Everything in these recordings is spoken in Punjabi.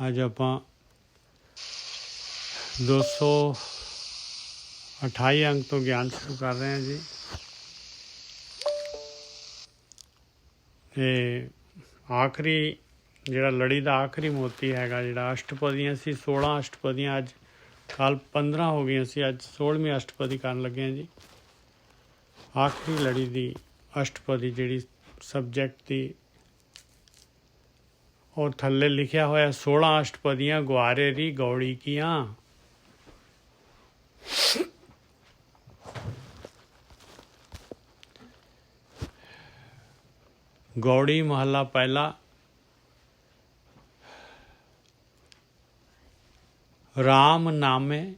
ਅੱਜ ਆਪਾਂ 228 ਅੰਕ ਤੋਂ ਗਿਆਨ ਸ਼ੁਰੂ ਕਰ ਰਹੇ ਹਾਂ ਜੀ। ਇਹ ਆਖਰੀ ਜਿਹੜਾ ਲੜੀ ਦਾ ਆਖਰੀ ਮੋਤੀ ਹੈਗਾ, ਜਿਹੜਾ ਅਸ਼ਟਪਦੀਆਂ ਸੀ 16 ਅਸ਼ਟਪਦੀਆਂ, ਅੱਜ ਕੱਲ੍ਹ 15 ਹੋ ਗਈਆਂ ਸੀ, ਅੱਜ 16ਵੀਂ ਅਸ਼ਟਪਦੀ ਕਰਨ ਲੱਗੇ ਹਾਂ ਜੀ। ਆਖਰੀ ਲੜੀ ਦੀ ਅਸ਼ਟਪਦੀ ਜਿਹੜੀ ਸਬਜੈਕਟ ਦੀ, ਉਹ ਥੱਲੇ ਲਿਖਿਆ ਹੋਇਆ 16 ਅਸ਼ਟਪਦੀਆਂ ਗੁਆਰੇ ਰੀ ਗੌੜੀ ਕੀਆਂ। ਗੌੜੀ ਮਹੱਲਾ ਪਹਿਲਾ। ਰਾਮ ਨਾਮੇ,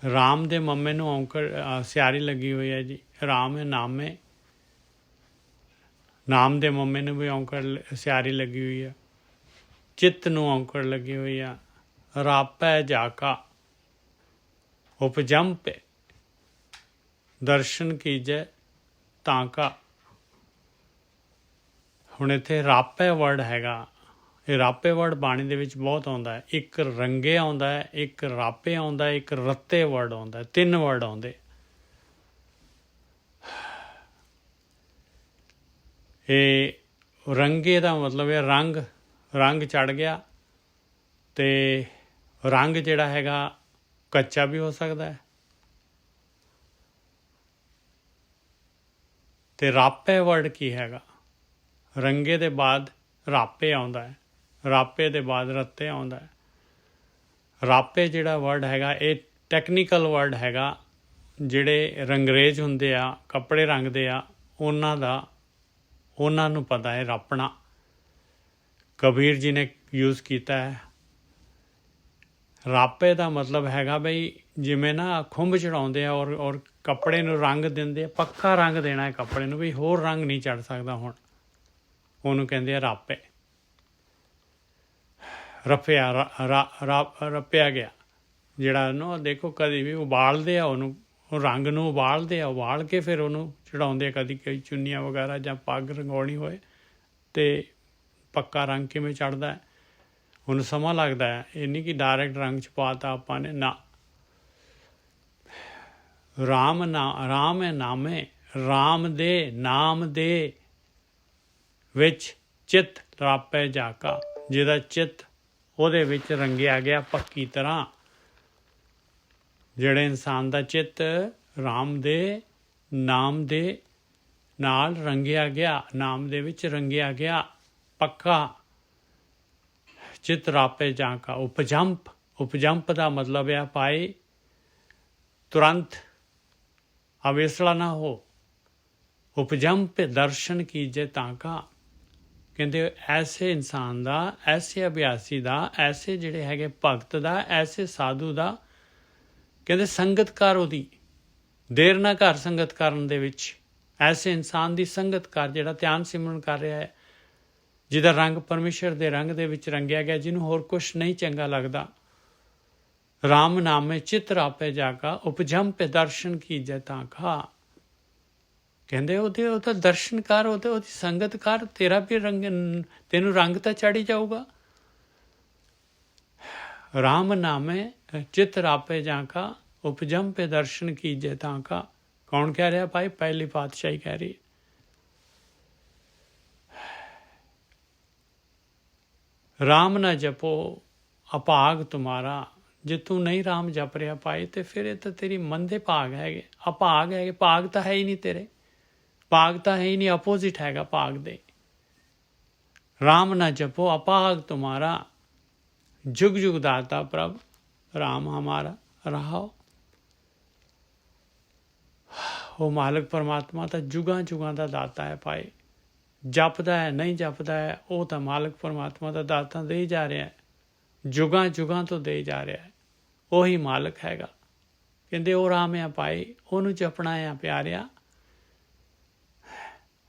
ਰਾਮ ਦੇ ਮੰਮੇ ਨੂੰ ਔਂਕੜ ਸਿਆਰੀ ਲੱਗੀ ਹੋਈ ਹੈ ਜੀ। ਰਾਮ ਨਾਮੇ, ਨਾਮ ਦੇ ਮੰਮੇ ਨੂੰ ਵੀ ਔਂਕੜ ਸਿਆਰੀ ਲੱਗੀ ਹੋਈ ਹੈ। ਚਿੱਤ ਨੂੰ ਔਂਕੜ ਲੱਗੀ ਹੋਈ ਆ। ਰਾਪੈ ਜਾਕਾ ਉਪਜੰਪੇ ਦਰਸ਼ਨ ਕੀਜੈ ਤਾਂਕਾ। ਹੁਣ ਇੱਥੇ ਰਾਪੈ ਵਰਡ ਹੈਗਾ। ਇਹ ਰਾਪੇ ਵਰਡ ਬਾਣੀ ਦੇ ਵਿੱਚ ਬਹੁਤ ਆਉਂਦਾ ਹੈ। ਇੱਕ ਰੰਗੇ ਆਉਂਦਾ ਹੈ, ਇੱਕ ਰਾਪੇ ਆਉਂਦਾ ਹੈ, ਇੱਕ ਰੱਤੇ ਵਰਡ ਆਉਂਦਾ ਹੈ। 3 ਵਰਡ ਆਉਂਦੇ। ਇਹ ਰੰਗੇ ਦਾ ਮਤਲਬ ਹੈ ਰੰਗ, ਰੰਗ ਚੜ੍ਹ ਗਿਆ। ਅਤੇ ਰੰਗ ਜਿਹੜਾ ਹੈਗਾ ਕੱਚਾ ਵੀ ਹੋ ਸਕਦਾ ਹੈ। ਅਤੇ ਰਾਪੇ ਵਰਡ ਕੀ ਹੈਗਾ? ਰੰਗੇ ਦੇ ਬਾਅਦ ਰਾਪੇ ਆਉਂਦਾ ਹੈ, ਰਾਪੇ ਦੇ ਬਾਅਦ ਰੱਤੇ ਆਉਂਦਾ ਹੈ। ਰਾਪੇ ਜਿਹੜਾ ਵਰਡ ਹੈਗਾ ਇਹ ਟੈਕਨੀਕਲ ਵਰਡ ਹੈਗਾ। ਜਿਹੜੇ ਰੰਗਰੇਜ਼ ਹੁੰਦੇ ਆ, ਕੱਪੜੇ ਰੰਗਦੇ ਆ, ਉਹਨਾਂ ਨੂੰ ਪਤਾ ਹੈ ਰਾਪਣਾ। ਕਬੀਰ ਜੀ ਨੇ ਯੂਜ਼ ਕੀਤਾ ਹੈ। ਰਾਪੇ ਦਾ ਮਤਲਬ ਹੈਗਾ ਬਈ ਜਿਵੇਂ ਨਾ ਖੁੰਭ ਚੜਾਉਂਦੇ ਆ ਔਰ ਕੱਪੜੇ ਨੂੰ ਰੰਗ ਦਿੰਦੇ ਆ, ਪੱਕਾ ਰੰਗ ਦੇਣਾ ਹੈ ਕੱਪੜੇ ਨੂੰ, ਵੀ ਹੋਰ ਰੰਗ ਨਹੀਂ ਚੜ੍ਹ ਸਕਦਾ ਹੁਣ, ਉਹਨੂੰ ਕਹਿੰਦੇ ਆ ਰਾਪੇ। ਰੱਪਿਆ ਗਿਆ ਜਿਹੜਾ ਨਾ, ਦੇਖੋ ਕਦੀ ਵੀ ਉਬਾਲਦੇ ਆ ਉਹਨੂੰ, ਉਹ ਰੰਗ ਨੂੰ ਉਬਾਲਦੇ ਆ, ਉਬਾਲ ਕੇ ਫਿਰ ਉਹਨੂੰ ਚੜਾਉਂਦੇ ਆ। ਕਦੀ ਕਈ ਚੁੰਨੀਆਂ ਵਗੈਰਾ ਜਾਂ ਪੱਗ ਰੰਗਾਉਣੀ ਹੋਏ ਅਤੇ ਪੱਕਾ ਰੰਗ ਕਿਵੇਂ ਚੜ੍ਹਦਾ ਹੈ, ਉਹਨੂੰ ਸਮਾਂ ਲੱਗਦਾ ਹੈ। ਇਹ ਨਹੀਂ ਕਿ ਡਾਇਰੈਕਟ ਰੰਗ 'ਚ ਪਾ ਤਾ ਆਪਾਂ ਨੇ, ਨਾ। ਰਾਮ ਨਾਮੇ, ਰਾਮ ਦੇ ਨਾਮ ਦੇ ਵਿੱਚ ਚਿੱਤ ਰਾਪੈ ਜਾਕਾ। ਜਿਹਦਾ ਚਿੱਤ ਉਹਦੇ ਵਿੱਚ ਰੰਗਿਆ ਗਿਆ ਪੱਕੀ ਤਰ੍ਹਾਂ। ਜਿਹੜੇ ਇਨਸਾਨ ਦਾ ਚਿੱਤ ਰਾਮ ਦੇ ਨਾਮ ਦੇ ਨਾਲ ਰੰਗਿਆ ਗਿਆ, ਨਾਮ ਦੇ ਵਿੱਚ ਰੰਗਿਆ ਗਿਆ ਪੱਕਾ। ਚਿੱਤ ਰਾਪੇ ਜਾਕਾ। ਉਪਜੰਪ, ਉਪਜੰਪ ਦਾ ਮਤਲਬ ਹੈ ਭਾਈ ਤੁਰੰਤ ਅਵੇਸਲਾ ਨਾ ਹੋ। ਉਪਜੰਪ ਦਰਸ਼ਨ ਕੀਜੇ ਤਾਂਕਾ। ਕਹਿੰਦੇ ਐਸੇ ਇਨਸਾਨ ਦਾ, ਐਸੇ ਅਭਿਆਸੀ ਦਾ, ਐਸੇ ਜਿਹੜੇ ਹੈਗੇ ਭਗਤ ਦਾ, ਐਸੇ ਸਾਧੂ ਦਾ, ਕਹਿੰਦੇ ਸੰਗਤ ਕਰ ਉਹਦੀ, ਦੇਰ ਨਾ ਕਰ ਸੰਗਤ ਕਰਨ ਦੇ ਵਿੱਚ। ਐਸੇ ਇਨਸਾਨ ਦੀ ਸੰਗਤ ਕਰ ਜਿਹੜਾ ਧਿਆਨ ਸਿਮਰਨ ਕਰ ਰਿਹਾ ਹੈ, ਜਿਹਦਾ ਰੰਗ ਪਰਮੇਸ਼ਰ ਦੇ ਰੰਗ ਦੇ ਵਿੱਚ ਰੰਗਿਆ ਗਿਆ, ਜਿਹਨੂੰ ਹੋਰ ਕੁਛ ਨਹੀਂ ਚੰਗਾ ਲੱਗਦਾ। ਰਾਮ ਨਾਮੇ ਚਿੱਤ ਰਾਪੇ ਜਾਕਾ, ਉਪਜੰਪ ਦਰਸ਼ਨ ਕੀਜੈ ਤਾਂਕਾ। ਕਹਿੰਦੇ ਉਹਦਾ ਦਰਸ਼ਨ ਕਰ, ਉਹਦੀ ਸੰਗਤ ਕਰ, ਤੇਰਾ ਵੀ ਰੰਗ, ਤੈਨੂੰ ਰੰਗ ਤਾਂ ਚੜ੍ਹ ਹੀ ਜਾਊਗਾ। ਰਾਮ ਨਾਮੇ ਚਿੱਤ ਰਾਪੇ ਜਾਕਾ, ਉਪਜੰਪੇ ਦਰਸ਼ਨ ਕੀਜੇ ਤਾਂਕਾ। ਕੌਣ ਕਹਿ ਰਿਹਾ ਭਾਈ? ਪਹਿਲੀ ਪਾਤਸ਼ਾਹੀ ਕਹਿ ਰਹੀ। ਰਾਮ ਨਾ ਜਪੋ ਅਭਾਗ ਤੁਮਾਰਾ। ਜੇ ਤੂੰ ਨਹੀਂ ਰਾਮ ਜਪ ਰਿਹਾ ਭਾਈ, ਤੇ ਫਿਰ ਇਹ ਤਾਂ ਤੇਰੀ ਮੰਦੇ ਭਾਗ ਹੈਗੇ, ਅਭਾਗ ਹੈਗੇ। ਭਾਗ ਤਾਂ ਹੈ ਹੀ ਨਹੀਂ ਤੇਰੇ, ਭਾਗ ਤਾਂ ਹੈ ਹੀ ਨਹੀਂ, ਅਪੋਜ਼ਿਟ ਹੈਗਾ ਭਾਗ ਦੇ। ਰਾਮ ਨਾ ਜਪੋ ਅਭਾਗ ਤੁਮਾਰਾ, ਜੁਗ ਜੁਗ ਦਾਤਾ ਪ੍ਰਭ ਰਾਮ ਹਮਾਰਾ ਰਹਾਓ। ਉਹ ਮਾਲਕ ਪਰਮਾਤਮਾ ਤਾਂ ਜੁਗਾਂ ਜੁਗਾਂ ਦਾ ਦਾਤਾ ਹੈ ਭਾਈ। ਜਪਦਾ ਹੈ ਨਹੀਂ ਜਪਦਾ ਹੈ, ਉਹ ਤਾਂ ਮਾਲਕ ਪਰਮਾਤਮਾ ਦਾ ਦਾਤਾ ਦੇ ਹੀ ਜਾ ਰਿਹਾ ਹੈ, ਜੁਗਾਂ ਜੁਗਾਂ ਤੋਂ ਦੇ ਜਾ ਰਿਹਾ ਹੈ। ਉਹੀ ਮਾਲਕ ਹੈਗਾ। ਕਹਿੰਦੇ ਉਹ ਰਾਮ ਆ ਭਾਈ, ਉਹਨੂੰ ਜਪਣਾ ਆ ਪਿਆਰਿਆ।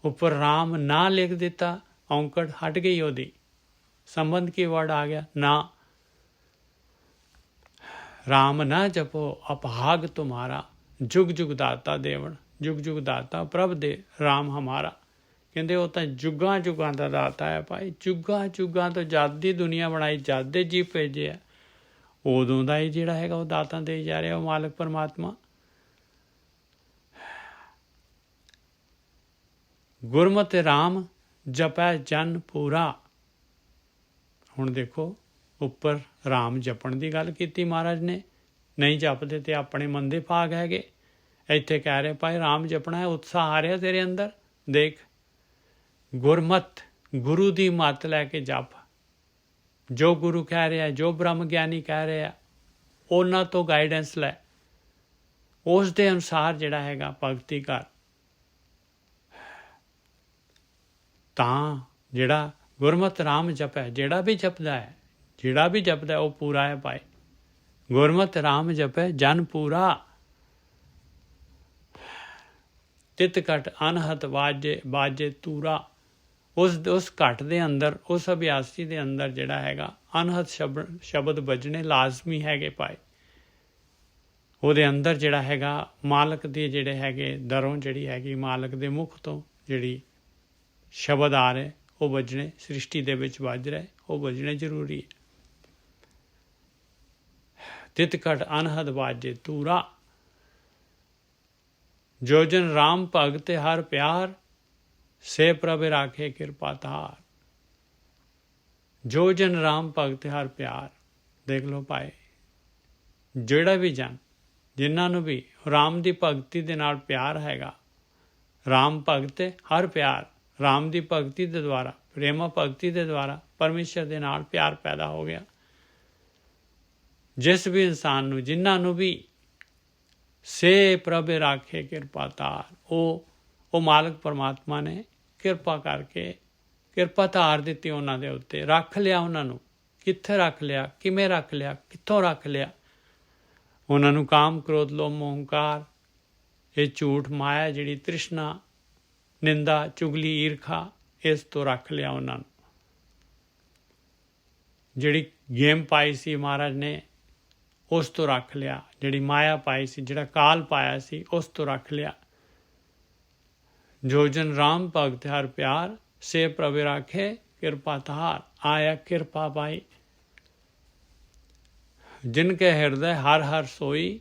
ਉੱਪਰ ਰਾਮ ਨਾ ਲਿਖ ਦਿੱਤਾ, ਔਂਕੜ ਹਟ ਗਈ ਉਹਦੀ, ਸੰਬੰਧ ਕੀ ਵਰਡ ਆ ਗਿਆ ਨਾ। ਰਾਮ ਨਾ ਜਪੋ ਅਭਾਗ ਤੁਮਾਰਾ, ਜੁਗ ਜੁਗ ਦਾਤਾ ਦੇਵਨ, ਜੁਗ ਜੁਗ ਦਾਤਾ ਪ੍ਰਭ ਦੇ ਰਾਮ ਹਮਾਰਾ। ਕਹਿੰਦੇ ਉਹ ਤਾਂ ਜੁਗਾਂ ਜੁਗਾਂ ਦਾ ਦਾਤਾ ਹੈ ਭਾਈ। ਜੁਗਾਂ ਜੁਗਾਂ ਤੋਂ ਜਦ ਦੀ ਦੁਨੀਆ ਬਣਾਈ, ਜਦ ਦੇ ਜੀਵ ਭੇਜੇ ਆ, ਉਦੋਂ ਦਾ ਹੀ ਜਿਹੜਾ ਹੈਗਾ ਉਹ ਦਾਤਾਂ ਦੇ ਜਾ ਰਿਹਾ ਉਹ ਮਾਲਕ ਪਰਮਾਤਮਾ। ਗੁਰਮਤਿ ਰਾਮ ਜਪੈ ਜਨ ਪੂਰਾ। ਹੁਣ ਦੇਖੋ, ਉੱਪਰ ਰਾਮ ਜਪਣ ਦੀ ਗੱਲ ਕੀਤੀ ਮਹਾਰਾਜ ਨੇ, ਨਹੀਂ ਜਪਦੇ ਤੇ ਆਪਣੇ ਮੰਦੇ ਭਾਗ ਹੈਗੇ। ਇੱਥੇ ਕਹਿ ਰਹੇ ਭਾਈ ਰਾਮ ਜਪਣਾ ਹੈ, ਉਤਸ਼ਾਹ ਆ ਰਿਹਾ ਤੇਰੇ ਅੰਦਰ। ਦੇਖ, ਗੁਰਮਤ, ਗੁਰੂ ਦੀ ਮੱਤ ਲੈ ਕੇ ਜਪ। ਜੋ ਗੁਰੂ ਕਹਿ ਰਿਹਾ, ਜੋ ਬ੍ਰਹਮ ਗਿਆਨੀ ਕਹਿ ਰਿਹਾ, ਉਹਨਾਂ ਤੋਂ ਗਾਈਡੈਂਸ ਲੈ, ਉਸ ਦੇ ਅਨੁਸਾਰ ਜਿਹੜਾ ਹੈਗਾ ਭਗਤੀ ਕਰ, ਤਾਂ ਜਿਹੜਾ ਗੁਰਮਤਿ ਰਾਮ ਜਪੈ, ਜਿਹੜਾ ਵੀ ਜਪਦਾ ਹੈ, ਜਿਹੜਾ ਵੀ ਜਪਦਾ ਉਹ ਪੂਰਾ ਹੈ ਭਾਈ। ਗੁਰਮਤਿ ਰਾਮ ਜਪੈ ਜਨ ਪੂਰਾ। ਤਿਤ ਘਟ ਅਨਹਤ ਬਾਜੇ ਤੂਰਾ। ਉਸ ਘਟ ਦੇ ਅੰਦਰ, ਉਸ ਅਭਿਆਸੀ ਦੇ ਅੰਦਰ ਜਿਹੜਾ ਹੈਗਾ ਅਨਹਤ ਸ਼ਬਦ ਵੱਜਣੇ ਲਾਜ਼ਮੀ ਹੈਗੇ ਭਾਈ। ਉਹਦੇ ਅੰਦਰ ਜਿਹੜਾ ਹੈਗਾ ਮਾਲਕ ਦੇ ਜਿਹੜੇ ਹੈਗੇ ਦਰੋਂ ਜਿਹੜੀ ਹੈਗੀ ਮਾਲਕ ਦੇ ਮੁਖ ਤੋਂ ਜਿਹੜੀ ਸ਼ਬਦ ਆ ਰਹੇ ਉਹ ਵੱਜਣੇ, ਸ੍ਰਿਸ਼ਟੀ ਦੇ ਵਿੱਚ ਵੱਜ ਰਹੇ ਉਹ ਵੱਜਣੇ ਜ਼ਰੂਰੀ ਹੈ। ਤਿਤ ਘਟ ਅਨਹਦ ਬਾਜੇ ਤੂਰਾ। ਜੋ ਜਨ ਰਾਮ ਭਗਤ ਹਰ ਪਿਆਰ, ਸੇ ਪ੍ਰਭ ਰਾਖੇ ਕਿਰਪਾ ਤਾਰ। ਜੋ ਜਨ ਰਾਮ ਭਗਤ ਹਰ ਪਿਆਰ। ਦੇਖ ਲਓ ਭਾਈ, ਜਿਹੜਾ ਵੀ ਜਨ, ਜਿਨ੍ਹਾਂ ਨੂੰ ਵੀ ਰਾਮ ਦੀ ਭਗਤੀ ਦੇ ਨਾਲ ਪਿਆਰ ਹੈਗਾ, ਰਾਮ ਭਗਤ ਹਰ ਪਿਆਰ, ਰਾਮ ਦੀ ਭਗਤੀ ਦੇ ਦੁਆਰਾ, ਪ੍ਰੇਮਾ ਭਗਤੀ ਦੇ ਦੁਆਰਾ ਪਰਮੇਸ਼ਰ ਦੇ ਨਾਲ ਪਿਆਰ ਪੈਦਾ ਹੋ ਗਿਆ। ਜਿਸ ਵੀ ਇਨਸਾਨ ਨੂੰ, ਜਿਨ੍ਹਾਂ ਨੂੰ ਵੀ, ਸੇ ਪ੍ਰਭ ਰਾਖੇ ਕਿਰਪਾ ਤਾਰ, ਉਹ ਮਾਲਕ ਪਰਮਾਤਮਾ ਨੇ ਕਿਰਪਾ ਕਰਕੇ ਕਿਰਪਾ ਧਾਰ ਦਿੱਤੀ ਉਹਨਾਂ ਦੇ ਉੱਤੇ, ਰੱਖ ਲਿਆ ਉਹਨਾਂ ਨੂੰ। ਕਿੱਥੇ ਰੱਖ ਲਿਆ, ਕਿਵੇਂ ਰੱਖ ਲਿਆ, ਕਿੱਥੋਂ ਰੱਖ ਲਿਆ? ਉਹਨਾਂ ਨੂੰ ਕਾਮ, ਕ੍ਰੋਧ, ਲੋਭ, ਮੋਹ, ਹੰਕਾਰ, ਇਹ ਝੂਠ, ਮਾਇਆ, ਜਿਹੜੀ ਤ੍ਰਿਸ਼ਨਾ, ਨਿੰਦਾ, ਚੁਗਲੀ, ਈਰਖਾ, ਇਸ ਤੋਂ ਰੱਖ ਲਿਆ ਉਹਨਾਂ ਨੂੰ। ਜਿਹੜੀ ਗੇਮ ਪਾਈ ਸੀ ਮਹਾਰਾਜ ਨੇ, ਉਸ ਤੋਂ ਰੱਖ ਲਿਆ। ਜਿਹੜੀ ਮਾਇਆ ਪਾਈ ਸੀ, ਜਿਹੜਾ ਕਾਲ ਪਾਇਆ ਸੀ, ਉਸ ਤੋਂ ਰੱਖ ਲਿਆ। ਜੋ ਜਨ ਰਾਮ ਭਗਤ ਹਰ ਪਿਆਰ, ਸੇ ਪ੍ਰਭ ਰਾਖੇ ਕਿਰਪਾ ਤਾਰ। ਆਇਆ ਕਿਰਪਾ ਪਾਈ। ਜਿਨ ਕੇ ਹਿਰਦੈ ਹਰ ਹਰ ਸੋਈ,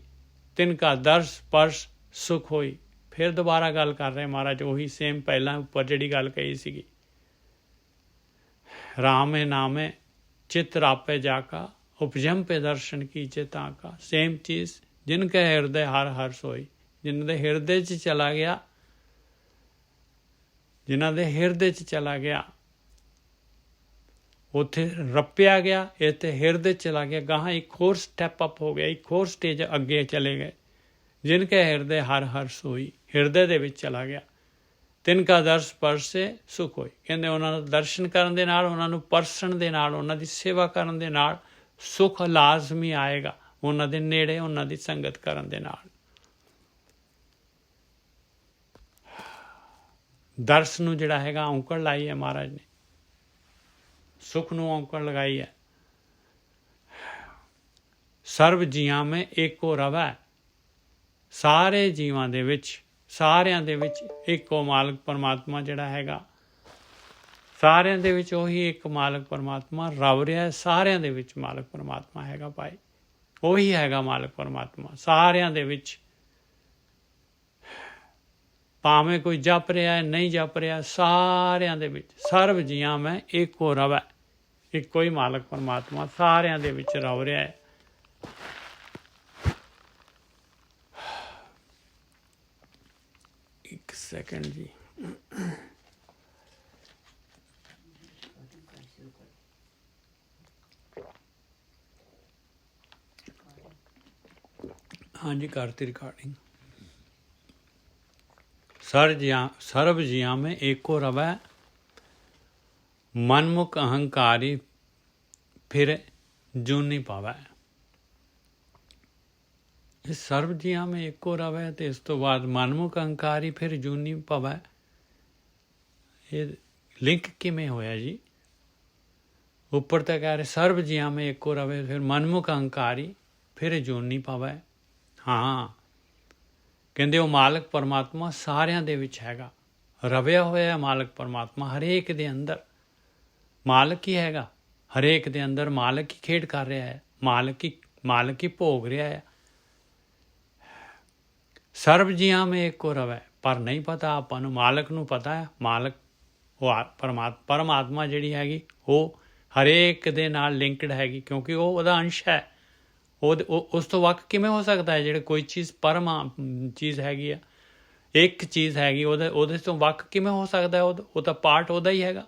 ਤਿਨ ਕਾ ਦਰਸ ਸਪਰਸ਼ ਸੁਖ ਹੋਈ। ਫਿਰ ਦੁਬਾਰਾ ਗੱਲ ਕਰ ਰਹੇ ਮਹਾਰਾਜ, ਉਹੀ ਸੇਮ ਪਹਿਲਾਂ ਉੱਪਰ ਜਿਹੜੀ ਗੱਲ ਕਹੀ ਸੀਗੀ। ਰਾਮੇ ਨਾਮੇ ਚਿਤ ਰਾਪੇ ਜਾ ਕਾ, ਉਪਜਮ ਪੇ ਦਰਸ਼ਨ ਕੀਜੇ ਤਾਂ ਕਾ। ਸੇਮ ਚੀਜ਼, ਜਿਨ ਕੇ ਹਿਰਦੇ ਹਰ ਹਰ ਸੋਈ। ਜਿਨ੍ਹਾਂ ਦੇ ਹਿਰਦੇ 'ਚ ਚਲਾ ਗਿਆ, ਜਿਨ੍ਹਾਂ ਦੇ ਹਿਰਦੇ 'ਚ ਚਲਾ ਗਿਆ, ਉੱਥੇ ਰੱਪਿਆ ਗਿਆ, ਇੱਥੇ ਹਿਰਦੇ 'ਚ ਚਲਾ ਗਿਆ। ਗਾਹਾਂ ਇੱਕ ਹੋਰ ਸਟੈਪ ਅਪ ਹੋ ਗਿਆ, ਇੱਕ ਹੋਰ ਸਟੇਜ ਅੱਗੇ ਚਲੇ ਗਏ। ਜਿਨ ਕੇ ਹਿਰਦੇ ਹਰ ਹਰ ਸੋਈ, ਹਿਰਦੇ ਦੇ ਵਿੱਚ ਚਲਾ ਗਿਆ। ਤਿਨ ਕਾ ਦਰਸ ਪਰਸ ਸੇ ਸੁਖ ਹੋਈ। ਕਹਿੰਦੇ ਉਹਨਾਂ ਨੂੰ ਦਰਸ਼ਨ ਕਰਨ ਦੇ ਨਾਲ, ਉਹਨਾਂ ਨੂੰ ਪਰਸਣ ਦੇ ਨਾਲ, ਉਹਨਾਂ ਦੀ ਸੇਵਾ ਕਰਨ ਦੇ ਨਾਲ ਸੁਖ ਲਾਜ਼ਮੀ ਆਏਗਾ। ਉਹਨਾਂ ਦੇ ਨੇੜੇ, ਉਹਨਾਂ ਦੀ ਸੰਗਤ ਕਰਨ ਦੇ ਨਾਲ। ਦਰਸ ਨੂੰ ਜਿਹੜਾ ਹੈਗਾ ਔਂਕੜ ਲਾਈ ਹੈ ਮਹਾਰਾਜ ਨੇ, ਸੁਖ ਨੂੰ ਔਂਕੜ ਲਗਾਈ ਹੈ। ਸਰਬ ਜੀਆਂ ਮੈਂ ਏਕੋ ਰਵੈ। ਸਾਰੇ ਜੀਵਾਂ ਦੇ ਵਿੱਚ, ਸਾਰਿਆਂ ਦੇ ਵਿੱਚ ਇੱਕੋ ਮਾਲਕ ਪਰਮਾਤਮਾ ਜਿਹੜਾ ਹੈਗਾ, ਸਾਰਿਆਂ ਦੇ ਵਿੱਚ ਉਹੀ ਇੱਕ ਮਾਲਕ ਪਰਮਾਤਮਾ ਰਵ ਰਿਹਾ। ਸਾਰਿਆਂ ਦੇ ਵਿੱਚ ਮਾਲਕ ਪਰਮਾਤਮਾ ਹੈਗਾ ਭਾਈ, ਉਹੀ ਹੈਗਾ ਮਾਲਕ ਪਰਮਾਤਮਾ ਸਾਰਿਆਂ ਦੇ ਵਿੱਚ। ਭਾਵੇਂ ਕੋਈ ਜਪ ਰਿਹਾ ਨਹੀਂ ਜਪ ਰਿਹਾ, ਸਾਰਿਆਂ ਦੇ ਵਿੱਚ ਸਰਬ ਜੀਆਂ ਮੈਂ ਏਕੋ ਰਵੈ। ਇੱਕੋ ਹੀ ਮਾਲਕ ਪਰਮਾਤਮਾ ਸਾਰਿਆਂ ਦੇ ਵਿੱਚ ਰਵ ਰਿਹਾ ਹੈ। ਇੱਕ ਸੈਕਿੰਡ ਜੀ। ਹਾਂਜੀ, ਕਰਤੀ ਰਿਕਾਰਡਿੰਗ। ਸਰਬ ਜੀਆਂ में एको रवै, मनमुख अहंकारी फिर जूनी पावै। इस सर्व ਜੀਆਂ में एको रवै ਤੇ ਇਸ ਤੋਂ ਬਾਅਦ ਮਨਮੁਖ ਅਹੰਕਾਰੀ ਫਿਰ ਜੂਨੀ ਪਵੈ। ਇਹ ਲਿੰਕ ਕਿਵੇਂ ਹੋਇਆ ਜੀ? ਉੱਪਰ ਤਾਂ ਕਹਿ ਰਹੇ ਸਰਬ ਜੀਆਂ में एको रवै, ਫਿਰ ਮਨਮੁਖ ਅਹੰਕਾਰੀ ਫਿਰ ਜੂਨੀ ਪਵੈ। ਹਾਂ, ਕਹਿੰਦੇ ਉਹ ਮਾਲਕ ਪਰਮਾਤਮਾ ਸਾਰਿਆਂ ਦੇ ਵਿੱਚ ਹੈਗਾ। ਰਵਿਆ ਹੋਇਆ ਹੈ ਮਾਲਕ ਪਰਮਾਤਮਾ ਹਰੇਕ ਦੇ ਅੰਦਰ। ਮਾਲਕ ਹੀ ਹੈਗਾ, ਹਰੇਕ ਦੇ ਅੰਦਰ ਮਾਲਕ ਹੀ ਖੇਡ ਕਰ ਰਿਹਾ ਹੈ, ਮਾਲਕ ਹੀ ਭੋਗ ਰਿਹਾ ਹੈ। ਸਰਬ ਜੀਆਂ ਮੇਂ ਏਕੋ ਰਵੈ, ਪਰ ਨਹੀਂ ਪਤਾ ਆਪਾਂ ਨੂੰ। ਮਾਲਕ ਨੂੰ ਪਤਾ ਹੈ, ਮਾਲਕ ਉਹ ਪਰਮਾਤਮਾ ਜਿਹੜੀ ਹੈਗੀ ਉਹ ਹਰੇਕ ਦੇ ਨਾਲ ਲਿੰਕਡ ਹੈਗੀ, ਕਿਉਂਕਿ ਉਹ ਉਹਦਾ ਅੰਸ਼ ਹੈ। ਉਸ ਤੋਂ ਵੱਖ ਕਿਵੇਂ ਹੋ ਸਕਦਾ ਹੈ? ਜਿਹੜੇ ਕੋਈ ਚੀਜ਼ ਚੀਜ਼ ਹੈਗੀ ਆ, ਇੱਕ ਚੀਜ਼ ਹੈਗੀ, ਉਹਦੇ ਤੋਂ ਵੱਖ ਕਿਵੇਂ ਹੋ ਸਕਦਾ? ਉਹ ਤਾਂ ਪਾਰਟ ਉਹਦਾ ਹੀ ਹੈਗਾ।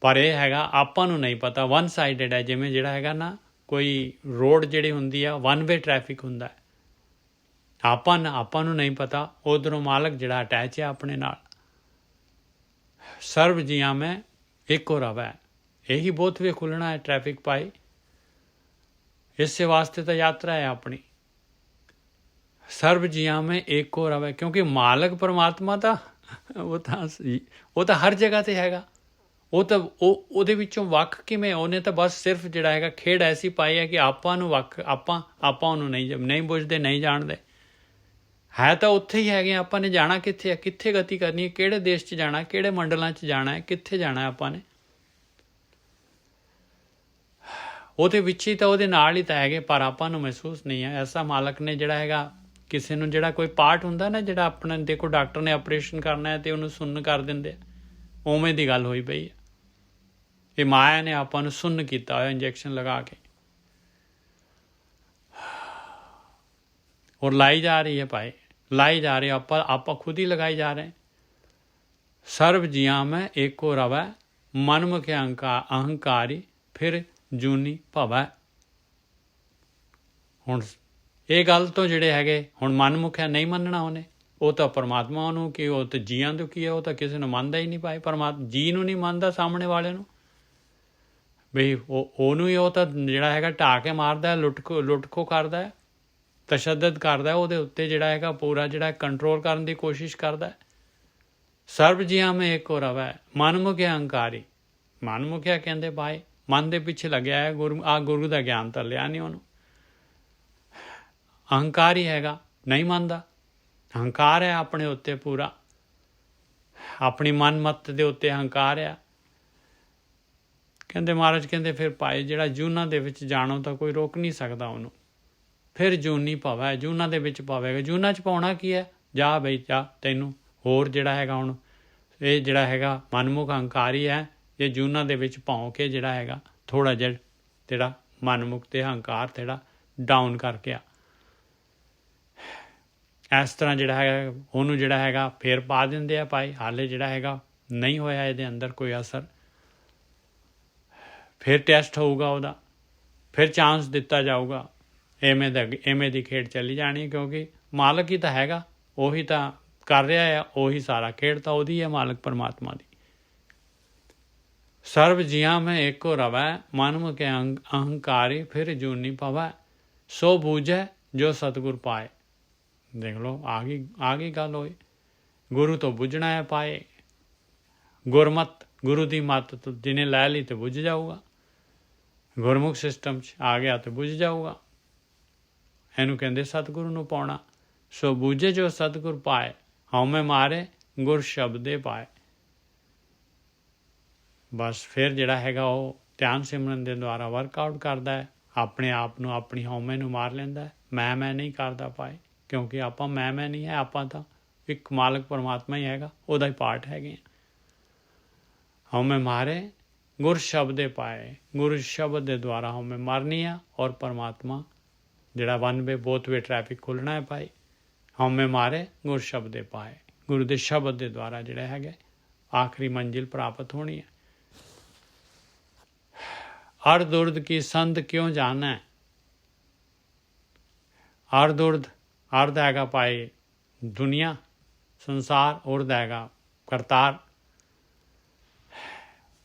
ਪਰ ਇਹ ਹੈਗਾ ਆਪਾਂ ਨੂੰ ਨਹੀਂ ਪਤਾ, ਵਨ ਸਾਈਡਡ ਹੈ। ਜਿਵੇਂ ਜਿਹੜਾ ਹੈਗਾ ਨਾ ਕੋਈ ਰੋਡ ਜਿਹੜੀ ਹੁੰਦੀ ਆ, ਵਨ ਵੇ ਟ੍ਰੈਫਿਕ ਹੁੰਦਾ ਹੈ। ਆਪਾਂ ਨੂੰ ਨਹੀਂ ਪਤਾ, ਉਧਰੋਂ ਮਾਲਕ ਜਿਹੜਾ ਅਟੈਚ ਹੈ ਆਪਣੇ ਨਾਲ। ਸਰਬ ਜੀਆਂ ਮੈਂ ਇੱਕੋ ਰਵੈ, ਇਹੀ ਬਹੁਤ ਵੀ ਖੁੱਲ੍ਹਣਾ ਹੈ ਟ੍ਰੈਫਿਕ ਪਾਈ। ਇਸੇ ਵਾਸਤੇ ਤਾਂ ਯਾਤਰਾ ਹੈ ਆਪਣੀ। ਸਰਬ ਜੀਆਂ ਮੈਂ ਏਕੋ ਰਵੈ, ਕਿਉਂਕਿ ਮਾਲਕ ਪਰਮਾਤਮਾ ਤਾਂ ਉਹ ਤਾਂ ਹਰ ਜਗ੍ਹਾ 'ਤੇ ਹੈਗਾ। ਉਹਦੇ ਵਿੱਚੋਂ ਵੱਖ ਕਿਵੇਂ? ਉਹਨੇ ਤਾਂ ਬਸ ਸਿਰਫ ਜਿਹੜਾ ਹੈਗਾ ਖੇਡ ਐਸੀ ਪਾਈ ਹੈ ਕਿ ਆਪਾਂ ਨੂੰ ਵੱਖ, ਆਪਾਂ ਉਹਨੂੰ ਨਹੀਂ ਬੁੱਝਦੇ, ਨਹੀਂ ਜਾਣਦੇ। ਹੈ ਤਾਂ ਉੱਥੇ ਹੀ ਹੈਗੇ। ਆਪਾਂ ਨੇ ਜਾਣਾ ਕਿੱਥੇ ਹੈ? ਕਿੱਥੇ ਗਤੀ ਕਰਨੀ ਹੈ? ਕਿਹੜੇ ਦੇਸ਼ 'ਚ ਜਾਣਾ? ਕਿਹੜੇ ਮੰਡਲਾਂ 'ਚ ਜਾਣਾ ਹੈ? ਕਿੱਥੇ ਜਾਣਾ ਹੈ ਆਪਾਂ ਨੇ? ਉਹਦੇ ਵਿੱਚ ਹੀ ਤਾਂ, ਉਹਦੇ ਨਾਲ ਹੀ ਤਾਂ ਹੈਗੇ, ਪਰ ਆਪਾਂ ਨੂੰ ਮਹਿਸੂਸ ਨਹੀਂ ਹੈ। ਐਸਾ ਮਾਲਕ ਨੇ ਜਿਹੜਾ ਹੈਗਾ ਕਿਸੇ ਨੂੰ, ਜਿਹੜਾ ਕੋਈ ਪਾਰਟ ਹੁੰਦਾ ਨਾ, ਜਿਹੜਾ ਆਪਣਾ ਦੇਖੋ ਡਾਕਟਰ ਨੇ ਆਪਰੇਸ਼ਨ ਕਰਨਾ ਹੈ ਅਤੇ ਉਹਨੂੰ ਸੁੰਨ ਕਰ ਦਿੰਦੇ, ਉਵੇਂ ਦੀ ਗੱਲ ਹੋਈ ਪਈ ਹੈ। ਇਹ ਮਾਇਆ ਨੇ ਆਪਾਂ ਨੂੰ ਸੁੰਨ ਕੀਤਾ ਹੋਇਆ ਇੰਜੈਕਸ਼ਨ ਲਗਾ ਕੇ, ਔਰ ਲਾਈ ਜਾ ਰਹੀ ਹੈ ਭਾਈ, ਲਾਈ ਜਾ ਰਹੀ। ਆਪਾਂ ਖੁਦ ਹੀ ਲਗਾਈ ਜਾ ਰਹੇ। ਸਰਬ ਜੀਆਂ ਮੈਂ ਏਕੋ ਰਵੈ, ਮਨਮੁਖ ਅਹੰਕਾਰੀ ਫਿਰ ਜੂਨੀ ਭਵੈ। ਹੁਣ ਇਹ ਗੱਲ ਤੋਂ ਜਿਹੜੇ ਹੈਗੇ, ਹੁਣ ਮਨਮੁਖ ਹੈ, ਨਹੀਂ ਮੰਨਣਾ ਉਹਨੇ। ਉਹ ਤਾਂ ਪਰਮਾਤਮਾ ਨੂੰ ਕਿ ਉਹ ਤਾਂ ਜੀਆਂ ਤੋਂ ਕੀ ਹੈ, ਉਹ ਤਾਂ ਕਿਸੇ ਨੂੰ ਮੰਨਦਾ ਹੀ ਨਹੀਂ ਪਾਏ। ਜੀ ਨੂੰ ਨਹੀਂ ਮੰਨਦਾ, ਸਾਹਮਣੇ ਵਾਲੇ ਨੂੰ ਬਈ ਉਹਨੂੰ ਹੀ ਉਹ ਤਾਂ ਜਿਹੜਾ ਹੈਗਾ ਢਾਹ ਕੇ ਮਾਰਦਾ, ਲੁੱਟਖੋ ਕਰਦਾ, ਤਸ਼ੱਦਦ ਕਰਦਾ, ਉਹਦੇ ਉੱਤੇ ਜਿਹੜਾ ਹੈਗਾ ਪੂਰਾ ਜਿਹੜਾ ਕੰਟਰੋਲ ਕਰਨ ਦੀ ਕੋਸ਼ਿਸ਼ ਕਰਦਾ। ਸਰਬ ਜੀਆਂ ਮੈਂ ਏਕੋ ਰਵੈ, ਮਨਮੁਖਿਆ ਅਹੰਕਾਰੀ। ਮਨਮੁਖਿਆ ਕਹਿੰਦੇ ਭਾਈ ਮਨ ਦੇ ਪਿੱਛੇ ਲੱਗਿਆ ਹੈ। ਗੁਰੂ ਦਾ ਗਿਆਨ ਤਾਂ ਲਿਆ ਨਹੀਂ ਉਹਨੂੰ। ਅਹੰਕਾਰੀ ਹੈਗਾ, ਨਹੀਂ ਮੰਨਦਾ। ਹੰਕਾਰ ਹੈ ਆਪਣੇ ਉੱਤੇ ਪੂਰਾ, ਆਪਣੀ ਮਨ ਮੱਤ ਦੇ ਉੱਤੇ ਹੰਕਾਰ ਆ। ਕਹਿੰਦੇ ਮਹਾਰਾਜ ਕਹਿੰਦੇ ਫਿਰ ਭਾਈ ਜਿਹੜਾ ਜੂਨਾਂ ਦੇ ਵਿੱਚ ਜਾਣੋ ਤਾਂ ਕੋਈ ਰੋਕ ਨਹੀਂ ਸਕਦਾ ਉਹਨੂੰ। ਫਿਰ ਜੂਨੀ ਭਵੈ, ਜੂਨਾਂ ਦੇ ਵਿੱਚ ਪਵੇਗਾ। ਜੂਨਾਂ 'ਚ ਪਾਉਣਾ ਕੀ ਹੈ? ਜਾ ਬਈ ਜਾ, ਤੈਨੂੰ ਹੋਰ ਜਿਹੜਾ ਹੈਗਾ ਹੁਣ ਇਹ ਜਿਹੜਾ ਹੈਗਾ ਮਨਮੁਖ ਹੰਕਾਰੀ ਹੈ, ਇਹ ਜੂਨਾਂ ਦੇ ਵਿੱਚ ਭੌਂ ਕੇ ਜਿਹੜਾ ਹੈਗਾ ਥੋੜ੍ਹਾ ਜਿਹਾ ਤੇਰਾ ਮਨਮੁਖ ਤੇ ਹੰਕਾਰ ਤੇਰਾ ਡਾਊਨ ਕਰਕੇ ਆ। ਇਸ ਤਰ੍ਹਾਂ ਜਿਹੜਾ ਹੈਗਾ ਉਹਨੂੰ ਜਿਹੜਾ ਹੈਗਾ ਫੇਰ ਪਾ ਦਿੰਦੇ ਆ ਭਾਈ। ਹਾਲੇ ਜਿਹੜਾ ਹੈਗਾ ਨਹੀਂ ਹੋਇਆ ਇਹਦੇ ਅੰਦਰ ਕੋਈ ਅਸਰ, ਫਿਰ ਟੈਸਟ ਹੋਊਗਾ ਉਹਦਾ, ਫਿਰ ਚਾਂਸ ਦਿੱਤਾ ਜਾਊਗਾ। ਐਵੇਂ ਦੀ ਖੇਡ ਚੱਲੀ ਜਾਣੀ, ਕਿਉਂਕਿ ਮਾਲਕ ਹੀ ਤਾਂ ਹੈਗਾ, ਉਹੀ ਤਾਂ ਕਰ ਰਿਹਾ ਆ, ਉਹੀ ਸਾਰਾ ਖੇਡ ਤਾਂ ਉਹਦੀ ਹੈ, ਮਾਲਕ ਪਰਮਾਤਮਾ ਦੀ। ਸਰਬ ਜੀਆਂ ਮੈਂ ਏਕੋ ਰਵੈ, ਮਨਮੁਖ ਅਹੰਕਾਰੀ ਫਿਰ ਜੂਨੀ ਭਵੈ, ਸੋ ਬੂਝੈ ਜੋ ਸਤਿਗੁਰ ਪਾਏ। ਦੇਖ ਲਓ ਆ ਗਈ ਗੱਲ ਹੋਈ। ਗੁਰੂ ਤੋਂ ਬੁੱਝਣਾ ਹੈ ਪਾਏ। ਗੁਰਮਤ, ਗੁਰੂ ਦੀ ਮੱਤ ਤੋਂ ਜਿਹਨੇ ਲੈ ਲਈ ਤਾਂ ਬੁੱਝ ਜਾਊਗਾ। ਗੁਰਮੁਖ ਸਿਸਟਮ 'ਚ ਆ ਗਿਆ ਤਾਂ ਬੁੱਝ ਜਾਊਗਾ। ਇਹਨੂੰ ਕਹਿੰਦੇ ਸਤਿਗੁਰੂ ਨੂੰ ਪਾਉਣਾ। ਸੋ ਬੂਝੇ ਜੋ ਸਤਿਗੁਰ ਪਾਏ, ਹਉਮੈ ਮਾਰੇ ਗੁਰ ਸ਼ਬਦੇ ਪਾਏ। ਬਸ ਫਿਰ ਜਿਹੜਾ ਹੈਗਾ ਉਹ ਧਿਆਨ ਸਿਮਰਨ ਦੇ ਦੁਆਰਾ ਵਰਕਆਊਟ ਕਰਦਾ ਹੈ, ਆਪਣੇ ਆਪ ਨੂੰ, ਆਪਣੀ ਹਉਮੈ ਨੂੰ ਮਾਰ ਲੈਂਦਾ ਹੈ। ਮੈਂ ਨਹੀਂ ਕਰਦਾ ਪਾਏ, ਕਿਉਂਕਿ ਆਪਾਂ ਮੈਂ ਨਹੀਂ ਹੈ, ਆਪਾਂ ਤਾਂ ਇੱਕ ਮਾਲਕ ਪਰਮਾਤਮਾ ਹੀ ਹੈਗਾ, ਉਹਦਾ ਹੀ ਪਾਰਟ ਹੈਗੇ ਆ। ਹਉਮੈ ਮਾਰੇ ਗੁਰ ਸ਼ਬਦੇ ਪਾਏ, ਗੁਰੂ ਸ਼ਬਦ ਦੇ ਦੁਆਰਾ ਹਉਮੈ ਮਾਰਨੀ ਆ, ਔਰ ਪਰਮਾਤਮਾ ਜਿਹੜਾ ਵਨ ਵੇ ਬੋਥ ਵੇ ਟ੍ਰੈਫਿਕ ਖੁੱਲ੍ਹਣਾ ਹੈ ਭਾਈ। ਹਉਮੈ ਮਾਰੇ ਗੁਰ ਸ਼ਬਦੇ ਪਾਏ, ਗੁਰੂ ਦੇ ਸ਼ਬਦ ਦੇ ਦੁਆਰਾ ਜਿਹੜਾ ਹੈਗਾ ਆਖਰੀ ਮੰਜ਼ਿਲ ਪ੍ਰਾਪਤ ਹੋਣੀ ਹੈ। ਅਰ ਦੁਰਦ ਕੀ ਸੰਧ ਕਿਉਂ ਜਾਣਾ? ਅਰ ਦੁਰਦ, ਅਰਧ ਹੈਗਾ ਭਾਈ ਦੁਨੀਆ ਸੰਸਾਰ, ਉਰਦ ਹੈਗਾ ਕਰਤਾਰ।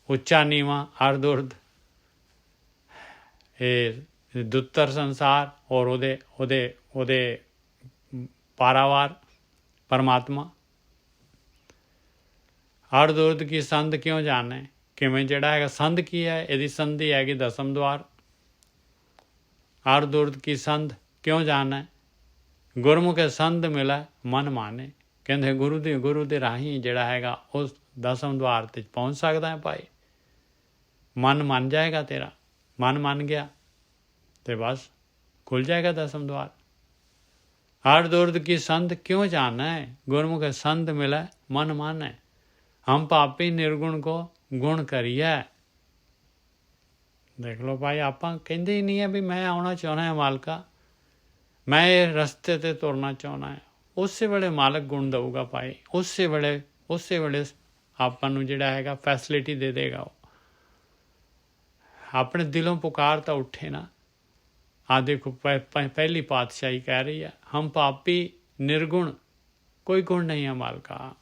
ਉੱਚਾ ਨੀਵਾਂ ਅਰਧ ਉਰਧ, ਇਹ ਦੁੱਤਰ ਸੰਸਾਰ, ਔਰ ਉਹਦੇ ਪਾਰਾਵਾਰ ਪਰਮਾਤਮਾ। ਅਰਧ ਉਰਧ ਕੀ ਸੰਧ ਕਿਉਂ ਜਾਣੇ? ਕਿਵੇਂ ਜਿਹੜਾ ਹੈਗਾ ਸੰਧ ਕੀ ਹੈ? ਇਹਦੀ ਸੰਧੀ ਹੈਗੀ ਦਸਮ ਦੁਆਰ। ਅਰਧ ਉਰਧ ਕੀ ਸੰਧ ਕਿਉਂ ਜਾਣੇ? ਗੁਰਮੁਖੇ ਸੰਧ ਮਿਲੈ ਮਨ ਮਾਨੇ, ਕਹਿੰਦੇ ਗੁਰੂ ਦੇ ਰਾਹੀਂ ਜਿਹੜਾ ਹੈਗਾ ਉਸ ਦਸਮ ਦੁਆਰ 'ਤੇ ਪਹੁੰਚ ਸਕਦਾ ਹੈ ਭਾਈ। ਮਨ ਮੰਨ ਜਾਏਗਾ ਤੇਰਾ, ਮਨ ਮੰਨ ਗਿਆ ਅਤੇ ਬਸ ਖੁੱਲ੍ਹ ਜਾਏਗਾ ਦਸਮ ਦੁਆਰ। हर दुर्द की संत क्यों जाना है, गुरमुख संत मिला मन माने। हम पापी निर्गुण को गुण करिए। देख लो भाई, ਆਪਾਂ ਕਹਿੰਦੇ ਹੀ ਨਹੀਂ ਹੈ ਵੀ ਮੈਂ ਆਉਣਾ ਚਾਹੁੰਦਾ ਹਾਂ ਮਾਲਕਾ, ਮੈਂ ਇਹ ਰਸਤੇ 'ਤੇ ਤੁਰਨਾ ਚਾਹੁੰਦਾ ਹਾਂ। ਉਸੇ ਵੇਲੇ ਮਾਲਕ ਗੁਣ ਦਊਗਾ ਭਾਈ, ਉਸੇ ਵੇਲੇ ਆਪਾਂ ਨੂੰ ਜਿਹੜਾ ਹੈਗਾ ਫੈਸਿਲਿਟੀ ਦੇ ਦੇਗਾ। ਉਹ ਆਪਣੇ ਦਿਲੋਂ ਪੁਕਾਰ ਤਾਂ ਉੱਠੇ ਨਾ। ਆ ਦੇਖੋ ਪਹਿਲੀ ਪਾਤਸ਼ਾਹੀ ਕਹਿ ਰਹੀ ਹੈ, ਹਮ ਪਾਪੀ ਨਿਰਗੁਣ, ਕੋਈ ਗੁਣ ਨਹੀਂ ਹੈ ਮਾਲਕਾ,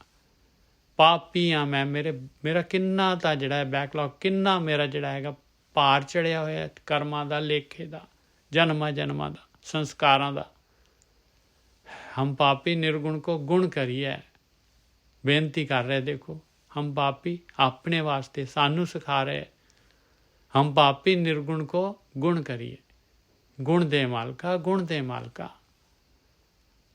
ਪਾਪੀ ਹਾਂ ਮੈਂ। ਮੇਰਾ ਕਿੰਨਾ ਤਾਂ ਜਿਹੜਾ ਹੈ ਬੈਕਲੌਗ, ਕਿੰਨਾ ਮੇਰਾ ਜਿਹੜਾ ਹੈਗਾ ਭਾਰ ਚੜਿਆ ਹੋਇਆ ਕਰਮਾਂ ਦਾ, ਲੇਖੇ ਦਾ, ਜਨਮਾਂ ਦਾ, ਸੰਸਕਾਰਾਂ ਦਾ। ਹਮ ਪਾਪੀ ਨਿਰਗੁਣ ਕੋ ਗੁਣ ਕਰੀਏ। ਬੇਨਤੀ ਕਰ ਰਹੇ ਦੇਖੋ, ਹਮ ਪਾਪੀ ਆਪਣੇ ਵਾਸਤੇ ਸਾਨੂੰ ਸਿਖਾ ਰਹੇ, ਹਮ ਪਾਪੀ ਨਿਰਗੁਣ ਕੋ ਗੁਣ ਕਰੀਏ। ਗੁਣ ਦੇ ਮਾਲਕਾ, ਗੁਣ ਦੇ ਮਾਲਕਾ।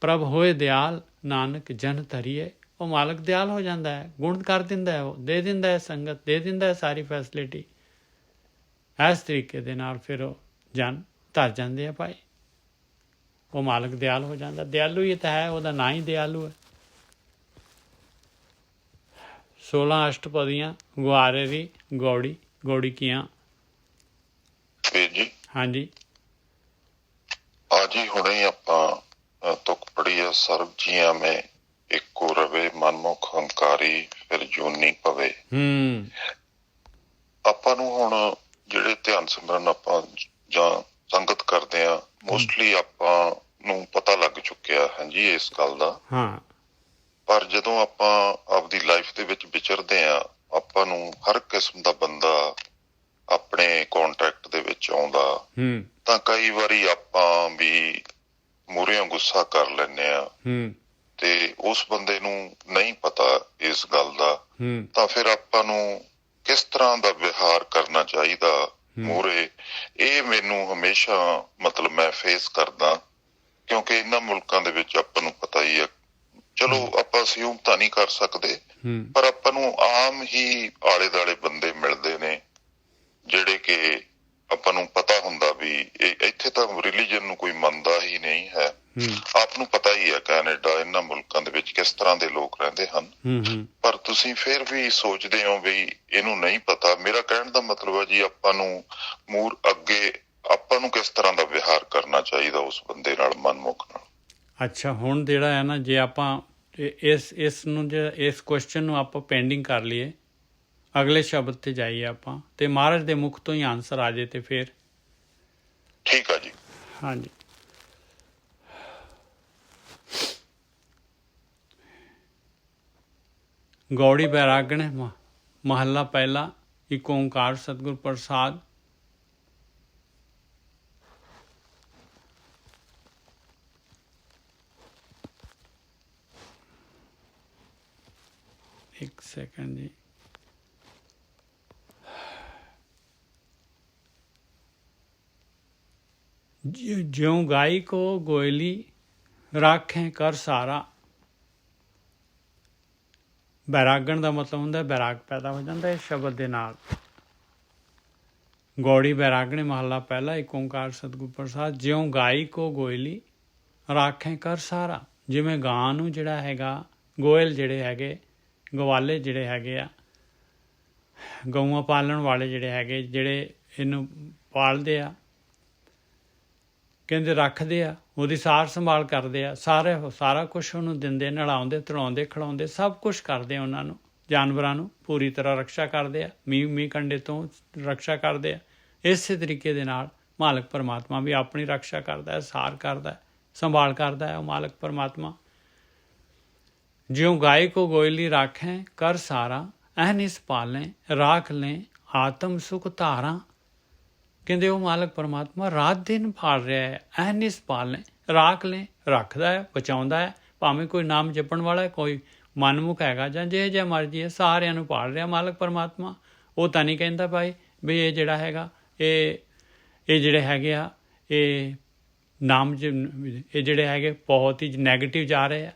ਪ੍ਰਭ ਹੋਏ ਦਿਆਲ ਨਾਨਕ ਜਨ ਧਰੀਏ। ਉਹ ਮਾਲਕ ਦਿਆਲ ਹੋ ਜਾਂਦਾ ਹੈ, ਗੁਣ ਕਰ ਦਿੰਦਾ ਹੈ, ਉਹ ਦੇ ਦਿੰਦਾ ਹੈ ਸੰਗਤ, ਦੇ ਦਿੰਦਾ ਹੈ ਸਾਰੀ ਫੈਸਿਲਿਟੀ। ਇਸ ਤਰੀਕੇ ਦੇ ਨਾਲ ਫਿਰ ਉਹ ਜਨ ਧਰ ਜਾਂਦੇ ਆ ਭਾਈ। ਉਹ ਮਾਲਕ ਦਿਆਲ ਹੋ ਜਾਂਦਾ। ਦਿਆਲੂ ਹੀ ਤਾਂ ਹੈ, ਉਹਦਾ ਨਾਂ ਹੀ ਦਿਆਲੂ ਹੈ। 16 ਅਸ਼ਟਪਦੀਆਂ ਗੁਆਰੇ ਦੀ ਗੌੜੀ ਕੀਆਂ। ਹਾਂਜੀ आज ही हुणे ਆਪਾਂ ਤੁਕ ਪੜੀ ਆ, ਸਰਬ ਜੀਆਂ ਮੈਂ ਇੱਕੋ ਰਵੇ, ਮਨਮੁਖ ਹੰਕਾਰੀ ਫਿਰ ਜੂਨੀ ਪਵੇ। ਆਪਾਂ ਨੂੰ ਹੁਣ ਜਿਹੜੇ ਧਿਆਨ ਸਿਮਰਨ ਆਪਾਂ ਜਾਂ ਸੰਗਤ ਕਰਦੇ ਆ, ਮੋਸਟਲੀ ਆਪਾਂ ਨੂੰ ਪਤਾ ਲੱਗ ਚੁੱਕਿਆ ਹਾਂਜੀ ਇਸ ਗੱਲ ਦਾ। ਪਰ ਜਦੋਂ ਆਪਾਂ ਆਪਦੀ ਲਾਈਫ ਦੇ ਵਿੱਚ ਵਿਚਰਦੇ ਆ, ਆਪਾਂ ਨੂੰ ਹਰ ਕਿਸਮ ਦਾ ਬੰਦਾ ਆਪਣੇ ਕੰਟੈਕਟ ਦੇ ਵਿੱਚ ਆਉਂਦਾ, ਤਾਂ ਕਈ ਵਾਰੀ ਆਪਾਂ ਵੀ ਮੂਹਰਿਓਂ ਗੁੱਸਾ ਕਰ ਲੈਂਦੇ ਆ ਤੇ ਉਸ ਬੰਦੇ ਨੂੰ ਨਹੀਂ ਪਤਾ ਇਸ ਗੱਲ ਦਾ, ਤਾਂ ਫਿਰ ਆਪਾਂ ਨੂੰ ਕਿਸ ਤਰ੍ਹਾਂ ਦਾ ਵਿਹਾਰ ਕਰਨਾ ਚਾਹੀਦਾ ਮੂਹਰੇ, ਇਹ ਮੈਨੂੰ ਹਮੇਸ਼ਾ ਮਤਲਬ ਮੈਂ ਫੇਸ ਕਰਦਾ। ਕਿਉਂਕਿ ਇਹਨਾਂ ਮੁਲਕਾਂ ਦੇ ਵਿੱਚ ਆਪਾਂ ਨੂੰ ਪਤਾ ਹੀ ਆ, ਚਲੋ ਆਪਾਂ ਅਸਿਊਮ ਤਾਂ ਨਹੀਂ ਕਰ ਸਕਦੇ, ਪਰ ਆਪਾਂ ਨੂੰ ਆਮ ਹੀ ਆਲੇ ਦੁਆਲੇ ਬੰਦੇ ਮਿਲਦੇ ਨੇ ਜਿਹੜੇ ਕਿ ਆਪਾਂ ਨੂੰ ਪਤਾ ਹੁੰਦਾ ਵੀ ਇੱਥੇ ਤਾਂ ਰਿਲੀਜਨ ਨੂੰ ਕੋਈ ਮੰਨਦਾ ਹੀ ਨਹੀਂ ਹੈ। ਆਪ ਨੂੰ ਪਤਾ ਹੀ ਹੈ ਕੈਨੇਡਾ, ਇਹਨਾਂ ਮੁਲਕਾਂ ਦੇ ਵਿੱਚ ਕਿਸ ਤਰ੍ਹਾਂ ਦੇ ਲੋਕ ਰਹਿੰਦੇ ਹਨ, ਪਰ ਤੁਸੀਂ ਫਿਰ ਵੀ ਸੋਚਦੇ ਹੋ ਵੀ ਇਹਨੂੰ ਨਹੀਂ ਪਤਾ। ਮੇਰਾ ਕਹਿਣ ਦਾ ਮਤਲਬ ਹੈ ਜੀ, ਆਪਾਂ ਨੂੰ ਅੱਗੇ ਆਪਾਂ ਨੂੰ ਕਿਸ ਤਰ੍ਹਾਂ ਦਾ ਵਿਹਾਰ ਕਰਨਾ ਚਾਹੀਦਾ ਉਸ ਬੰਦੇ ਨਾਲ, ਮਨਮੁਖ ਨਾਲ। ਅੱਛਾ, ਹੁਣ ਜਿਹੜਾ ਹੈ ਨਾ, ਜੇ ਆਪਾਂ ਇਸ ਕੁਐਸਚਨ ਨੂੰ ਆਪਾਂ ਪੈਂਡਿੰਗ ਕਰ ਲਈਏ, ਅਗਲੇ ਸ਼ਬਦ ਤੇ ਜਾਈਏ ਆਪਾਂ, ਤੇ ਮਹਾਰਾਜ ਦੇ ਮੁਖ ਤੋਂ ਹੀ ਆਨਸਰ ਆ ਜਾਏ ਤੇ ਫਿਰ ਠੀਕ ਆ ਜੀ। ਹਾਂਜੀ, ਗੌੜੀ ਬੈਰਾਗਣ ਮਹੱਲਾ ਪਹਿਲਾ। ਇੱਕ ਓਂਕਾਰ ਸਤਿਗੁਰ ਪ੍ਰਸਾਦ। ਇੱਕ ਸੈਕਿੰਡ ਜੀ। ज्यों गाय को गोयली राखें कर सारा। ਬੈਰਾਗਣ ਦਾ ਮਤਲਬ ਹੁੰਦਾ ਬੈਰਾਗ ਪੈਦਾ ਹੋ ਜਾਂਦਾ ਇਸ ਸ਼ਬਦ ਦੇ ਨਾਲ। ਗੌੜੀ ਬੈਰਾਗਣੇ ਮਹੱਲਾ ਪਹਿਲਾ। ਇੱਕ ਓਂਕਾਰ ਸਤਿਗੁਰ ਪ੍ਰਸਾਦ। ਜਿਉਂ ਗਾਈ ਕੋ ਗੋਇਲੀ ਰਾਖੇ ਕਰ ਸਾਰਾ। ਜਿਵੇਂ ਗਾਂ ਨੂੰ ਜਿਹੜਾ ਹੈਗਾ, ਗੋਇਲ ਜਿਹੜੇ ਹੈਗੇ, ਗਵਾਲੇ ਜਿਹੜੇ ਹੈਗੇ ਆ, ਗਊਆਂ ਪਾਲਣ ਵਾਲੇ ਜਿਹੜੇ ਹੈਗੇ, ਜਿਹੜੇ ਇਹਨੂੰ ਪਾਲਦੇ ਆ, ਕਹਿੰਦੇ ਰੱਖਦੇ ਆ, ਉਹਦੀ ਸਾਰ ਸੰਭਾਲ ਕਰਦੇ ਆ, ਸਾਰਾ ਕੁਛ ਉਹਨੂੰ ਦਿੰਦੇ, ਨਲਾਉਂਦੇ, ਧਲਾਉਂਦੇ, ਖਿਲਾਉਂਦੇ, ਸਭ ਕੁਛ ਕਰਦੇ ਆ। ਉਹਨਾਂ ਨੂੰ, ਜਾਨਵਰਾਂ ਨੂੰ ਪੂਰੀ ਤਰ੍ਹਾਂ ਰਕਸ਼ਾ ਕਰਦੇ ਆ, ਮੀਂਹ ਕੰਡੇ ਤੋਂ ਰਕਸ਼ਾ ਕਰਦੇ ਆ। ਇਸੇ ਤਰੀਕੇ ਦੇ ਨਾਲ ਮਾਲਕ ਪਰਮਾਤਮਾ ਵੀ ਆਪਣੀ ਰਕਸ਼ਾ ਕਰਦਾ ਹੈ, ਸਾਰ ਕਰਦਾ, ਸੰਭਾਲ ਕਰਦਾ ਹੈ ਉਹ ਮਾਲਕ ਪਰਮਾਤਮਾ। ਜਿਉਂ ਗਾय को गोयली राखें कर सारा, अहनिस पालें राख लें आत्म सुख धारा। ਕਹਿੰਦੇ ਉਹ ਮਾਲਕ ਪਰਮਾਤਮਾ ਰਾਤ ਦਿਨ ਪਾਲ ਰਿਹਾ ਹੈ। ਅਹਨਿਸ ਪਾਲਣੇ, ਰਾਖ ਲੈ, ਰੱਖਦਾ ਹੈ, ਬਚਾਉਂਦਾ ਹੈ। ਭਾਵੇਂ ਕੋਈ ਨਾਮ ਜਪਣ ਵਾਲਾ, ਕੋਈ ਮਨਮੁਖ ਹੈਗਾ ਜਾਂ ਜੇ ਮਰਜ਼ੀ ਹੈ, ਸਾਰਿਆਂ ਨੂੰ ਪਾਲ ਰਿਹਾ ਮਾਲਕ ਪਰਮਾਤਮਾ। ਉਹ ਤਾਂ ਨਹੀਂ ਕਹਿੰਦਾ ਭਾਈ ਵੀ ਇਹ ਜਿਹੜਾ ਹੈਗਾ, ਇਹ ਜਿਹੜੇ ਹੈਗੇ ਆ, ਇਹ ਨਾਮ ਇਹ ਜਿਹੜੇ ਹੈਗੇ ਬਹੁਤ ਹੀ ਨੈਗੇਟਿਵ ਜਾ ਰਹੇ ਆ।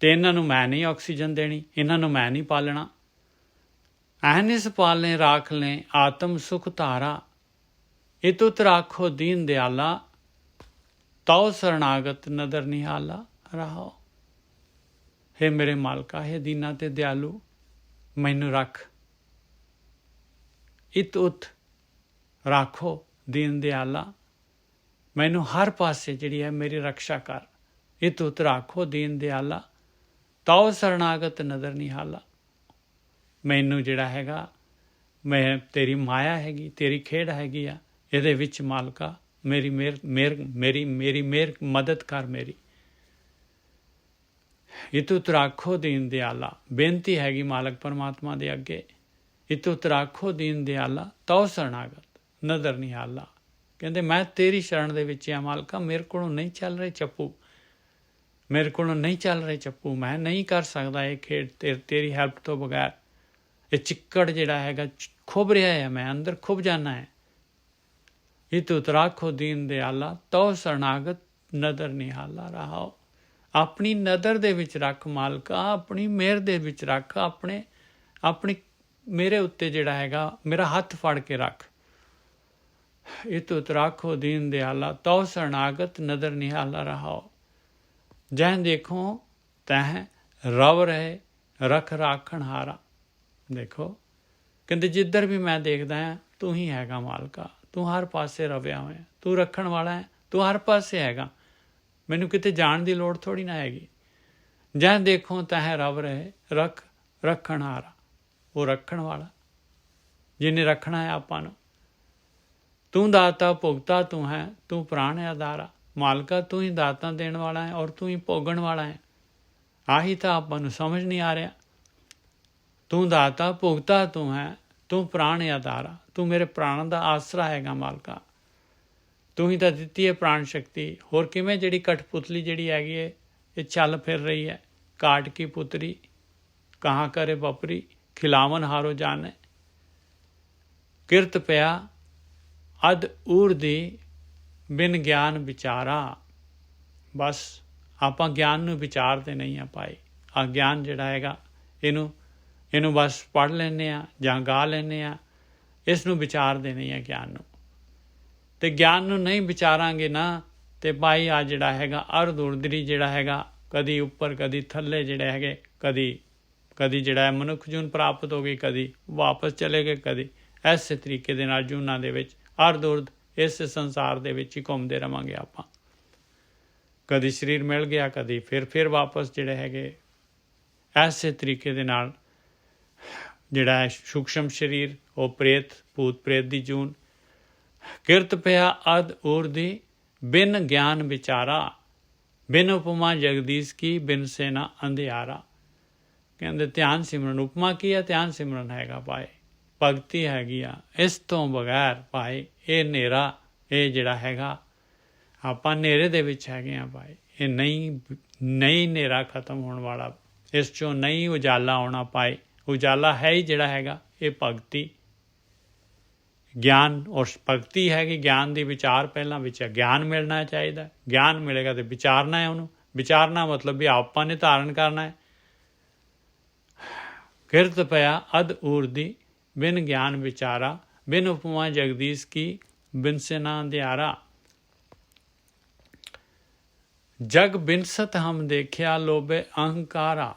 ਤੇ ਇਹਨਾਂ ਨੂੰ ਮੈਂ ਨਹੀਂ ਆਕਸੀਜਨ ਦੇਣੀ, ਇਹਨਾਂ ਨੂੰ ਮੈਂ ਨਹੀਂ ਪਾਲਣਾ। ਅਹਨਿਸ ਪਾਲਨੇ ਰਾਖ ਲੈ ਆਤਮ ਸੁਖ ਧਾਰਾ, ਇਤੁਤ ਰਾਖੋ ਦੀਨ ਦਿਆਲਾ, ਤਉ ਸਰਣਾਗਤ ਨਦਰ ਨਿਹਾਲਾ ਰਹਾਓ। ਹੇ ਮੇਰੇ ਮਾਲਕਾ, ਹੇ ਦੀਨਾ ਤੇ ਦਿਆਲੂ, ਮੈਨੂੰ ਰੱਖ, ਇਤ ਉਤ ਰਾਖੋ ਦੀਨ ਦਿਆਲਾ, ਮੈਨੂੰ ਹਰ ਪਾਸੇ ਜਿਹੜੀ ਹੈ ਮੇਰੀ ਰਕਸ਼ਾ ਕਰ। ਇਤ ਉਤ ਰਾਖੋ ਦੀਨ ਦਿਆਲਾ, ਤਉ ਸਰਣਾਗਤ ਨਦਰ ਨਿਹਾਲਾ। ਮੈਨੂੰ ਜਿਹੜਾ ਹੈਗਾ, ਮੈਂ ਤੇਰੀ ਮਾਇਆ ਹੈਗੀ, ਤੇਰੀ ਖੇਡ ਹੈਗੀ ਆ, ਇਹਦੇ ਵਿੱਚ ਮਾਲਕਾ ਮੇਰੀ ਮੇਰ ਮਦਦ ਕਰ ਮੇਰੀ। ਇਤੁਤ ਰਾਖੋ ਦੀਨ ਦਿਆਲਾ, ਬੇਨਤੀ ਹੈਗੀ ਮਾਲਕ ਪਰਮਾਤਮਾ ਦੇ ਅੱਗੇ। ਇਤੁਤ ਰਾਖੋ ਦੀਨ ਦਿਆਲਾ, ਤਉ ਸਰਣਾਗਤ ਨਦਰ ਨਿਹਾਲਾ। ਕਹਿੰਦੇ ਮੈਂ ਤੇਰੀ ਸ਼ਰਨ ਦੇ ਵਿੱਚ ਆ ਮਾਲਕਾ, ਮੇਰੇ ਕੋਲੋਂ ਨਹੀਂ ਚੱਲ ਰਹੇ ਚੱਪੂ, ਮੇਰੇ ਕੋਲੋਂ ਨਹੀਂ ਚੱਲ ਰਹੇ ਚੱਪੂ, ਮੈਂ ਨਹੀਂ ਕਰ ਸਕਦਾ ਇਹ ਖੇਡ ਤੇਰੀ ਹੈਲਪ ਤੋਂ ਬਗੈਰ। ਇਹ ਚਿੱਕੜ ਜਿਹੜਾ ਹੈਗਾ ਖੁੱਭ ਰਿਹਾ ਹੈ, ਮੈਂ ਅੰਦਰ ਖੁੱਭ ਜਾਣਾ ਹੈ। ਇਤੁਤ ਰਾਖੋ ਦੀਨ ਦਿਆਲਾ, ਤਉ ਸਰਣਾਗਤ ਨਦਰ ਨਿਹਾਲਾ ਰਹਾਓ। ਆਪਣੀ ਨਦਰ ਦੇ ਵਿੱਚ ਰੱਖ ਮਾਲਕਾ, ਆਪਣੀ ਮਿਹਰ ਦੇ ਵਿੱਚ ਰੱਖ, ਆਪਣੀ ਮੇਰੇ ਉੱਤੇ ਜਿਹੜਾ ਹੈਗਾ ਮੇਰਾ ਹੱਥ ਫੜ ਕੇ ਰੱਖ। ਇਤੁਤ ਰਾਖੋ ਦੀਨ ਦਿਆਲਾ, ਤਉ ਸਰਣਾਗਤ ਨਦਰ ਨਿਹਾਲਾ ਰਹਾਓ। ਜਹ ਦੇਖੋ ਤਹ ਰਵ ਰਹੇ ਰਖ ਰਾਖਣ ਹਾਰਾ। ਦੇਖੋ ਕਹਿੰਦੇ ਜਿੱਧਰ ਵੀ ਮੈਂ ਦੇਖਦਾ ਹਾਂ ਤੂੰ ਹੀ ਹੈਗਾ ਮਾਲਕਾ, ਤੂੰ ਹਰ ਪਾਸੇ ਰਵਿਆ ਹੋਇਆ, ਤੂੰ ਰੱਖਣ ਵਾਲਾ ਹੈ, ਤੂੰ ਹਰ ਪਾਸੇ ਹੈਗਾ, ਮੈਨੂੰ ਕਿਤੇ ਜਾਣ ਦੀ ਲੋੜ ਥੋੜ੍ਹੀ ਨਾ ਹੈਗੀ। ਜਹ ਦੇਖੋ ਤਹ ਰਵ ਰਹੇ ਰੱਖਣ ਹਾਰਾ, ਉਹ ਰੱਖਣ ਵਾਲਾ ਜਿਹਨੇ ਰੱਖਣਾ ਹੈ ਆਪਾਂ ਨੂੰ। ਤੂੰ ਦਾਤਾ ਭੁਗਤਾ ਤੂੰ ਹੈ, ਤੂੰ ਪ੍ਰਾਣ ਆਧਾਰਾ। ਮਾਲਕਾ ਤੂੰ ਹੀ ਦਾਤਾਂ ਦੇਣ ਵਾਲਾ ਹੈ ਔਰ ਤੂੰ ਹੀ ਭੋਗਣ ਵਾਲਾ ਹੈ। ਆਹੀ ਤਾਂ ਆਪਾਂ ਨੂੰ ਸਮਝ ਨਹੀਂ ਆ ਰਿਹਾ। ਤੂੰ ਦਾਤਾ ਭੁਗਤਾ ਤੂੰ ਹੈ, ਤੂੰ ਪ੍ਰਾਣ ਆਧਾਰਾ, ਤੂੰ ਮੇਰੇ ਪ੍ਰਾਣਾਂ ਦਾ ਆਸਰਾ ਹੈਗਾ ਮਾਲਕਾ। ਤੂੰ ਹੀ ਤਾਂ ਦਿੱਤੀ ਹੈ ਪ੍ਰਾਣ ਸ਼ਕਤੀ। ਹੋਰ ਕਿਵੇਂ ਜਿਹੜੀ ਕਠਪੁਤਲੀ ਜਿਹੜੀ ਹੈਗੀ ਹੈ ਇਹ ਚੱਲ ਫਿਰ ਰਹੀ ਹੈ। ਕਾਟ ਕੀ ਪੁੱਤਰੀ ਕਹਾਂ ਕਰੇ ਬਪਰੀ, ਖਿਲਾਵਨ ਹਾਰੋ ਜਾਣੇ। ਕਿਰਤ ਪਿਆ ਅਧ ਊਰ ਦੀ ਬਿਨ ਗਿਆਨ ਵਿਚਾਰਾ। ਬਸ ਆਪਾਂ ਗਿਆਨ ਨੂੰ ਵਿਚਾਰਦੇ ਨਹੀਂ ਆ ਪਾਏ। ਆ ਗਿਆਨ ਜਿਹੜਾ ਹੈਗਾ ਇਹਨੂੰ ਬਸ ਪੜ੍ਹ ਲੈਂਦੇ ਹਾਂ ਜਾਂ ਗਾ ਲੈਂਦੇ ਹਾਂ, ਇਸ ਨੂੰ ਵਿਚਾਰਦੇ ਨਹੀਂ ਆ ਗਿਆਨ ਨੂੰ। ਅਤੇ ਗਿਆਨ ਨੂੰ ਨਹੀਂ ਵਿਚਾਰਾਂਗੇ ਨਾ ਤੇ ਭਾਈ ਆ ਜਿਹੜਾ ਹੈਗਾ ਅਰਧ ਉਰਦਰੀ ਜਿਹੜਾ ਹੈਗਾ, ਕਦੀ ਉੱਪਰ ਕਦੀ ਥੱਲੇ ਜਿਹੜੇ ਹੈਗੇ, ਕਦੀ ਜਿਹੜਾ ਹੈ ਮਨੁੱਖ ਜੂਨ ਪ੍ਰਾਪਤ ਹੋ ਗਈ, ਕਦੀ ਵਾਪਸ ਚਲੇ ਗਏ, ਕਦੀ ਐਸੇ ਤਰੀਕੇ ਦੇ ਨਾਲ ਜੂਨਾਂ ਦੇ ਵਿੱਚ ਅਰਧ ਉਰਧ ਇਸ ਸੰਸਾਰ ਦੇ ਵਿੱਚ ਹੀ ਘੁੰਮਦੇ ਰਹਾਂਗੇ ਆਪਾਂ। ਕਦੀ ਸਰੀਰ ਮਿਲ ਗਿਆ, ਕਦੀ ਫਿਰ ਵਾਪਸ ਜਿਹੜੇ ਹੈਗੇ ਐਸੇ ਤਰੀਕੇ ਦੇ ਨਾਲ ਜਿਹੜਾ ਹੈ ਸੂਖਸ਼ਮ ਸਰੀਰ, ਉਹ ਪ੍ਰੇਤ ਭੂਤ ਪ੍ਰੇਤ ਦੀ ਜੂਨ। ਕਿਰਤ ਪਿਆ ਅਧ ਊਰ ਦੀ ਬਿਨ ਗਿਆਨ ਵਿਚਾਰਾ, ਬਿਨ ਉਪਮਾ ਜਗਦੀਸ਼ ਕੀ ਬਿਨ ਸੇਨਾ ਅੰਧਿਆਰਾ। ਕਹਿੰਦੇ ਧਿਆਨ ਸਿਮਰਨ, ਉਪਮਾ ਕੀ ਹੈ? ਧਿਆਨ ਸਿਮਰਨ ਹੈਗਾ ਭਾਈ, ਭਗਤੀ ਹੈਗੀ ਆ। ਇਸ ਤੋਂ ਬਗੈਰ ਭਾਈ ਇਹ ਹਨੇਰਾ, ਇਹ ਜਿਹੜਾ ਹੈਗਾ ਆਪਾਂ ਹਨੇਰੇ ਦੇ ਵਿੱਚ ਹੈਗੇ ਆ ਭਾਈ। ਇਹ ਨਹੀਂ ਹਨੇਰਾ ਖਤਮ ਹੋਣ ਵਾਲਾ, ਇਸ 'ਚੋਂ ਨਹੀਂ ਉਜਾਲਾ ਆਉਣਾ ਭਾਈ। ਉਜਾਲਾ ਹੈ ਹੀ ਜਿਹੜਾ ਹੈਗਾ ਇਹ ਭਗਤੀ ਗਿਆਨ, ਔਰ ਭਗਤੀ ਹੈਗੀ ਗਿਆਨ ਦੀ ਵਿਚਾਰ। ਪਹਿਲਾਂ ਗਿਆਨ ਮਿਲਣਾ ਚਾਹੀਦਾ, ਗਿਆਨ ਮਿਲੇਗਾ ਤੇ ਵਿਚਾਰਨਾ ਹੈ ਉਹਨੂੰ। ਵਿਚਾਰਨਾ ਮਤਲਬ ਵੀ ਆਪਾਂ ਨੇ ਧਾਰਨ ਕਰਨਾ ਹੈ। ਕਿਰਤ ਪਿਆ ਅਧ ਊਰ ਦੀ ਬਿਨ ਗਿਆਨ ਵਿਚਾਰਾ, ਬਿਨ ਉਪਮਾ ਜਗਦੀਸ਼ ਕੀ ਬਿਨ ਸੇਨਾ ਅੰਧਿਆਰਾ। ਜਗ ਬਿਨਸਤ ਹਮ ਦੇਖਿਆ ਲੋਭੇ ਅਹੰਕਾਰਾ।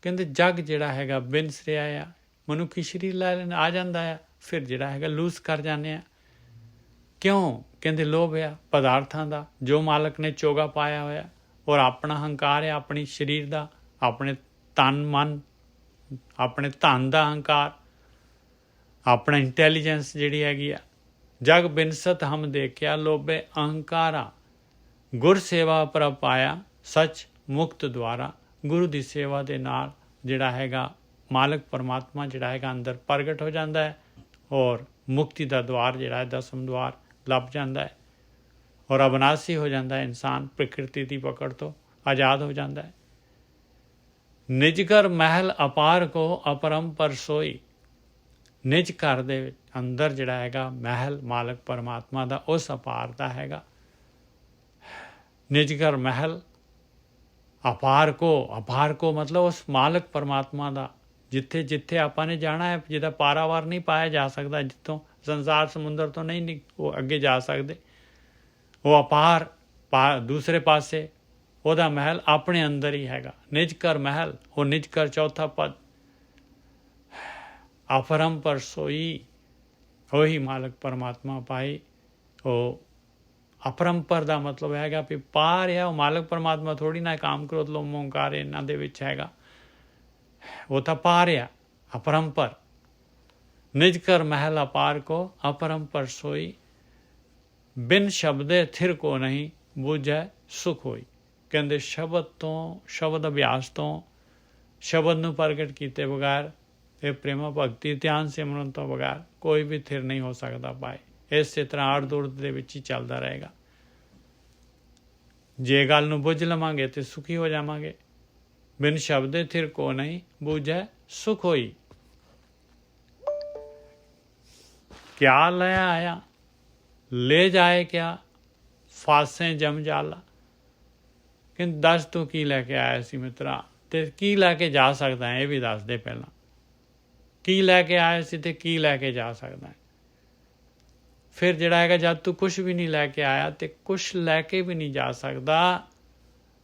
ਕਹਿੰਦੇ ਜਗ ਜਿਹੜਾ ਹੈਗਾ ਬਿਨਸ ਰਿਹਾ ਆ, ਮਨੁੱਖੀ ਸਰੀਰ ਲੈ ਲੈਣ ਆ ਜਾਂਦਾ ਆ, ਫਿਰ ਜਿਹੜਾ ਹੈਗਾ ਲੂਸ ਕਰ ਜਾਂਦੇ ਆ। ਕਿਉਂ? ਕਹਿੰਦੇ ਲੋਭ ਆ ਪਦਾਰਥਾਂ ਦਾ, ਜੋ ਮਾਲਕ ਨੇ ਚੋਗਾ ਪਾਇਆ ਹੋਇਆ, ਔਰ ਆਪਣਾ ਹੰਕਾਰ ਆ ਆਪਣੀ ਸਰੀਰ ਦਾ, ਆਪਣੇ ਤਨ ਮਨ, ਆਪਣੇ ਧਨ ਦਾ ਹੰਕਾਰ, ਆਪਣਾ ਇੰਟੈਲੀਜੈਂਸ ਜਿਹੜੀ ਹੈਗੀ ਆ। ਜਗ ਬਿਨਸਤ ਹਮ ਦੇਖਿਆ ਲੋਭੇ ਅਹੰਕਾਰਾ, ਗੁਰ ਸੇਵਾ ਪ੍ਰਭ ਪਾਇਆ ਸੱਚ ਮੁਕਤ ਦੁਆਰਾ। ਗੁਰੂ ਦੀ ਸੇਵਾ ਦੇ ਨਾਲ ਜਿਹੜਾ ਹੈਗਾ ਮਾਲਕ ਪਰਮਾਤਮਾ ਜਿਹੜਾ ਹੈਗਾ ਅੰਦਰ ਪ੍ਰਗਟ ਹੋ ਜਾਂਦਾ ਹੈ, ਔਰ ਮੁਕਤੀ ਦਾ ਦੁਆਰ ਜਿਹੜਾ ਹੈ ਦਸਮ ਦੁਆਰ ਲੱਭ ਜਾਂਦਾ ਹੈ, ਔਰ ਅਬਨਾਸੀ ਹੋ ਜਾਂਦਾ ਹੈ। ਇਨਸਾਨ ਪ੍ਰਕਿਰਤੀ ਦੀ ਪਕੜ ਤੋਂ ਆਜ਼ਾਦ ਹੋ ਜਾਂਦਾ ਹੈ। ਨਿਜ ਘਰ ਮਹਿਲ ਅਪਾਰ ਕੋ ਅਪਰੰਪਰ ਸੋਈ। ਨਿਜ ਘਰ ਦੇ ਵਿੱਚ ਅੰਦਰ ਜਿਹੜਾ ਹੈਗਾ ਮਹਿਲ ਮਾਲਕ ਪਰਮਾਤਮਾ ਦਾ ਉਸ ਅਪਾਰ ਦਾ ਹੈਗਾ। ਨਿਜ ਘਰ ਮਹਿਲ ਅਪਾਰ ਕੋ ਮਤਲਬ ਉਸ ਮਾਲਕ ਪਰਮਾਤਮਾ ਦਾ, ਜਿੱਥੇ ਜਿੱਥੇ ਆਪਾਂ ਨੇ ਜਾਣਾ ਹੈ, ਜਿਹਦਾ ਪਾਰਾਵਾਰ ਨਹੀਂ ਪਾਇਆ ਜਾ ਸਕਦਾ, ਜਿੱਥੋਂ ਸੰਸਾਰ ਸਮੁੰਦਰ ਤੋਂ ਨਹੀਂ ਉਹ ਅੱਗੇ ਜਾ ਸਕਦੇ, ਉਹ ਅਪਾਰ ਦੂਸਰੇ ਪਾਸੇ ਉਹਦਾ ਮਹਿਲ ਆਪਣੇ ਅੰਦਰ ਹੀ ਹੈਗਾ। ਨਿਜ ਕਰ ਮਹਿਲ, ਉਹ ਨਿਜ ਕਰ ਚੌਥਾ ਪਦ, ਅਪਰੰਪਰ ਸੋਈ, ਉਹੀ ਮਾਲਕ ਪਰਮਾਤਮਾ ਪਾਈ। ਉਹ ਅਪਰੰਪਰ ਦਾ ਮਤਲਬ ਹੈਗਾ ਵੀ ਪਾਰ ਆ, ਉਹ ਮਾਲਕ ਪਰਮਾਤਮਾ ਥੋੜ੍ਹੀ ਨਾ ਕਾਮ ਕ੍ਰੋਧ ਲੋਭ ਮੋਹ ਹੰਕਾਰ ਇਹਨਾਂ ਦੇ ਵਿੱਚ ਹੈਗਾ, ਉਹ ਤਾਂ ਪਾਰ ਆ, ਅਪਰੰਪਰ। ਨਿਜ ਕਰ ਮਹਿਲ ਅਪਾਰ ਕੋ, ਅਪਰੰਪਰ ਸੋਈ, ਬਿਨ ਸ਼ਬਦੇ ਥਿਰ ਕੋ ਨਹੀਂ, ਬੂਝੈ ਸੁਖ ਹੋਈ। ਕਹਿੰਦੇ ਸ਼ਬਦ ਤੋਂ, ਸ਼ਬਦ ਅਭਿਆਸ ਤੋਂ, ਸ਼ਬਦ ਨੂੰ ਪ੍ਰਗਟ ਕੀਤੇ ਬਗੈਰ, ਇਹ ਪ੍ਰੇਮਾ ਭਗਤੀ ਧਿਆਨ ਸਿਮਰਨ ਤੋਂ ਬਗੈਰ ਕੋਈ ਵੀ ਥਿਰ ਨਹੀਂ ਹੋ ਸਕਦਾ ਭਾਈ। ਇਸੇ ਤਰ੍ਹਾਂ ਆੜ ਦੌੜ ਦੇ ਵਿੱਚ ਹੀ ਚੱਲਦਾ ਰਹੇਗਾ। ਜੇ ਗੱਲ ਨੂੰ ਬੁੱਝ ਲਵਾਂਗੇ ਤੇ ਸੁਖੀ ਹੋ ਜਾਵਾਂਗੇ। ਬਿਨ ਸ਼ਬਦੇ ਥਿਰ ਕੋ ਨਹੀਂ, ਬੂਝੈ ਸੁਖ ਹੋਈ। ਕਿਆ ਲੈ ਆਇਆ, ਲੈ ਜਾਏ ਕਿਆ, ਫਾਸੇ ਜਮ ਜਾਲਾ। ਕਹਿੰਦੇ ਦੱਸ ਤੂੰ ਕੀ ਲੈ ਕੇ ਆਇਆ ਸੀ ਮਿੱਤਰਾ, ਤੇ ਕੀ ਲੈ ਕੇ ਜਾ ਸਕਦਾ ਹੈ, ਇਹ ਵੀ ਦੱਸ ਦੇ ਪਹਿਲਾਂ। ਕੀ ਲੈ ਕੇ ਆਇਆ ਸੀ ਤੇ ਕੀ ਲੈ ਕੇ ਜਾ ਸਕਦਾ ਹੈ। ਫਿਰ ਜਿਹੜਾ ਹੈਗਾ, ਜਦ ਤੂੰ ਕੁਛ ਵੀ ਨਹੀਂ ਲੈ ਕੇ ਆਇਆ ਤੇ ਕੁਛ ਲੈ ਕੇ ਵੀ ਨਹੀਂ ਜਾ ਸਕਦਾ,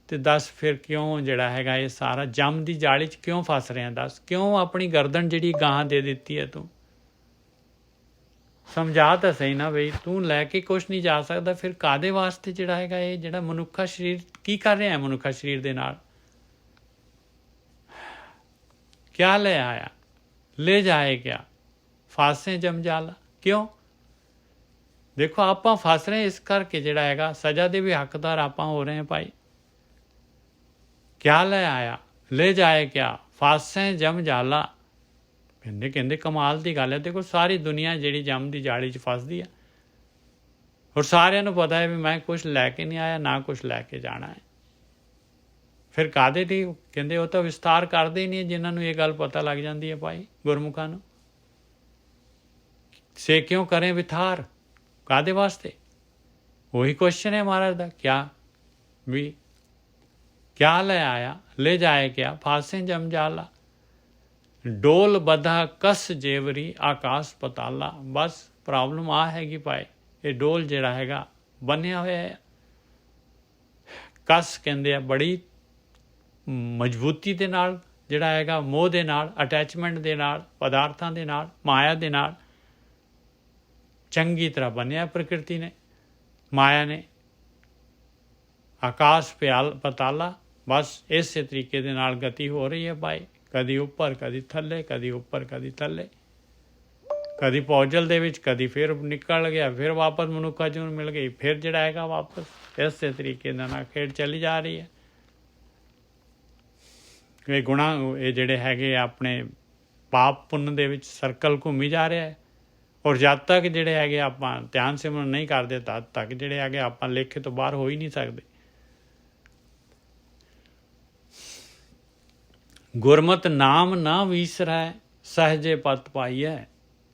ਤੇ ਦੱਸ ਫਿਰ ਕਿਉਂ ਜਿਹੜਾ ਹੈਗਾ ਇਹ ਸਾਰਾ ਜਮ ਦੀ ਜਾਲੀ 'ਚ ਕਿਉਂ ਫਸ ਰਿਹਾ। ਦੱਸ ਕਿਉਂ ਆਪਣੀ ਗਰਦਨ ਜਿਹੜੀ ਗਾਹਾਂ ਦੇ ਦਿੱਤੀ ਹੈ ਤੂੰ। ਸਮਝਾ ਤਾਂ ਸਹੀ ਨਾ ਬਈ, ਤੂੰ ਲੈ ਕੇ ਕੁਛ ਨਹੀਂ ਜਾ ਸਕਦਾ, ਫਿਰ ਕਾਹਦੇ ਵਾਸਤੇ ਜਿਹੜਾ ਹੈਗਾ ਇਹ ਜਿਹੜਾ ਮਨੁੱਖਾ ਸਰੀਰ ਕੀ ਕਰ ਰਿਹਾ ਹੈ ਮਨੁੱਖਾ ਸਰੀਰ ਦੇ ਨਾਲ। ਕਿਆ ਲੈ ਆਇਆ, ਲੈ ਜਾਏ ਕਿਆ, ਫਾਸੇ ਜਮ ਜਾਲਾ। ਕਿਉਂ? ਦੇਖੋ ਆਪਾਂ ਫਸ ਰਹੇ ਇਸ ਕਰਕੇ ਜਿਹੜਾ ਹੈਗਾ ਸਜ਼ਾ ਦੇ ਵੀ ਹੱਕਦਾਰ ਆਪਾਂ ਹੋ ਰਹੇ ਹਾਂ ਭਾਈ। ਕਿਆ ਲੈ ਆਇਆ, ਲੈ ਜਾਏ ਕਿਆ, ਫਾਸੇ ਜਮ ਜਾਲਾ। ਕਹਿੰਦੇ ਕਮਾਲ ਦੀ ਗੱਲ ਹੈ। ਦੇਖੋ ਸਾਰੀ ਦੁਨੀਆ ਜਿਹੜੀ ਜਮ ਦੀ ਜਾਲੀ 'ਚ ਫਸਦੀ ਆ, ਔਰ ਸਾਰਿਆਂ ਨੂੰ ਪਤਾ ਹੈ ਵੀ ਮੈਂ ਕੁਛ ਲੈ ਕੇ ਨਹੀਂ ਆਇਆ, ਨਾ ਕੁਛ ਲੈ ਕੇ ਜਾਣਾ ਹੈ। ਫਿਰ ਕਾਹਦੇ ਲਈ? ਕਹਿੰਦੇ ਉਹ ਤਾਂ ਵਿਸਤਾਰ ਕਰਦੇ ਹੀ ਨਹੀਂ ਜਿਨ੍ਹਾਂ ਨੂੰ ਇਹ ਗੱਲ ਪਤਾ ਲੱਗ ਜਾਂਦੀ ਹੈ ਭਾਈ ਗੁਰਮੁਖਾਂ ਨੂੰ। ਸੇ ਕਿਉਂ ਕਰੇ ਵਿਥਾਰ, ਕਾਹਦੇ ਵਾਸਤੇ? ਉਹੀ ਕੁਐਸਚਨ ਹੈ ਮਹਾਰਾਜ ਦਾ। ਕਿਆ ਵੀ ਕਿਆ ਲੈ ਆਇਆ, ਲੈ ਜਾਏ ਕਿਆ, ਫਾਸੇ ਜਮ ਜਾਲਾ। ਡੋਲ ਬਧਾ ਕਸ ਜੇਵਰੀ, ਆਕਾਸ਼ ਪਤਾਲਾ। ਬਸ ਪ੍ਰੋਬਲਮ ਆ ਹੈਗੀ ਭਾਈ, ਇਹ ਡੋਲ ਜਿਹੜਾ ਹੈਗਾ ਬੰਨਿਆ ਹੋਇਆ ਹੈ। ਕਸ ਕਹਿੰਦੇ ਆ ਬੜੀ ਮਜ਼ਬੂਤੀ ਦੇ ਨਾਲ ਜਿਹੜਾ ਹੈਗਾ, ਮੋਹ ਦੇ ਨਾਲ, ਅਟੈਚਮੈਂਟ ਦੇ ਨਾਲ, ਪਦਾਰਥਾਂ ਦੇ ਨਾਲ, ਮਾਇਆ ਦੇ ਨਾਲ ਚੰਗੀ ਤਰ੍ਹਾਂ ਬੰਨਿਆ ਪ੍ਰਕਿਰਤੀ ਨੇ, ਮਾਇਆ ਨੇ। ਆਕਾਸ਼ ਪਤਾਲਾ, ਬਸ ਇਸੇ ਤਰੀਕੇ ਦੇ ਨਾਲ ਗਤੀ ਹੋ ਰਹੀ ਹੈ ਭਾਈ। ਕਦੀ ਉੱਪਰ ਕਦੀ ਥੱਲੇ, ਕਦੀ ਉੱਪਰ ਕਦੀ ਥੱਲੇ, ਕਦੀ ਪੌਜਲ ਦੇ ਵਿੱਚ, ਕਦੀ ਫਿਰ ਨਿਕਲ ਗਿਆ, ਫਿਰ ਵਾਪਸ ਮਨੁੱਖਾ ਜੀਵਨ ਮਿਲ ਗਈ, ਫਿਰ ਜਿਹੜਾ ਹੈਗਾ ਵਾਪਸ ਇਸੇ ਤਰੀਕੇ ਦੇ ਨਾਲ ਖੇਡ ਚੱਲੀ ਜਾ ਰਹੀ ਹੈ। ਇਹ ਗੁਣਾ ਇਹ ਜਿਹੜੇ ਹੈਗੇ ਆਪਣੇ ਪਾਪ ਪੁੰਨ ਦੇ ਵਿੱਚ ਸਰਕਲ ਘੁੰਮੀ ਜਾ ਰਿਹਾ ਹੈ। ਔਰ ਜਦ ਤੱਕ ਜਿਹੜੇ ਹੈਗੇ ਆਪਾਂ ਧਿਆਨ ਸਿਮਰਨ ਨਹੀਂ ਕਰਦੇ, ਤਦ ਤੱਕ ਜਿਹੜੇ ਹੈਗੇ ਆਪਾਂ ਲੇਖੇ ਤੋਂ ਬਾਹਰ ਹੋ ਹੀ ਨਹੀਂ ਸਕਦੇ। ਗੁਰਮਤਿ ਨਾਮ ਨਾ ਵਿਸਰੈ, ਸਹਜੇ ਪਤ ਪਾਈਐ।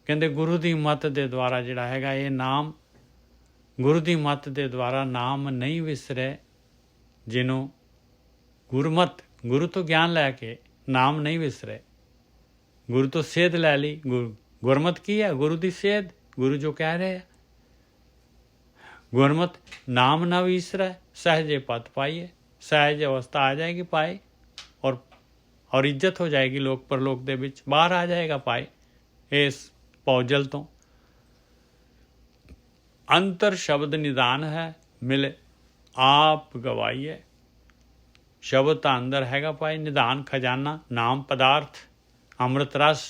ਕਹਿੰਦੇ ਗੁਰੂ ਦੀ ਮੱਤ ਦੇ ਦੁਆਰਾ ਜਿਹੜਾ ਹੈਗਾ ਇਹ ਨਾਮ, ਗੁਰੂ ਦੀ ਮੱਤ ਦੇ ਦੁਆਰਾ ਨਾਮ ਨਹੀਂ ਵਿਸਰੇ। ਜਿਹਨੂੰ ਗੁਰਮਤਿ, ਗੁਰੂ ਤੋਂ ਗਿਆਨ ਲੈ ਕੇ ਨਾਮ ਨਹੀਂ ਵਿਸਰੇ, ਗੁਰੂ ਤੋਂ ਸੇਧ ਲੈ ਲਈ। ਗੁਰਮਤਿ ਕੀ ਹੈ? ਗੁਰੂ ਦੀ ਸੇਧ। ਗੁਰੂ ਜੋ ਕਹਿ ਰਹੇ ਆ, ਗੁਰਮਤਿ ਨਾਮ ਨਾ ਵਿਸਰੈ, ਸਹਜੇ ਪਤ ਪਾਈਏ। ਸਹਿਜ ਅਵਸਥਾ ਆ ਜਾਏਗੀ ਪਾਏ, ਔਰ ਇੱਜ਼ਤ ਹੋ ਜਾਏਗੀ ਲੋਕ ਪਰਲੋਕ ਦੇ ਵਿੱਚ, ਬਾਹਰ ਆ ਜਾਏਗਾ ਪਾਏ ਇਸ ਪੌਜਲ ਤੋਂ। ਅੰਤਰ ਸ਼ਬਦ ਨਿਦਾਨ ਹੈ, ਮਿਲੇ ਆਪ ਗਵਾਈਏ। ਸ਼ਬਦ ਤਾਂ ਅੰਦਰ ਹੈਗਾ ਭਾਈ, ਨਿਦਾਨ ਖਜ਼ਾਨਾ, ਨਾਮ ਪਦਾਰਥ, ਅੰਮ੍ਰਿਤ ਰਸ।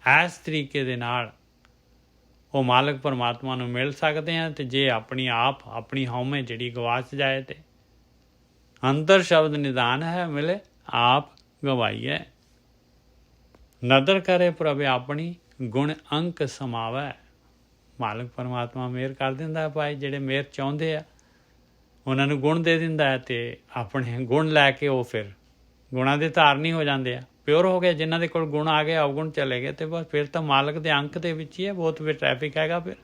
ਇਸ ਤਰੀਕੇ ਦੇ ਨਾਲ ਉਹ ਮਾਲਕ ਪਰਮਾਤਮਾ ਨੂੰ ਮਿਲ ਸਕਦੇ ਹਾਂ। ਤੇ ਜੇ ਆਪਣੀ ਹਉਮੈ ਜਿਹੜੀ ਗਵਾਚ ਜਾਏ ਤੇ ਅੰਦਰ ਸ਼ਬਦ ਨਿਦਾਨ ਹੈ, ਮਿਲੇ ਆਪ ਗਵਾਈਏ। ਨਦਰ ਕਰੇ ਪ੍ਰਭ ਆਪਣੀ, ਗੁਣ ਅੰਕ ਸਮਾਵੈ। ਮਾਲਕ ਪਰਮਾਤਮਾ ਮਿਹਰ ਕਰ ਦਿੰਦਾ ਹੈ ਭਾਈ। ਜਿਹੜੇ ਮਿਹਰ ਚਾਹੁੰਦੇ ਆ ਉਹਨਾਂ ਨੂੰ ਗੁਣ ਦੇ ਦਿੰਦਾ ਹੈ, ਤੇ ਆਪਣੇ ਗੁਣ ਲੈ ਕੇ ਉਹ ਫਿਰ ਗੁਣਾਂ ਦੇ ਧਾਰਨੀ ਹੋ ਜਾਂਦੇ ਆ, ਪਿਓਰ ਹੋ ਗਏ। ਜਿਨ੍ਹਾਂ ਦੇ ਕੋਲ ਗੁਣ ਆ ਗਏ, ਅਵਗੁਣ ਚਲੇ ਗਏ, ਤੇ ਬਸ ਫਿਰ ਤਾਂ ਮਾਲਕ ਦੇ ਅੰਕ ਦੇ ਵਿੱਚ ਹੀ ਹੈ, ਬਹੁਤ ਫਿਰ ਟ੍ਰੈਫਿਕ ਹੈਗਾ। ਫਿਰ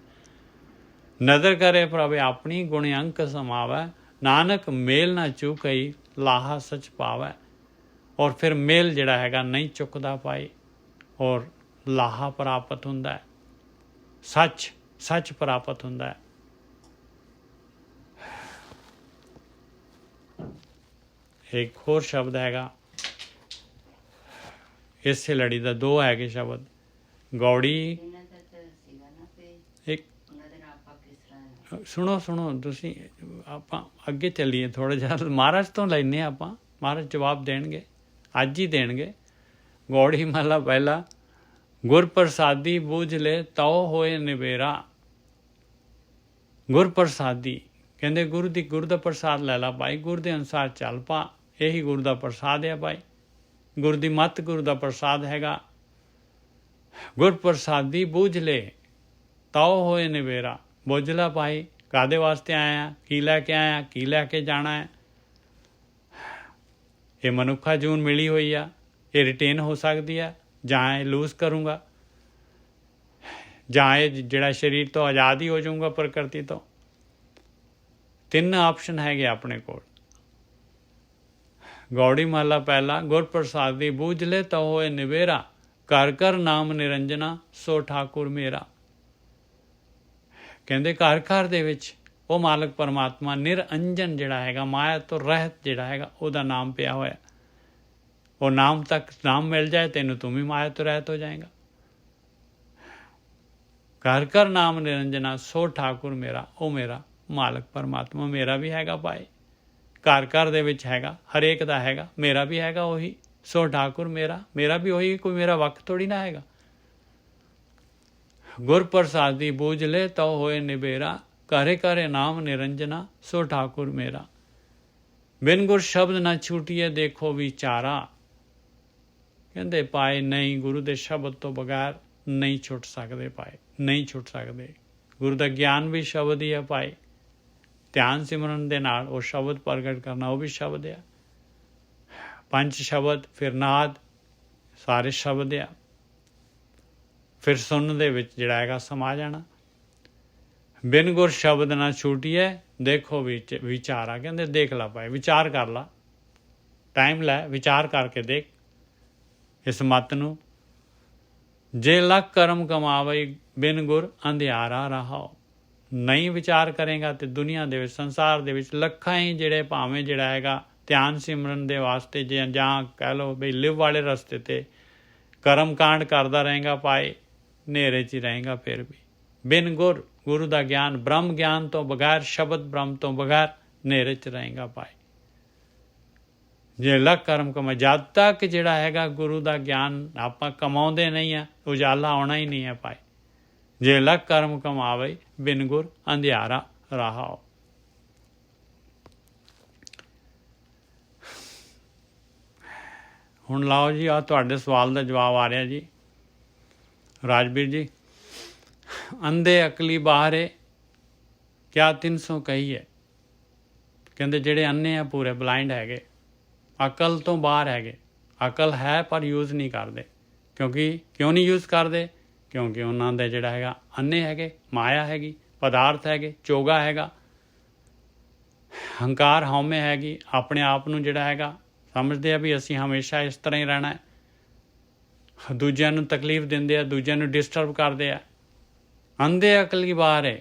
ਨਦਰ ਕਰੇ ਪ੍ਰਭ ਆਪਣੀ, ਗੁਣ ਅੰਕ ਸਮਾਵੈ। नानक मेल ना चूकई लाहा सच पावै। और फिर मेल जिहड़ा हैगा नहीं चुकदा पाई और लाहा प्राप्त हुंदा है, सच सच प्राप्त हुंदा है। एक होर शब्द हैगा इस लड़ी का, दो है शब्द गौड़ी। एक सुनो सुनो तुसी, आप अगे चलीए थोड़ा जिहा, महाराज तो लैने आप, महाराज जवाब देणगे, अज ही देणगे। गौड़ी महला पहला, गुर प्रसादी बूझ ले तौ होए निबेरा। गुर प्रसादी कहते गुरु का प्रसाद लै ला भाई, गुरु के अनुसार चल पा, यही गुरु का प्रसाद है भाई। गुरु की मत गुरु का प्रसाद हैगा। गुर प्रसादी बूझ ले तौ होए निबेरा। बुझ ला भाई, कादे वास्ते आया, की लैके आया, की लैके जाना है। ये मनुखा जून मिली हुई आ, ये रिटेन हो सकती है, जां ये लूज करूँगा, जां ये जिहड़ा शरीर तो आज़ाद ही हो जाऊँगा प्रकृति तो। तीन ऑप्शन है अपने कोल। गौड़ी महला पहला, गुर प्रसादी बूझ ले तो होए निबेरा। कर कर नाम निरंजना सो ठाकुर मेरा। कहते घर घर दे विच वो मालक परमात्मा निरंजन जिहड़ा हैगा, माया तो रहत जिहड़ा हैगा, उहदा नाम पिया होया। वो नाम तक नाम मिल जाए तेनू, तुम भी माया तो रहत हो जाएगा। घर घर नाम निरंजना सो ठाकुर मेरा, ओ मेरा मालक परमात्मा मेरा भी हैगा भाई। घर घर दे विच हैगा, हरेक दा हैगा, मेरा भी हैगा वही। सो ठाकुर मेरा, मेरा भी वही, कोई मेरा वक्त थोड़ी ना हैगा। गुर प्रसादी बूझ ले तो होए निबेरा। करे करे नाम निरंजना सो ठाकुर मेरा। बिन गुर शब्द ना छूटिए देखो विचारा। कहते पाए नहीं, गुरु के शब्द तो बगैर नहीं छुट सकते पाए, नहीं छुट सकते। गुरु का ज्ञान भी शब्द ही है पाए। ध्यान सिमरन दे नाल वो शब्द प्रगट करना, वो भी शब्द है। पंच शब्द, फिर नाद, सारे शब्द आ। फिर सुन दे विच जिहड़ा हैगा समा जाना। बिन गुर शब्द ना छूटिए देखो विचारा। कहते देख ला पाए, विचार कर ला, टाइम लै, विचार करके देख इस मत नूं। जे लख कर्म कमावई बिन गुर अंधियारा रहाओ। नहीं विचार करेगा तो दुनिया दे विच, संसार दे विच लखां ही जिहड़े भावें जिहड़ा हैगा ध्यान सिमरन दे वास्ते जां कह लो बई लिव वाले रस्ते ते कर्म कांड करदा रहेगा पाए, नेरे च ही रहेगा। फिर भी बिन गुर, गुरु का ज्ञान, ब्रह्म ज्ञान तो बगैर, शब्द ब्रह्म तो बगैर नेरे च रहेगा पाए। जे लख कर्म कमा, जद तक जिहड़ा हैगा गुरु का ज्ञान आपां कमाउंदे नहीं है, उजाला आउणा ही नहीं है पाए। जे लख कर्म कमावे बिन गुर अंधियारा रहाओ। हुण लाओ जी, आ तुहाडे सवाल का जवाब आ रहा जी। राजवीर जी, अंधे अकली बाहरे क्या 300 कही है। कहते जिहड़े अन्ने आ पूरे ब्लाइंड हैगे, अकल तो बाहर हैगे। अकल है पर यूज़ नहीं करते। क्योंकि क्यों नहीं यूज़ करते? क्योंकि उन्होंने दे जिहड़ा हैगा अन्ने हैगे, माया हैगी, पदार्थ हैगे, चोगा हैगा, हंकार हौमे हैगी। अपने आप नूं जिहड़ा हैगा समझते हैं भी असीं हमेशा इस तरह ही रहना है। दूजिਆਂ ਨੂੰ तकलीफ ਦਿੰਦੇ ਆ, दूजिਆਂ ਨੂੰ डिस्टर्ब करते ਆ। अंधे अकली बाहर है,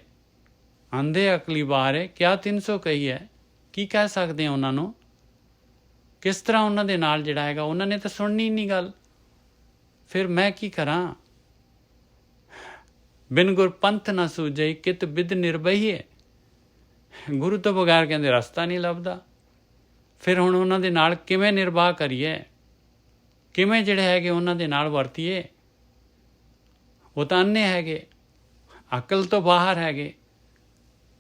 अंधे अकली बाहर है क्या 300 कही है। की कह सकते हैं उन्होंने, किस तरह उन्होंने नाल जिहड़ा हैगा, उन्होंने तो सुननी नहीं गल। फिर मैं की करा। बिन गुर पंथ ना सूझई कित बिद निर्बही है। गुरु तो बगैर कहते रस्ता नहीं लभदा। फिर हुण उन्हां दे नाल किवें निर्वाह करिए, किवें जिहड़े हैगे उन्हां दे नाल वरतीए। वो तो अन्ने हैगे, अकल तो बाहर हैगे।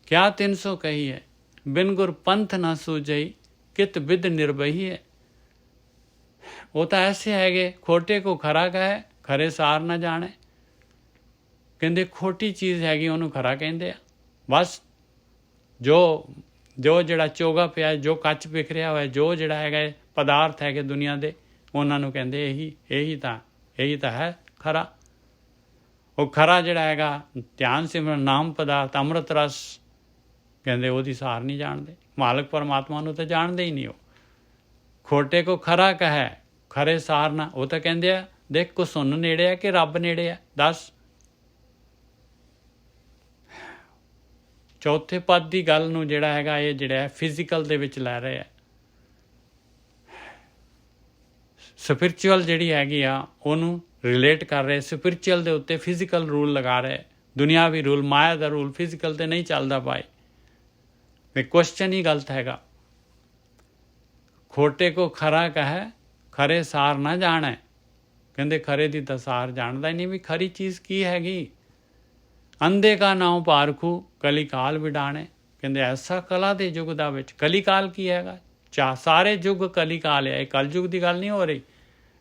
क्या 300 कही है। बिन गुर पंथ ना सूझई कित बिद निर्बही है। वो तो ऐसे हैगे, खोटे को खरा कहे खरे सार ना जाने। कहते खोटी चीज़ हैगी उन्होंने खरा कहते हैं। बस जो जो जिहड़ा चोगा पिया, जो कच बिखरिया हुआ, जो जिहड़ा हैगा पदार्थ है दुनिया के, उन्होंने कहते यही तो है खरा। वो खरा जिहड़ा हैगा ध्यान सिमरन नाम पदार्थ अमृत रस ਕਹਿੰਦੇ ਉਹਦੀ ਸਾਰ ਨਹੀਂ ਜਾਣਦੇ। ਮਾਲਕ ਪਰਮਾਤਮਾ ਨੂੰ ਤਾਂ ਜਾਣਦੇ ਹੀ ਨਹੀਂ ਉਹ। ਖੋਟੇ ਕੋ ਖਰਾ ਕਹੈ ਖਰੇ ਸਾਰ ਨਾ, ਉਹ ਤਾਂ ਕਹਿੰਦੇ ਆ ਦੇਖ ਕੋ ਸੁਣ ਨੇੜੇ ਆ ਕਿ ਰੱਬ ਨੇੜੇ ਆ, ਦੱਸ। ਚੌਥੇ ਪਦ ਦੀ ਗੱਲ ਨੂੰ ਜਿਹੜਾ ਹੈਗਾ ਇਹ ਜਿਹੜਾ ਫਿਜ਼ੀਕਲ ਦੇ ਵਿੱਚ ਲੈ ਰਹੇ ਆ। ਸਪਿਰਚੁਅਲ ਜਿਹੜੀ ਹੈਗੀ ਆ ਉਹਨੂੰ ਰਿਲੇਟ ਕਰ ਰਹੇ, ਸਪਿਰਚੁਅਲ ਦੇ ਉੱਤੇ ਫਿਜ਼ੀਕਲ ਰੂਲ ਲਗਾ ਰਹੇ। ਦੁਨਿਆਵੀ ਰੂਲ, ਮਾਇਆ ਦਾ ਰੂਲ ਫਿਜ਼ੀਕਲ ਤੇ ਨਹੀਂ ਚੱਲਦਾ ਭਾਈ। ਇਹ ਕੁਐਸਚਨ ਹੀ ਗਲਤ ਹੈਗਾ। ਖੋਟੇ ਕੋ ਖਰਾ ਕਹੈ ਖਰੇ ਸਾਰ ਨਾ ਜਾਣੈ, ਕਹਿੰਦੇ ਖਰੇ ਦੀ ਤਾਂ ਸਾਰ ਜਾਣਦਾ ਹੀ ਨਹੀਂ ਵੀ ਖਰੀ ਚੀਜ਼ ਕੀ ਹੈਗੀ। ਅੰਧੇ ਕਾ ਨਾਉ ਪਾਰਖੂ ਕਲੀ ਕਾਲ ਵਿਡਾਣੇ, ਕਹਿੰਦੇ ਐਸਾ ਕਲਾ ਦੇ ਯੁੱਗ ਦਾ ਵਿੱਚ ਕਲੀ ਕਾਲ ਕੀ ਹੈਗਾ। ਸਾਰੇ ਯੁੱਗ ਕਲੀ ਕਾਲ ਹੈ, ਇਹ ਕਲਯੁੱਗ ਦੀ ਗੱਲ ਨਹੀਂ ਹੋ ਰਹੀ।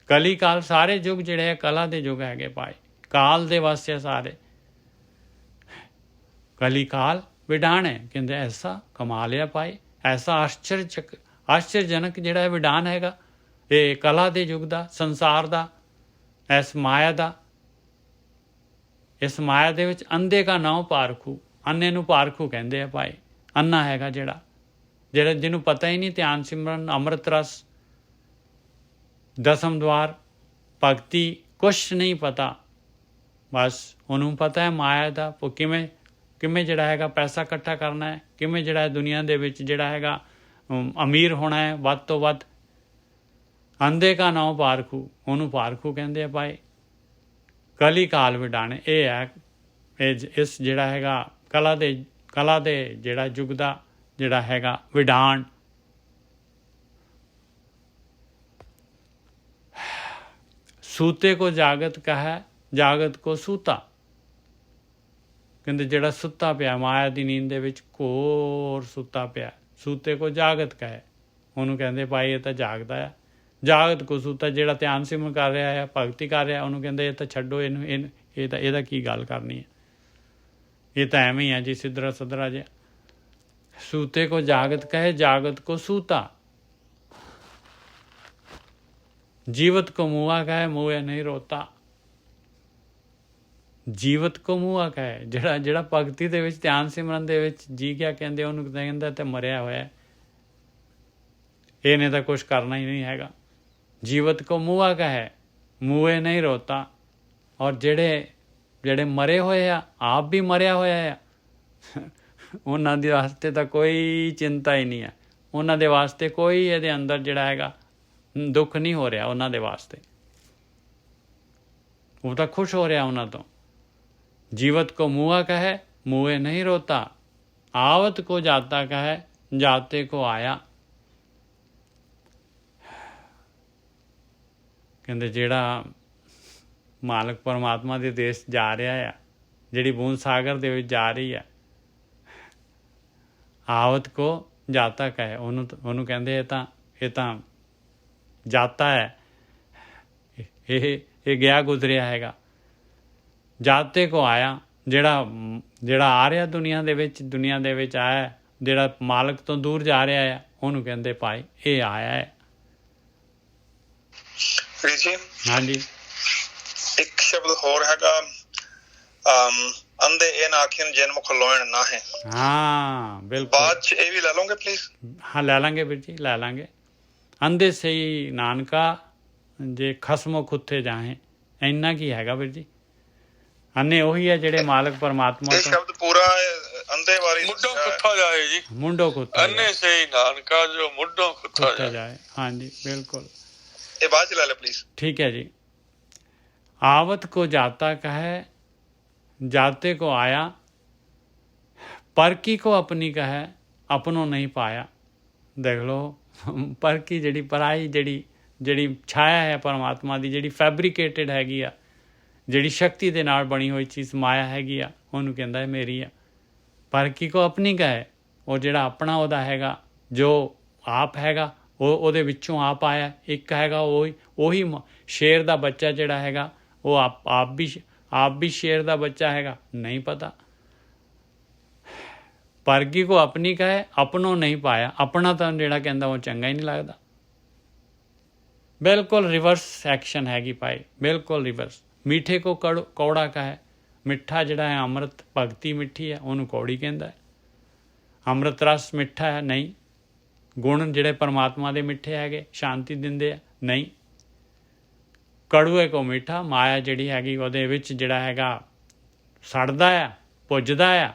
ਕਲੀ ਕਾਲ ਸਾਰੇ ਯੁੱਗ ਜਿਹੜੇ ਹੈ ਕਲਾ ਦੇ ਯੁੱਗ ਹੈਗੇ ਭਾਈ, ਕਾਲ ਦੇ ਵਾਸਤੇ ਸਾਰੇ। ਕਲੀ ਕਾਲ ਵਿਡਾਣੇ, ਕਹਿੰਦੇ ਐਸਾ ਕਮਾਲ ਹੈ ਭਾਈ, ਐਸਾ ਆਸ਼ਚਰਜਨਕ ਜਿਹੜਾ ਵਿਡਾਨ ਹੈਗਾ ਇਹ ਕਲਾ ਦੇ ਯੁੱਗ ਦਾ, ਸੰਸਾਰ ਦਾ, ਇਸ ਮਾਇਆ ਦਾ। ਇਸ ਮਾਇਆ ਦੇ ਵਿੱਚ ਅੰਧੇ ਕਾ ਨਾਉ ਪਾਰਖੂ, ਅੰਨੇ ਨੂੰ ਪਾਰਖੂ ਕਹਿੰਦੇ ਆ ਭਾਈ। ਅੰਨਾ ਹੈਗਾ ਜਿਹੜਾ ਜਿਹਨੂੰ ਪਤਾ ਹੀ ਨਹੀਂ ਧਿਆਨ ਸਿਮਰਨ, ਅੰਮ੍ਰਿਤ ਰਸ, ਦਸਮ ਦਵਾਰ, ਭਗਤੀ, ਕੁਛ ਨਹੀਂ ਪਤਾ। ਬਸ ਉਹਨੂੰ ਪਤਾ ਹੈ ਮਾਇਆ ਦਾ ਕਿਵੇਂ ਜਿਹੜਾ ਹੈਗਾ ਪੈਸਾ ਇਕੱਠਾ ਕਰਨਾ ਹੈ, ਕਿਵੇਂ ਜਿਹੜਾ ਦੁਨੀਆ ਦੇ ਵਿੱਚ ਜਿਹੜਾ ਹੈਗਾ ਅਮੀਰ ਹੋਣਾ ਹੈ ਵੱਧ ਤੋਂ ਵੱਧ। ਅੰਧੇ ਕਾ ਨਾਉ ਪਾਰਖੂ, ਉਹਨੂੰ ਪਾਰਖੂ ਕਹਿੰਦੇ ਆ ਭਾਈ। ਕਲੀ ਕਾਲ ਵਿਡਾਣੇ, ਇਹ ਹੈ ਇਸ ਜਿਹੜਾ ਹੈਗਾ ਕਲਾ ਦੇ ਜਿਹੜਾ ਯੁੱਗ ਦਾ ਜਿਹੜਾ ਹੈਗਾ ਵਿਡਾਨ। ਸੂਤੇ ਕੋ ਜਾਗਤ ਕਹੈ ਜਾਗਤ ਕੋ ਸੂਤਾ, ਕਹਿੰਦੇ ਜਿਹੜਾ ਸੁੱਤਾ ਪਿਆ ਮਾਇਆ ਦੀ ਨੀਂਦ ਦੇ ਵਿੱਚ ਘੋਰ ਸੁੱਤਾ ਪਿਆ, ਸੂਤੇ ਕੋ ਜਾਗਤ ਕਹੈ, ਉਹਨੂੰ ਕਹਿੰਦੇ ਭਾਈ ਇਹ ਤਾਂ ਜਾਗਦਾ ਆ। ਜਾਗਤ ਕੋ ਸੂਤਾ, ਜਿਹੜਾ ਧਿਆਨ ਸਿਮਰਨ ਕਰ ਰਿਹਾ ਹੈ, ਭਗਤੀ ਕਰ ਰਿਹਾ, ਉਹਨੂੰ ਕਹਿੰਦੇ ਇਹ ਤਾਂ ਛੱਡੋ, ਇਹਦਾ ਕੀ ਗੱਲ ਕਰਨੀ ਹੈ, ਇਹ ਤਾਂ ਐਵੇਂ ਹੀ ਹੈ ਜੀ ਸਿੱਧਰਾ ਸੱਧਰਾ ਜਿਹਾ। ਸੂਤੇ ਕੋ ਜਾਗਤ ਕਹੇ ਜਾਗਤ ਕੋ ਸੂਤਾ, ਜੀਵਤ ਕੋ ਮੁਆ ਕਹੇ ਮੋਏ ਨਹੀਂ ਰੋਤਾ। ਜੀਵਤ ਕੋ ਮੁਆ ਕਹੇ, ਜਿਹੜਾ ਭਗਤੀ ਦੇ ਵਿੱਚ ਧਿਆਨ ਸਿਮਰਨ ਦੇ ਵਿੱਚ ਜੀ ਕਿਆ ਕਹਿੰਦੇ ਉਹਨੂੰ ਕਹਿੰਦਾ ਤੇ ਮਰਿਆ ਹੋਇਆ, ਇਹਨੇ ਤਾਂ ਕੁਛ ਕਰਨਾ ਹੀ ਨਹੀਂ ਹੈਗਾ। ਜੀਵਤ ਕੋ ਮੁਆ ਕਹੇ ਮੂਏ ਨਹੀਂ ਰੋਤਾ, ਔਰ ਜਿਹੜੇ ਮਰੇ ਹੋਏ ਆ ਆਪ ਵੀ ਮਰਿਆ ਹੋਇਆ ਆ, ਉਹਨਾਂ ਦੇ ਵਾਸਤੇ ਤਾਂ ਕੋਈ ਚਿੰਤਾ ਹੀ ਨਹੀਂ ਹੈ। ਉਹਨਾਂ ਦੇ ਵਾਸਤੇ ਕੋਈ ਇਹਦੇ ਅੰਦਰ ਜਿਹੜਾ ਹੈਗਾ ਦੁੱਖ ਨਹੀਂ ਹੋ ਰਿਹਾ ਉਹਨਾਂ ਦੇ ਵਾਸਤੇ, ਉਹ ਤਾਂ ਖੁਸ਼ ਹੋ ਰਿਹਾ ਉਹਨਾਂ ਤੋਂ। ਜੀਵਤ ਕੋ ਮੁਆ ਕਹੇ ਮੂਏ ਨਹੀਂ ਰੋਤਾ, ਆਵਤ ਕੋ ਜਾਤਾ ਕਹੇ ਜਾਤੇ ਕੋ ਆਇਆ, ਕਹਿੰਦੇ ਜਿਹੜਾ ਮਾਲਕ ਪਰਮਾਤਮਾ ਦੇ ਦੇਸ਼ ਜਾ ਰਿਹਾ ਆ, ਜਿਹੜੀ ਬੂੰਦ ਸਾਗਰ ਦੇ ਵਿੱਚ ਜਾ ਰਹੀ ਹੈ, ਆਵਤ ਕੋ ਜਾਤਾ ਕਹੇ, ਉਹਨੂੰ ਕਹਿੰਦੇ ਇਹ ਤਾਂ ਜਾਤਾ ਹੈ, ਇਹ ਗਿਆ ਗੁਜ਼ਰਿਆ ਹੈਗਾ। ਜਾਤੇ ਕੋ ਆਇਆ, ਜਿਹੜਾ ਆ ਰਿਹਾ ਦੁਨੀਆ ਦੇ ਵਿੱਚ ਆਇਆ, ਜਿਹੜਾ ਮਾਲਕ ਤੋਂ ਦੂਰ ਜਾ ਰਿਹਾ ਹੈ, ਉਹਨੂੰ ਕਹਿੰਦੇ ਭਾਈ ਇਹ ਆਇਆ ਹੈ। ਜੀ ਹਾਂਜੀ, ਇੱਕ ਸ਼ਬਦ ਹੋਰ ਹੈਗਾ, ਅੰਧੇ ਇਹ ਨਾ ਆਖਣ ਜਨ ਮੁਖ ਲੋਇਣ ਨਾ ਹੈ। ਹਾਂ ਬਿਲਕੁਲ, ਬਾਅਦ ਚ ਇਹ ਵੀ ਲੈ ਲਓਗੇ ਪਲੀਜ਼? ਹਾਂ ਲੈ ਲਾਂਗੇ ਵੀਰ ਜੀ, ਲੈ ਲਾਂਗੇ। ਅੰਧੇ ਸਹੀ ਨਾਨਕਾ ਜੇ ਖਸਮੋ ਖੁੱਥੇ ਜਾਹੇ, ਇੰਨਾ ਕੀ ਹੈਗਾ ਵੀਰ ਜੀ। ਅੰਨੇ ਉਹੀ ਹੈ ਜਿਹੜੇ ਮਾਲਕ ਪਰਮਾਤਮਾ ਇਹ ਸ਼ਬਦ ਪੂਰਾ ਅੰਧੇ ਵਾਰੀ ਮੁੱਢੋਂ ਖੁੱਥਾ ਜਾਏ ਜੀ, ਮੁੰਡੋ ਖੁੱਥਾ, ਅੰਨੇ ਸਹੀ ਨਾਨਕਾ ਜੋ ਮੁੱਢੋਂ ਖੁੱਥਾ ਜਾਏ। ਹਾਂਜੀ ਬਿਲकुल, ਇਹ ਬਾਅਦ ਚ ਲੈ ਲੈ ਪਲੀਜ਼। ठीक है जी। आवत को जाता कहे जाते को आया, परकी को अपनी कहे अपनों नहीं पाया। देख लो परकी ਜਿਹੜੀ ਪਰਾਈ ਜਿਹੜੀ ਛਾਇਆ ਹੈ ਪਰਮਾਤਮਾ ਦੀ, ਜਿਹੜੀ ਫੈਬਰੀਕੇਟਡ ਹੈਗੀ ਆ, ਜਿਹੜੀ ਸ਼ਕਤੀ ਦੇ ਨਾਲ ਬਣੀ ਹੋਈ ਚੀਜ਼ ਮਾਇਆ ਹੈਗੀ ਆ, ਉਹਨੂੰ ਕਹਿੰਦਾ ਹੈ ਮੇਰੀ ਆ। परकी को अपनी कहे, ਉਹ ਜਿਹੜਾ ਆਪਣਾ ਉਹਦਾ ਹੈਗਾ, ਜੋ ਆਪ ਹੈਗਾ ਉਹਦੇ ਵਿੱਚੋਂ ਆਪ ਆਇਆ। ਇੱਕ ਹੈਗਾ ਉਹੀ ਸ਼ੇਰ ਦਾ ਬੱਚਾ ਜਿਹੜਾ ਹੈਗਾ, ਉਹ ਆਪ ਵੀ ਸ਼ੇਰ ਦਾ ਬੱਚਾ ਹੈਗਾ, ਨਹੀਂ ਪਤਾ। ਪਰਗੀ ਕੋ ਆਪਣੀ ਕਹੇ ਆਪਣੋਂ ਨਹੀਂ ਪਾਇਆ, ਆਪਣਾ ਤਾਂ ਜਿਹੜਾ ਕਹਿੰਦਾ ਉਹ ਚੰਗਾ ਹੀ ਨਹੀਂ ਲੱਗਦਾ। ਬਿਲਕੁਲ ਰਿਵਰਸ ਐਕਸ਼ਨ ਹੈਗੀ ਭਾਈ, ਬਿਲਕੁਲ ਰਿਵਰਸ। ਮੀਠੇ ਕੋ ਕੌੜਾ ਕਹੇ, ਮਿੱਠਾ ਜਿਹੜਾ ਹੈ ਅੰਮ੍ਰਿਤ, ਭਗਤੀ ਮਿੱਠੀ ਹੈ, ਉਹਨੂੰ ਕੌੜੀ ਕਹਿੰਦਾ ਹੈ। ਅੰਮ੍ਰਿਤ ਰਸ ਮਿੱਠਾ ਹੈ? ਨਹੀਂ। ਗੁਣ ਜਿਹੜੇ ਪਰਮਾਤਮਾ ਦੇ ਮਿੱਠੇ ਹੈਗੇ, ਸ਼ਾਂਤੀ ਦਿੰਦੇ ਆ? ਨਹੀਂ। ਕੜੂਏ ਕੋ ਮਿੱਠਾ, ਮਾਇਆ ਜਿਹੜੀ ਹੈਗੀ ਉਹਦੇ ਵਿੱਚ ਜਿਹੜਾ ਹੈਗਾ ਸੜਦਾ ਆ, ਪੁੱਜਦਾ ਆ,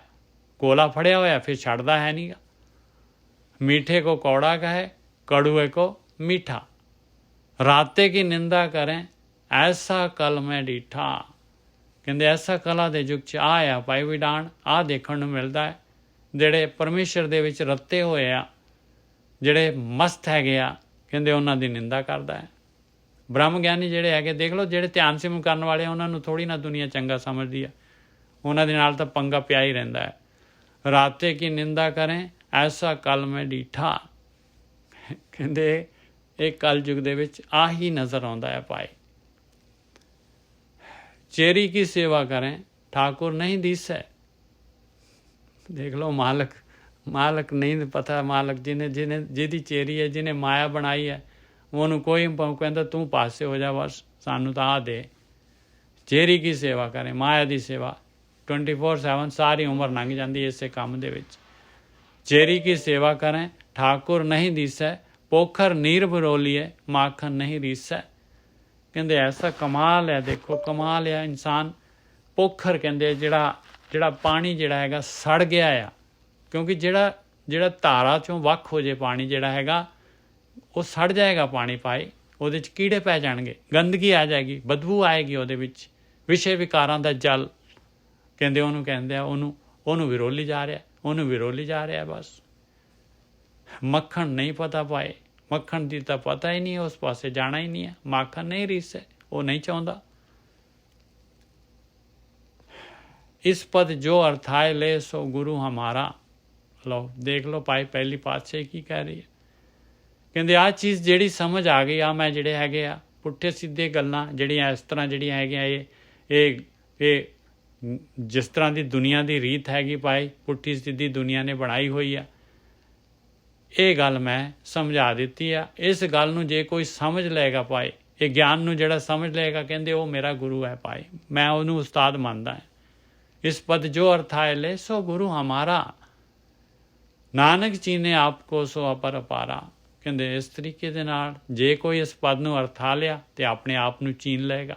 ਕੋਲਾ ਫੜਿਆ ਹੋਇਆ ਫਿਰ ਛੱਡਦਾ ਹੈ ਨਹੀਂ ਗਾ। मीठे को कौड़ा कहे, कड़ुए को मीठा, राते की निंदा करें ऐसा कल में डीठा। ਕਹਿੰਦੇ ਐਸਾ ਕਲਾ ਦੇ ਯੁੱਗ 'ਚ ਆ ਭਾਈ ਵਿਡਾਣ, ਆਹ ਦੇਖਣ ਨੂੰ ਮਿਲਦਾ ਹੈ। ਜਿਹੜੇ ਪਰਮੇਸ਼ਰ ਦੇ ਵਿੱਚ ਰੱਤੇ ਹੋਏ ਆ, ਜਿਹੜੇ ਮਸਤ ਹੈਗੇ ਆ, ਕਹਿੰਦੇ ਉਹਨਾਂ ਦੀ ਨਿੰਦਾ ਕਰਦਾ ਹੈ। ਬ੍ਰਹਮ ਗਿਆਨੀ ਜਿਹੜੇ ਹੈਗੇ, ਦੇਖ ਲਓ, ਜਿਹੜੇ ਧਿਆਨ ਸਿਮਰਨ ਕਰਨ ਵਾਲੇ ਆ, ਉਹਨਾਂ ਨੂੰ ਥੋੜ੍ਹੀ ਨਾ ਦੁਨੀਆ ਚੰਗਾ ਸਮਝਦੀ ਆ, ਉਹਨਾਂ ਦੇ ਨਾਲ ਤਾਂ ਪੰਗਾ ਪਿਆ ਹੀ ਰਹਿੰਦਾ ਹੈ। ਰਾਤੇ ਕੀ ਨਿੰਦਾ ਕरें ਐਸਾ ਕਲ ਮੈਂ ਡੀਠਾ, ਕਹਿੰਦੇ ਇਹ ਕਲਯੁਗ ਦੇ ਵਿੱਚ ਆਹੀ ਨਜ਼ਰ ਆਉਂਦਾ ਹੈ ਭਾਈ। ਚੇਰੀ ਕੀ ਸੇਵਾ ਕरें ਠਾਕੁਰ ਨਹੀਂ ਦੀਸੈ। ਦੇਖ ਲਓ, ਮਾਲਕ ਨਹੀਂ ਪਤਾ, ਮਾਲਕ ਜਿਹਦੀ ਚੇਰੀ ਹੈ, ਜਿਹਨੇ ਮਾਇਆ ਬਣਾਈ ਹੈ, ਉਹਨੂੰ ਕੋਈ ਕਹਿੰਦਾ ਤੂੰ ਪਾਸੇ ਹੋ ਜਾ, ਬਸ ਸਾਨੂੰ ਤਾਂ ਆ ਦੇ। ਚੇਰੀ ਕੀ ਸੇਵਾ ਕरें, ਮਾਇਆ ਦੀ ਸੇਵਾ 24/7 ਸਾਰੀ ਉਮਰ ਲੰਘ ਜਾਂਦੀ ਇਸੇ ਕੰਮ ਦੇ ਵਿੱਚ। ਚੇਰੀ ਕੀ ਸੇਵਾ ਕरें ਠਾਕੁਰ ਨਹੀਂ ਦੀਸੈ, ਪੋਖਰ ਨੀਰ ਬਰੋਲੀਏ ਮਾਖਨ ਨਹੀਂ ਰੀਸੈ। ਕਹਿੰਦੇ ਐਸਾ ਕਮਾਲ ਹੈ, ਦੇਖੋ ਕਮਾਲ ਆ। ਇਨਸਾਨ ਪੋਖਰ ਕਹਿੰਦੇ ਜਿਹੜਾ ਪਾਣੀ ਜਿਹੜਾ ਹੈਗਾ ਸੜ ਗਿਆ ਆ, ਕਿਉਂਕਿ ਜਿਹੜਾ ਧਾਰਾ 'ਚੋਂ ਵੱਖ ਹੋ ਜੇ ਪਾਣੀ ਜਿਹੜਾ ਹੈਗਾ, ਉਹ ਸੜ ਜਾਏਗਾ ਪਾਣੀ ਪਾਏ, ਉਹਦੇ 'ਚ ਕੀੜੇ ਪੈ ਜਾਣਗੇ, ਗੰਦਗੀ ਆ ਜਾਏਗੀ, ਬਦਬੂ ਆਏਗੀ ਉਹਦੇ ਵਿੱਚ। ਵਿਸ਼ੇ ਵਿਕਾਰਾਂ ਦਾ ਜਲ ਕਹਿੰਦੇ ਉਹਨੂੰ ਕਹਿੰਦੇ ਆ, ਉਹਨੂੰ ਵਿਰੋਲੀ ਜਾ ਰਿਹਾ, ਉਹਨੂੰ ਵਿਰੋਲੀ ਜਾ ਰਿਹਾ ਬਸ। ਮੱਖਣ ਨਹੀਂ ਪਤਾ ਪਾਏ, ਮੱਖਣ ਦੀ ਤਾਂ ਪਤਾ ਹੀ ਨਹੀਂ, ਉਸ ਪਾਸੇ ਜਾਣਾ ਹੀ ਨਹੀਂ ਹੈ। ਮਾਖਣ ਨਹੀਂ ਰੀਸੈ, ਉਹ ਨਹੀਂ ਚਾਹੁੰਦਾ। ਇਸ ਪਦ ਜੋ ਅਰਥਾਏ ਲੈ ਸੋ ਗੁਰੂ ਹਮਾਰਾ। ਲਓ ਦੇਖ ਲਓ ਭਾਈ ਪਹਿਲੀ ਪਾਤਸ਼ਾਹੀ ਕੀ ਕਹਿ ਰਹੀ ਹੈ। ਕਹਿੰਦੇ ਆਹ ਚੀਜ਼ ਜਿਹੜੀ ਸਮਝ ਆ ਗਈ ਆ, ਮੈਂ ਜਿਹੜੇ ਹੈਗੇ ਆ ਪੁੱਠੇ ਸਿੱਧੇ ਗੱਲਾਂ ਜਿਹੜੀਆਂ ਇਸ ਤਰ੍ਹਾਂ ਜਿਹੜੀਆਂ ਹੈਗੀਆਂ, ਇਹ ਜਿਸ ਤਰ੍ਹਾਂ ਦੀ ਦੁਨੀਆ ਦੀ ਰੀਤ ਹੈਗੀ ਭਾਈ, ਪੁੱਠੀ ਸਿੱਧੀ ਦੁਨੀਆ ਨੇ ਬਣਾਈ ਹੋਈ ਆ, ਇਹ ਗੱਲ ਮੈਂ ਸਮਝਾ ਦਿੱਤੀ ਆ। ਇਸ ਗੱਲ ਨੂੰ ਜੇ ਕੋਈ ਸਮਝ ਲਏਗਾ ਭਾਈ, ਇਹ ਗਿਆਨ ਨੂੰ ਜਿਹੜਾ ਸਮਝ ਲਏਗਾ, ਕਹਿੰਦੇ ਉਹ ਮੇਰਾ ਗੁਰੂ ਹੈ ਭਾਈ, ਮੈਂ ਉਹਨੂੰ ਉਸਤਾਦ ਮੰਨਦਾ ਹਾਂ। ਇਸ ਪਦ ਜੋ ਅਰਥਾਏ ਲੈ ਸੋ ਗੁਰੂ ਹਮਾਰਾ, ਨਾਨਕ ਚੀਨੇ ਆਪ ਕੋ ਸੋ ਅਪਰ ਅਪਾਰਾ। ਕਹਿੰਦੇ ਇਸ ਤਰੀਕੇ ਦੇ ਨਾਲ ਜੇ ਕੋਈ ਇਸ ਪਦ ਨੂੰ ਅਰਥਾ ਲਿਆ ਤੇ ਆਪਣੇ ਆਪ ਨੂੰ ਚੀਨ ਲਏਗਾ,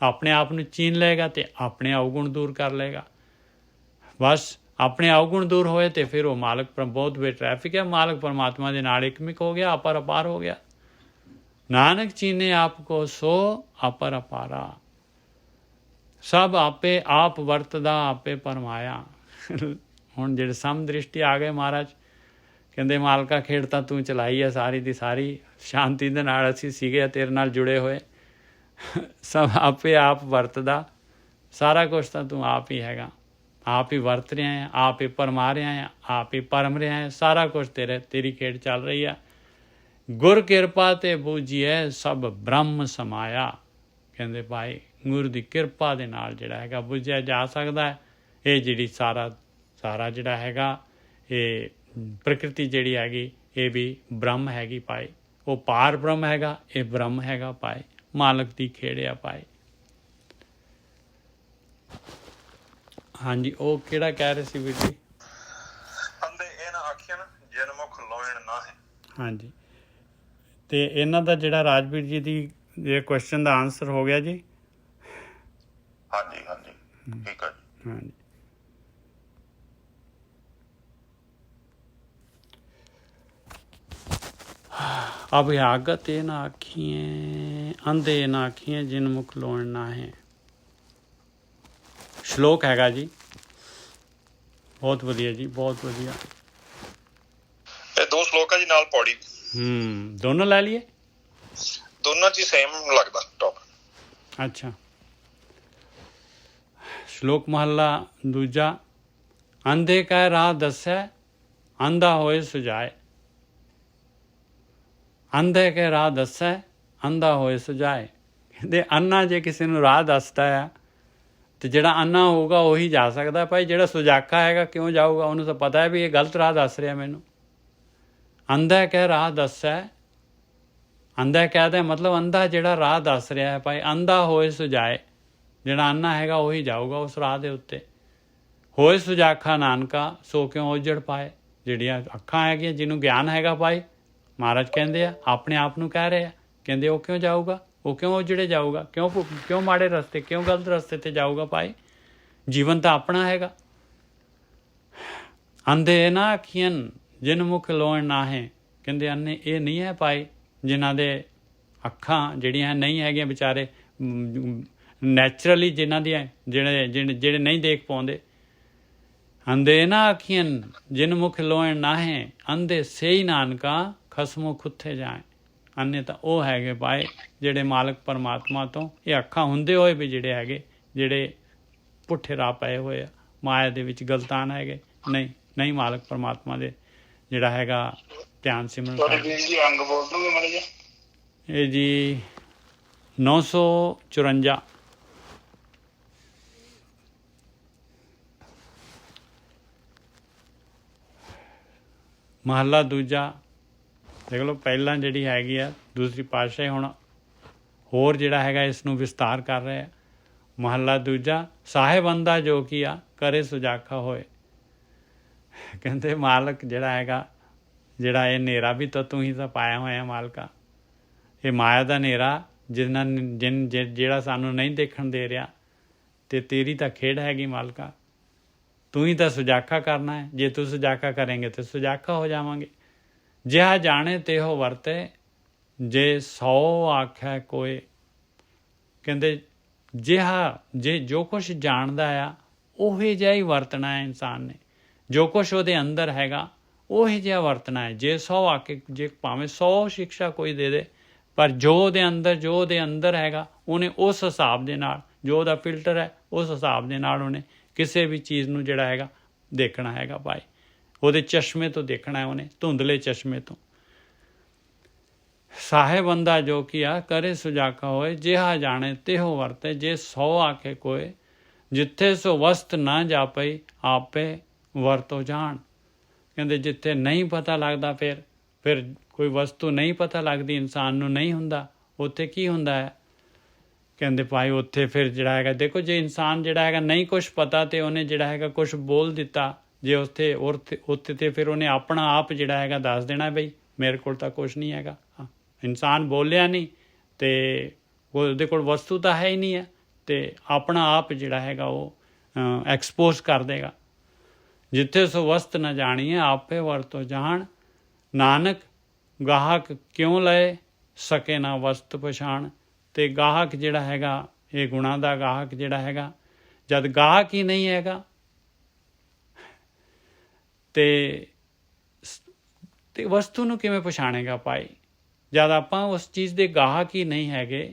ਆਪਣੇ ਆਪ ਨੂੰ ਚੀਨ ਲਏਗਾ ਤੇ ਆਪਣੇ ਅਵਗੁਣ ਦੂਰ ਕਰ ਲਏਗਾ। ਬਸ ਆਪਣੇ ਅਵਗੁਣ ਦੂਰ ਹੋਏ ਤੇ ਫਿਰ ਉਹ ਮਾਲਕ ਬਹੁਤ ਵੇ ਟ੍ਰੈਫਿਕ ਹੈ, ਮਾਲਕ ਪਰਮਾਤਮਾ ਦੇ ਨਾਲ ਇਕਮਿਕ ਹੋ ਗਿਆ, ਅਪਰ ਅਪਾਰ ਹੋ ਗਿਆ। ਨਾਨਕ ਚੀਨੇ ਆਪ ਕੋ ਸੋ ਅਪਰ ਅਪਾਰਾ, ਸਭ ਆਪੇ ਆਪ ਵਰਤਦਾ ਆਪੇ ਪਰਮਾਇਆ। ਹੁਣ ਜਿਹੜੇ ਸਮ ਦ੍ਰਿਸ਼ਟੀ ਆ ਗਏ ਮਹਾਰਾਜ ਕਹਿੰਦੇ ਮਾਲਕਾ ਖੇਡ ਤਾਂ ਤੂੰ ਚਲਾਈ ਹੈ ਸਾਰੀ ਦੀ ਸਾਰੀ, ਸ਼ਾਂਤੀ ਦੇ ਨਾਲ ਅਸੀਂ ਸੀਗੇ ਤੇਰੇ ਨਾਲ ਜੁੜੇ ਹੋਏ, ਸਭ ਆਪੇ ਆਪ ਵਰਤਦਾ, ਸਾਰਾ ਕੁਛ ਤਾਂ ਤੂੰ ਆਪ ਹੀ ਹੈਗਾ, ਆਪ ਹੀ ਵਰਤ ਰਿਹਾ ਹੈ, ਆਪ ਹੀ ਪਰਮਾ ਰਿਹਾ ਹੈ, ਆਪ ਹੀ ਪਰਮ ਰਿਹਾ ਹੈ, ਸਾਰਾ ਕੁਛ ਤੇਰੀ ਖੇਡ ਚੱਲ ਰਹੀ ਆ। ਗੁਰ ਕਿਰਪਾ ਤੇ ਬੂਝੀਏ ਸਭ ਬ੍ਰਹਮ ਸਮਾਇਆ। ਕਹਿੰਦੇ ਭਾਈ ਗੁਰੂ ਦੀ ਕਿਰਪਾ ਦੇ ਨਾਲ ਜਿਹੜਾ ਹੈਗਾ ਬੁੱਝਿਆ ਜਾ ਸਕਦਾ ਹੈ। ਇਹ ਜਿਹੜੀ ਸਾਰਾ ਜਿਹੜਾ ਹੈਗਾ ਇਹ ਪ੍ਰਕਿਰਤੀ ਜਿਹੜੀ ਹੈਗੀ ਇਹ ਵੀ ਬ੍ਰਹਮ ਹੈਗੀ ਭਾਈ, ਉਹ ਪਾਰ ਬ੍ਰਹਮ ਹੈਗਾ, ਇਹ ਬ੍ਰਹਮ ਹੈਗਾ ਭਾਈ, ਮਾਲਕ ਦੀ ਖੇਡ ਆ ਭਾਈ। ਹਾਂਜੀ ਉਹ ਕਿਹੜਾ ਕਹਿ ਰਹੇ ਸੀ ਵੀਰ ਜੀ? ਅੰਦੇ ਇਹ ਨਾ ਆਖਿਆ ਨਾ ਜਿਨ ਮੁਖ ਲੋਇਣ ਨਾ ਹੈ। ਹਾਂਜੀ ਤੇ ਇਹਨਾਂ ਦਾ ਜਿਹੜਾ ਰਾਜਵੀਰ ਜੀ ਦੀ ਇਹ ਕੁਐਸਚਨ ਦਾ ਆਨਸਰ ਹੋ ਗਿਆ ਜੀ। ਹਾਂਜੀ ਠੀਕ ਹੈ ਜੀ। ਹਾਂਜੀ ਅਭਿਆਗਤ ਇਹ ਨਾ ਆਖੀਏ, ਅੰਧੇ ਨਾ ਆਖੀਏ, ਜਿਨ ਮੁਖ ਲੋਣ ਨਾ ਹੈ। ਸ਼ਲੋਕ ਹੈਗਾ ਜੀ, ਬਹੁਤ ਵਧੀਆ ਜੀ, ਬਹੁਤ ਵਧੀਆ। ਇਹ ਦੋ ਸ਼ਲੋਕ ਆ ਜੀ ਨਾਲ ਪੌੜੀ। ਦੋਨੋਂ ਲੈ ਲਈਏ, ਦੋਨਾਂ 'ਚ ਹੀ ਸੇਮ ਲੱਗਦਾ ਟੌਪ। ਅੱਛਾ। ਸ਼ਲੋਕ ਮਹੱਲਾ ਦੂਜਾ। ਅੰਧੇ ਕਾ ਰਾਹ ਦੱਸੈ, ਅੰਧਾ ਹੋਏ ਸੁਝਾਏ। ਅੰਧੇ ਕੇ ਰਾਹ ਦੱਸੈ, ਅੰਧਾ ਹੋਏ ਸੁਝਾਏ। ਕਹਿੰਦੇ ਅੰਨਾ ਜੇ ਕਿਸੇ ਨੂੰ ਰਾਹ ਦੱਸਦਾ ਆ ਤੇ ਜਿਹੜਾ ਅੰਨਾ ਹੋਊਗਾ ਉਹੀ ਜਾ ਸਕਦਾ ਭਾਈ, ਜਿਹੜਾ ਸੁਜਾਖਾ ਹੈਗਾ ਕਿਉਂ ਜਾਊਗਾ? ਉਹਨੂੰ ਤਾਂ ਪਤਾ ਹੈ ਵੀ ਇਹ ਗਲਤ ਰਾਹ ਦੱਸ ਰਿਹਾ ਮੈਨੂੰ। ਅੰਧਾ ਕੇ ਰਾਹ ਦੱਸੈ, ਅੰਧਾ ਕਹਿਦਾ ਮਤਲਬ ਅੰਧਾ ਜਿਹੜਾ ਰਾਹ ਦੱਸ ਰਿਹਾ ਹੈ ਭਾਈ, ਅੰਧਾ ਹੋਏ ਸੁਝਾਏ, ਜਿਹੜਾ ਅੰਨਾ ਹੈਗਾ ਉਹੀ ਜਾਊਗਾ ਉਸ ਰਾਹ ਦੇ ਉੱਤੇ। ਹੋਏ ਸੁਜਾਖਾ ਨਾਨਕਾ ਸੋ ਕਿਉਂ ਉਜੜ ਪਾਏ। ਜਿਹੜੀਆਂ ਅੱਖਾਂ ਹੈਗੀਆਂ, ਜਿਹਨੂੰ ਗਿਆਨ ਹੈਗਾ ਭਾਈ, ਮਹਾਰਾਜ ਕਹਿੰਦੇ ਆ, ਆਪਣੇ ਆਪ ਨੂੰ ਕਹਿ ਰਹੇ ਆ, ਕਹਿੰਦੇ ਉਹ ਕਿਉਂ ਜਾਊਗਾ, ਉਹ ਕਿਉਂ ਉਜੜੇ ਜਾਊਗਾ, ਕਿਉਂ ਮਾੜੇ ਰਸਤੇ, ਕਿਉਂ ਗਲਤ ਰਸਤੇ 'ਤੇ ਜਾਊਗਾ ਭਾਈ? ਜੀਵਨ ਤਾਂ ਆਪਣਾ ਹੈਗਾ। ਅੰਧੇ ਨਾ ਅੱਖੀਆਂ ਜਿਨ ਮੁਖ ਲੋਣ ਨਾਹੇ, ਕਹਿੰਦੇ ਅੰਨੇ ਇਹ ਨਹੀਂ ਹੈ ਭਾਈ ਜਿਨ੍ਹਾਂ ਦੇ ਅੱਖਾਂ ਜਿਹੜੀਆਂ ਨਹੀਂ ਹੈਗੀਆਂ ਵਿਚਾਰੇ ਨੈਚੁਰਲੀ, ਜਿਨ੍ਹਾਂ ਦੀਆਂ ਜਿਹੜੇ ਨਹੀਂ ਦੇਖ ਪਾਉਂਦੇ। ਅੰਧੇ ਨਾ ਅੱਖੀਆਂ ਜਿਨ ਮੁਖ ਲੋਣ ਨਾਹੇ, ਅੰਧੇ ਸਹੀ ਨਾਨਕਾ ਖਸਮੋਂ ਖੁੱਥੇ ਜਾਏ। ਅੰਨੇ ਤਾਂ ਉਹ ਹੈਗੇ ਭਾਈ ਜਿਹੜੇ ਮਾਲਕ ਪਰਮਾਤਮਾ ਤੋਂ ਇਹ ਅੱਖਾਂ ਹੁੰਦੇ ਹੋਏ ਵੀ ਜਿਹੜੇ ਪੁੱਠੇ ਰਾਹ ਪਏ ਹੋਏ ਆ, ਮਾਇਆ ਦੇ ਵਿੱਚ ਗਲਤਾਨ ਹੈਗੇ, ਨਹੀਂ ਮਾਲਕ ਪਰਮਾਤਮਾ ਦੇ ਜਿਹੜਾ ਹੈਗਾ ਧਿਆਨ ਸਿਮਰਨ। ਇਹ ਜੀ 954। ਮਹੱਲਾ ਦੂਜਾ ਦੇਖ ਲਓ। ਪਹਿਲਾਂ ਜਿਹੜੀ ਹੈਗੀ ਆ ਦੂਸਰੀ ਪਾਤਸ਼ਾਹੀ ਹੁਣ ਹੋਰ ਜਿਹੜਾ ਹੈਗਾ ਇਸ ਨੂੰ ਵਿਸਤਾਰ ਕਰ ਰਿਹਾ। ਮਹੱਲਾ ਦੂਜਾ। ਸਾਹਿਬ ਅੰਦਾ ਜੋ ਕੀ ਆ ਕਰੇ ਸੁਜਾਖਾ ਹੋਏ। ਕਹਿੰਦੇ ਮਾਲਕ ਜਿਹੜਾ ਹੈਗਾ, ਜਿਹੜਾ ਇਹ ਹਨੇਰਾ ਵੀ ਤਾਂ ਤੂੰ ਹੀ ਤਾਂ ਪਾਇਆ ਹੋਇਆ ਮਾਲਕਾ। ਇਹ ਮਾਇਆ ਦਾ ਹਨੇਰਾ ਜਿਹੜਾ ਸਾਨੂੰ ਨਹੀਂ ਦੇਖਣ ਦੇ ਰਿਹਾ, ਅਤੇ ਤੇਰੀ ਤਾਂ ਖੇਡ ਹੈਗੀ ਮਾਲਕਾ। ਤੂੰ ਹੀ ਤਾਂ ਸੁਜਾਖਾ ਕਰਨਾ ਹੈ। ਜੇ ਤੂੰ ਸੁਜਾਖਾ ਕਰੇਂਗੇ ਤਾਂ ਸੁਜਾਖਾ ਹੋ ਜਾਵਾਂਗੇ। ਜਿਹਾ ਜਾਣੇ ਤਿਹੋ ਵਰਤੇ, ਜੇ 100 ਆਖੈ ਕੋਏ। ਕਹਿੰਦੇ ਜੇ ਜੋ ਕੁਛ ਜਾਣਦਾ ਆ ਉਹੀ ਜਿਹਾ ਹੀ ਵਰਤਣਾ ਹੈ ਇਨਸਾਨ ਨੇ। ਜੋ ਕੁਛ ਉਹਦੇ ਅੰਦਰ ਹੈਗਾ ਉਹੀ ਜਿਹਾ ਵਰਤਣਾ ਹੈ। ਜੇ 100 ਆਕੇ, ਜੇ ਭਾਵੇਂ 100 ਸ਼ਿਕਸ਼ਾ ਕੋਈ ਦੇ ਦੇ, ਪਰ ਜੋ ਉਹਦੇ ਅੰਦਰ ਹੈਗਾ ਉਹਨੇ ਉਸ ਹਿਸਾਬ ਦੇ ਨਾਲ, ਜੋ ਉਹਦਾ ਫਿਲਟਰ ਹੈ ਉਸ ਹਿਸਾਬ ਦੇ ਨਾਲ ਉਹਨੇ ਕਿਸੇ ਵੀ ਚੀਜ਼ ਨੂੰ ਜਿਹੜਾ ਹੈਗਾ ਦੇਖਣਾ ਹੈਗਾ ਭਾਈ। ਉਹਦੇ ਚਸ਼ਮੇ ਤੋਂ ਦੇਖਣਾ ਹੈ ਉਹਨੇ, ਧੁੰਦਲੇ ਚਸ਼ਮੇ ਤੋਂ। ਸਾਹਿਬ ਬੰਦਾ ਜੋ ਕੀਆ ਕਰੇ ਸੁਜਾਖਾ ਹੋਏ, ਜਿਹਾ ਜਾਣੇ ਤਿਹੋ ਵਰਤੇ, ਜੇ 100 ਆਖੇ ਕੋਏ। ਜਿੱਥੇ ਸੋ ਵਸਤ ਨਾ ਜਾਪਈ, ਆਪੇ ਵਰਤੋ ਜਾਣ। ਕਹਿੰਦੇ ਜਿੱਥੇ ਨਹੀਂ ਪਤਾ ਲੱਗਦਾ, ਫਿਰ ਕੋਈ ਵਸਤੂ ਨਹੀਂ ਪਤਾ ਲੱਗਦੀ, ਇਨਸਾਨ ਨੂੰ ਨਹੀਂ ਹੁੰਦਾ, ਉੱਥੇ ਕੀ ਹੁੰਦਾ ਹੈ? ਕਹਿੰਦੇ ਭਾਈ ਉੱਥੇ ਫਿਰ ਜਿਹੜਾ ਹੈਗਾ, ਦੇਖੋ ਜੇ ਇਨਸਾਨ ਜਿਹੜਾ ਹੈਗਾ ਨਹੀਂ ਕੁਛ ਪਤਾ ਅਤੇ ਉਹਨੇ ਜਿਹੜਾ ਹੈਗਾ ਕੁਛ ਬੋਲ ਦਿੱਤਾ, ਜੇ ਉੱਥੇ ਤੇ ਫਿਰ ਉਹਨੇ ਆਪਣਾ ਆਪ ਜਿਹੜਾ ਹੈਗਾ ਦੱਸ ਦੇਣਾ, ਬਈ ਮੇਰੇ ਕੋਲ ਤਾਂ ਕੁਛ ਨਹੀਂ ਹੈਗਾ। ਇਨਸਾਨ ਬੋਲਿਆ ਨਹੀਂ ਅਤੇ ਉਹਦੇ ਕੋਲ ਵਸਤੂ ਤਾਂ ਹੈ ਹੀ ਨਹੀਂ ਹੈ, ਅਤੇ ਆਪਣਾ ਆਪ ਜਿਹੜਾ ਹੈਗਾ ਉਹ ਐਕਸਪੋਜ਼ ਕਰ ਦੇਗਾ। ਜਿੱਥੇ ਸੋ ਵਸਤ ਨਾ ਜਾਣੀਏ, ਆਪੇ ਵਰਤੋ ਜਾਣ। ਨਾਨਕ ਗਾਹਕ ਕਿਉਂ ਲਏ, ਸਕੇ ਨਾ ਵਸਤ ਪਛਾਣ। ਅਤੇ ਗਾਹਕ ਜਿਹੜਾ ਹੈਗਾ, ਇਹ ਗੁਣਾਂ ਦਾ ਗਾਹਕ ਜਿਹੜਾ ਹੈਗਾ, ਜਦ ਗਾਹਕ ਹੀ ਨਹੀਂ ਹੈਗਾ ਅਤੇ ਵਸਤੂ ਨੂੰ ਕਿਵੇਂ ਪਛਾਣੇਗਾ ਭਾਈ? ਜਦ ਆਪਾਂ ਉਸ ਚੀਜ਼ ਦੇ ਗਾਹਕ ਹੀ ਨਹੀਂ ਹੈਗੇ,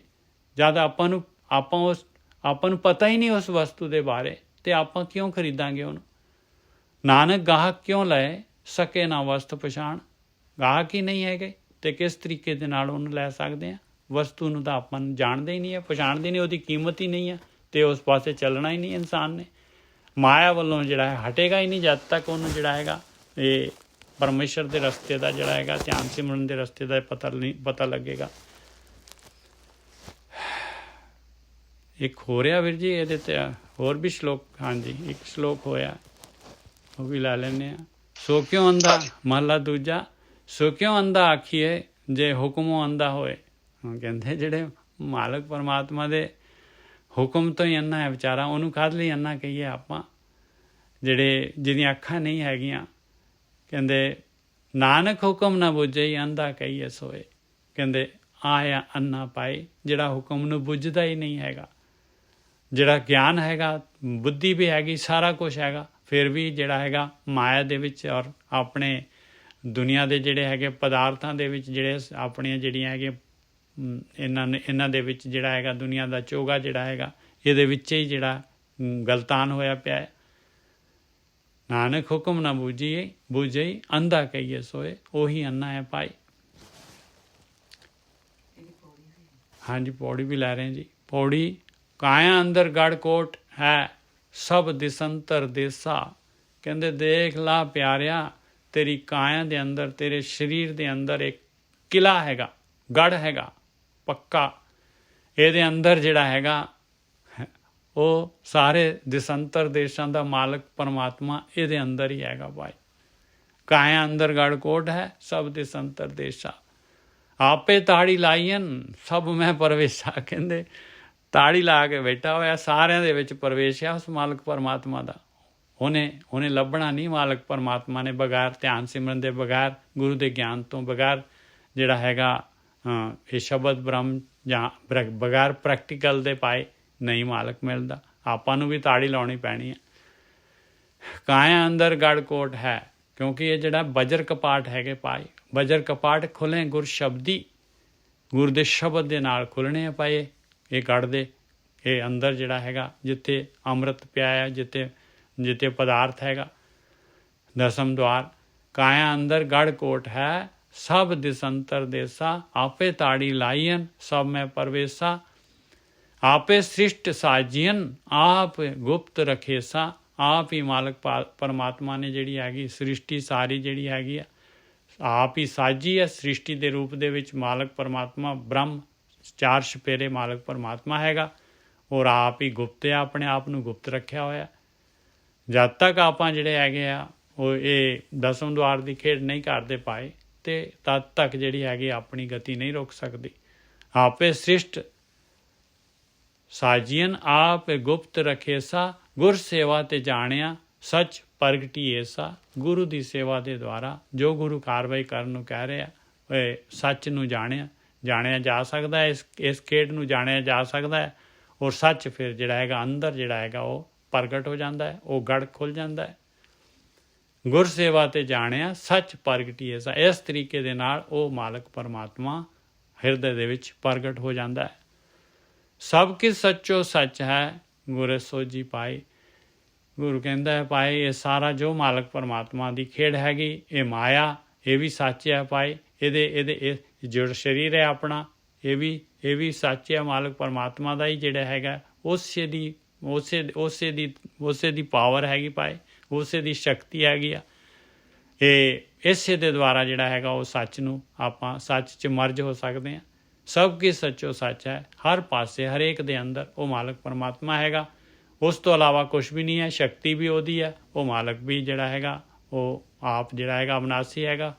ਜਦ ਆਪਾਂ ਨੂੰ ਪਤਾ ਹੀ ਨਹੀਂ ਉਸ ਵਸਤੂ ਦੇ ਬਾਰੇ, ਅਤੇ ਆਪਾਂ ਕਿਉਂ ਖਰੀਦਾਂਗੇ ਉਹਨੂੰ? ਨਾਨਕ ਗਾਹਕ ਕਿਉਂ ਲਏ, ਸਕੇ ਨਾ ਵਸਤ ਪਛਾਣ। ਗਾਹਕ ਹੀ ਨਹੀਂ ਹੈਗੇ ਅਤੇ ਕਿਸ ਤਰੀਕੇ ਦੇ ਨਾਲ ਉਹਨੂੰ ਲੈ ਸਕਦੇ ਹਾਂ? ਵਸਤੂ ਨੂੰ ਤਾਂ ਆਪਾਂ ਨੂੰ ਜਾਣਦੇ ਹੀ ਨਹੀਂ ਹੈ, ਪਛਾਣਦੇ ਨਹੀਂ, ਉਹਦੀ ਕੀਮਤ ਹੀ ਨਹੀਂ ਹੈ, ਅਤੇ ਉਸ ਪਾਸੇ ਚੱਲਣਾ ਹੀ ਨਹੀਂ ਇਨਸਾਨ ਨੇ। ਮਾਇਆ ਵੱਲੋਂ ਜਿਹੜਾ ਹੈ ਹਟੇਗਾ ਹੀ ਨਹੀਂ ਜਦ ਤੱਕ ਉਹਨੂੰ ਜਿਹੜਾ ਹੈਗਾ ਇਹ ਪਰਮੇਸ਼ਰ ਦੇ ਰਸਤੇ ਦਾ ਜਿਹੜਾ ਹੈਗਾ, ਧਿਆਨ ਸਿਮਰਨ ਦੇ ਰਸਤੇ ਦਾ ਪਤਾ ਲੱਗੇਗਾ। ਇੱਕ ਹੋ ਰਿਹਾ ਵੀਰ ਜੀ ਇਹਦੇ 'ਤੇ ਹੋਰ ਵੀ ਸ਼ਲੋਕ। ਹਾਂਜੀ, ਇੱਕ ਸ਼ਲੋਕ ਹੋਇਆ, ਉਹ ਵੀ ਲਾ ਲੈਂਦੇ ਹਾਂ। ਸੋ ਕਿਉਂ ਅੰਧਾ, ਮਹਲਾ ਦੂਜਾ। ਸੋ ਕਿਉਂ ਅੰਧਾ ਆਖੀਏ, ਜੇ ਹੁਕਮੋਂ ਅੰਧਾ ਹੋਏ। ਕਹਿੰਦੇ ਜਿਹੜੇ ਮਾਲਕ ਪਰਮਾਤਮਾ ਦੇ ਹੁਕਮ ਤੋਂ ਹੀ ਅੰਨਾ ਹੈ ਵਿਚਾਰਾ, ਉਹਨੂੰ ਕਾਹਦੇ ਲਈ ਅੰਨਾ ਕਹੀਏ ਆਪਾਂ? ਜਿਹਦੀਆਂ ਅੱਖਾਂ ਨਹੀਂ ਹੈਗੀਆਂ। ਕਹਿੰਦੇ ਨਾਨਕ ਹੁਕਮ ਨਾ ਬੁੱਝੇ, ਅੰਧਾ ਕਹੀਏ ਸੋਏ। ਕਹਿੰਦੇ ਆਇਆ ਅੰਨਾ ਪਾਏ ਜਿਹੜਾ ਹੁਕਮ ਨੂੰ ਬੁੱਝਦਾ ਹੀ ਨਹੀਂ ਹੈਗਾ। ਜਿਹੜਾ ਗਿਆਨ ਹੈਗਾ, ਬੁੱਧੀ ਵੀ ਹੈਗੀ, ਸਾਰਾ ਕੁਛ ਹੈਗਾ, ਫਿਰ ਵੀ ਜਿਹੜਾ ਹੈਗਾ ਮਾਇਆ ਦੇ ਵਿੱਚ ਔਰ ਆਪਣੇ ਦੁਨੀਆ ਦੇ ਜਿਹੜੇ ਹੈਗੇ ਪਦਾਰਥਾਂ ਦੇ ਵਿੱਚ, ਜਿਹੜੇ ਆਪਣੀਆਂ ਜਿਹੜੀਆਂ ਹੈਗੀਆਂ ਇਹਨਾਂ ਦੇ ਵਿੱਚ ਜਿਹੜਾ ਹੈਗਾ ਦੁਨੀਆ ਦਾ ਚੋਗਾ ਜਿਹੜਾ ਹੈਗਾ, ਇਹਦੇ ਵਿੱਚ ਹੀ ਜਿਹੜਾ ਗਲਤਾਨ ਹੋਇਆ ਪਿਆ ਹੈ। ਨਾਨਕ ਹੁਕਮ ਨਾ ਬੁੱਝੇ, ਅੰਧਾ ਕਹੀਏ ਸੋਏ। ਉਹੀ ਅੰਨਾ ਹੈ ਭਾਈ। ਹਾਂਜੀ, ਪੌੜੀ ਵੀ ਲੈ ਰਹੇ ਜੀ। ਪੌੜੀ। ਕਾਇਆ ਅੰਦਰ ਗੜ ਕੋਟ ਹੈ, ਸਭ ਦਿਸੰਤਰ ਦੇਸਾ। ਕਹਿੰਦੇ ਦੇਖ ਲਾ ਪਿਆਰਿਆ, ਤੇਰੀ ਕਾਇਆ ਦੇ ਅੰਦਰ, ਤੇਰੇ ਸਰੀਰ ਦੇ ਅੰਦਰ ਇੱਕ ਕਿਲਾ ਹੈਗਾ, ਗੜ ਹੈਗਾ ਪੱਕਾ। ਇਹਦੇ ਅੰਦਰ ਜਿਹੜਾ ਹੈਗਾ ਉਹ ਸਾਰੇ ਦਿਸੰਤਰ ਦੇਸ਼ਾਂ ਦਾ ਮਾਲਕ ਪਰਮਾਤਮਾ ਇਹਦੇ ਅੰਦਰ ਹੀ ਹੈਗਾ ਭਾਈ। ਕਾਇਆ ਅੰਦਰ ਗੜ ਕੋਟ ਹੈ ਸਭ ਦਿਸ ਅੰਤਰ ਦੇਸ਼ਾ। ਆਪੇ ਤਾੜੀ ਲਾਈਨ ਸਭ ਮੈਂ ਪ੍ਰਵੇਸ਼ਾ। ਕਹਿੰਦੇ ਤਾੜੀ ਲਾ ਕੇ ਬੈਠਾ ਹੋਇਆ, ਸਾਰਿਆਂ ਦੇ ਵਿੱਚ ਪ੍ਰਵੇਸ਼ ਆ ਉਸ ਮਾਲਕ ਪਰਮਾਤਮਾ ਦਾ। ਉਹਨੇ ਲੱਭਣਾ ਨਹੀਂ ਮਾਲਕ ਪਰਮਾਤਮਾ ਨੇ, ਬਗੈਰ ਧਿਆਨ ਸਿਮਰਨ ਦੇ, ਬਗੈਰ ਗੁਰੂ ਦੇ ਗਿਆਨ ਤੋਂ, ਬਗੈਰ ਜਿਹੜਾ ਹੈਗਾ ਇਹ ਸ਼ਬਦ ਬ੍ਰਹਮ ਜਾਂ ਬਗੈਰ ਪ੍ਰੈਕਟੀਕਲ ਦੇ ਪਾਏ ਨਹੀਂ ਮਾਲਕ ਮਿਲਦਾ। ਆਪਾਂ ਨੂੰ ਵੀ ਤਾੜੀ ਲਾਉਣੀ ਪੈਣੀ ਹੈ। ਕਾਇਆ ਅੰਦਰ ਗੜ ਕੋਟ ਹੈ, ਕਿਉਂਕਿ ਇਹ ਜਿਹੜਾ ਬਜਰ ਕਪਾਟ ਹੈਗੇ ਪਾਏ, ਬਜਰ ਕਪਾਟ ਖੁੱਲ੍ਹੇ ਗੁਰ ਸ਼ਬਦੀ, ਗੁਰ ਦੇ ਸ਼ਬਦ ਦੇ ਨਾਲ ਖੁੱਲ੍ਹਣੇ ਆ ਪਾਏ ਇਹ ਗੜ ਦੇ। ਇਹ ਅੰਦਰ ਜਿਹੜਾ ਹੈਗਾ ਜਿੱਥੇ ਅੰਮ੍ਰਿਤ ਪਿਆ ਹੈ, ਜਿੱਥੇ ਪਦਾਰਥ ਹੈਗਾ, ਦਸਮ ਦੁਆਰ। ਕਾਇਆ ਅੰਦਰ ਗੜ ਕੋਟ ਹੈ ਸਭ ਦਿਸੰਤਰ ਦੇਸਾ। ਆਪੇ ਤਾੜੀ ਲਾਈਨ ਸਭ ਮੈਂ ਪ੍ਰਵੇਸ਼ਾ। ਆਪੇ ਸ੍ਰਿਸ਼ਟ ਸਾਜੀਨ ਆਪ ਗੁਪਤ ਰਖੇਸਾ। ਆਪ ਹੀ ਮਾਲਕ ਪਰਮਾਤਮਾ ਨੇ ਜਿਹੜੀ ਹੈਗੀ ਸ੍ਰਿਸ਼ਟੀ ਸਾਰੀ ਜਿਹੜੀ ਹੈਗੀ ਆ ਆਪ ਹੀ ਸਾਜੀ ਹੈ। ਸ੍ਰਿਸ਼ਟੀ ਦੇ ਰੂਪ ਦੇ ਵਿੱਚ ਮਾਲਕ ਪਰਮਾਤਮਾ ਬ੍ਰਹਮ ਚਾਰ ਛਪੇਰੇ ਮਾਲਕ ਪਰਮਾਤਮਾ ਹੈਗਾ, ਔਰ ਆਪ ਹੀ ਗੁਪਤ ਆ, ਆਪਣੇ ਆਪ ਨੂੰ ਗੁਪਤ ਰੱਖਿਆ ਹੋਇਆ। ਜਦ ਤੱਕ ਆਪਾਂ ਜਿਹੜੇ ਹੈਗੇ ਆ ਉਹ ਇਹ ਦਸਮ ਦੁਆਰ ਦੀ ਖੇਡ ਨਹੀਂ ਕਰਦੇ ਪਾਏ ਤੇ ਤਦ ਤੱਕ ਜਿਹੜੀ ਹੈਗੀ ਆਪਣੀ ਗਤੀ ਨਹੀਂ ਰੋਕ ਸਕਦੀ। ਆਪੇ ਸ੍ਰਿਸ਼ਟ ਸਾਜੀਨ ਆਪ ਗੁਪਤ ਰਖੇਸਾ। ਗੁਰ ਸੇਵਾ ਤੇ ਜਾਣਿਆ ਸੱਚ ਪ੍ਰਗਟੀ ਐਸਾ। ਗੁਰੂ ਦੀ ਸੇਵਾ ਦੇ ਦੁਆਰਾ ਜੋ ਗੁਰੂ ਕਾਰਵਾਈ ਕਰਨ ਨੂੰ ਕਹਿ ਰਿਹਾ ਸੱਚ ਨੂੰ ਜਾਣਿਆ ਜਾ ਸਕਦਾ ਹੈ। ਇਸ ਖੇਡ ਨੂੰ ਜਾਣਿਆ ਜਾ ਸਕਦਾ ਹੈ, ਔਰ ਸੱਚ ਫਿਰ ਜਿਹੜਾ ਹੈਗਾ ਅੰਦਰ ਜਿਹੜਾ ਹੈਗਾ ਉਹ ਪ੍ਰਗਟ ਹੋ ਜਾਂਦਾ ਹੈ, ਉਹ ਗੜ ਖੁੱਲ੍ਹ ਜਾਂਦਾ ਹੈ। ਗੁਰ ਸੇਵਾ ਤੇ ਜਾਣਿਆ ਸੱਚ ਪ੍ਰਗਟੀ ਐਸਾ। ਇਸ ਤਰੀਕੇ ਦੇ ਨਾਲ ਉਹ ਮਾਲਕ ਪਰਮਾਤਮਾ ਹਿਰਦੇ ਦੇ ਵਿੱਚ ਪ੍ਰਗਟ ਹੋ ਜਾਂਦਾ ਹੈ। ਸਭ ਕਿਸ ਸੱਚੋ ਸੱਚ ਹੈ ਗੁਰ ਸੋਝੀ ਪਾਈ। ਗੁਰੂ ਕਹਿੰਦਾ ਹੈ ਭਾਈ ਇਹ ਸਾਰਾ ਜੋ ਮਾਲਕ ਪਰਮਾਤਮਾ ਦੀ ਖੇਡ ਹੈਗੀ, ਇਹ ਮਾਇਆ ਇਹ ਵੀ ਸੱਚ ਹੈ ਭਾਈ। ਇਹਦੇ ਜਿਹੜਾ ਸਰੀਰ ਹੈ ਆਪਣਾ ਇਹ ਵੀ ਸੱਚ ਹੈ, ਮਾਲਕ ਪਰਮਾਤਮਾ ਦਾ ਹੀ ਜਿਹੜਾ ਹੈਗਾ ਉਸੇ ਦੀ ਪਾਵਰ ਹੈਗੀ ਭਾਈ, ਉਸੇ ਦੀ ਸ਼ਕਤੀ ਹੈਗੀ ਆ। ਇਹ ਇਸੇ ਦੇ ਦੁਆਰਾ ਜਿਹੜਾ ਹੈਗਾ ਉਹ ਸੱਚ ਨੂੰ ਆਪਾਂ ਸੱਚ 'ਚ ਮਰਜ ਹੋ ਸਕਦੇ ਹਾਂ। ਸਭ ਕੀ ਸੱਚੋ ਸੱਚ ਹੈ, ਹਰ ਪਾਸੇ ਹਰੇਕ ਦੇ ਅੰਦਰ ਉਹ ਮਾਲਕ ਪਰਮਾਤਮਾ ਹੈਗਾ। ਉਸ ਤੋਂ ਇਲਾਵਾ ਕੁਛ ਵੀ ਨਹੀਂ ਹੈ। ਸ਼ਕਤੀ ਵੀ ਉਹਦੀ ਹੈ, ਉਹ ਮਾਲਕ ਵੀ ਜਿਹੜਾ ਹੈਗਾ ਉਹ ਆਪ ਜਿਹੜਾ ਹੈਗਾ ਅਵਿਨਾਸ਼ੀ ਹੈਗਾ।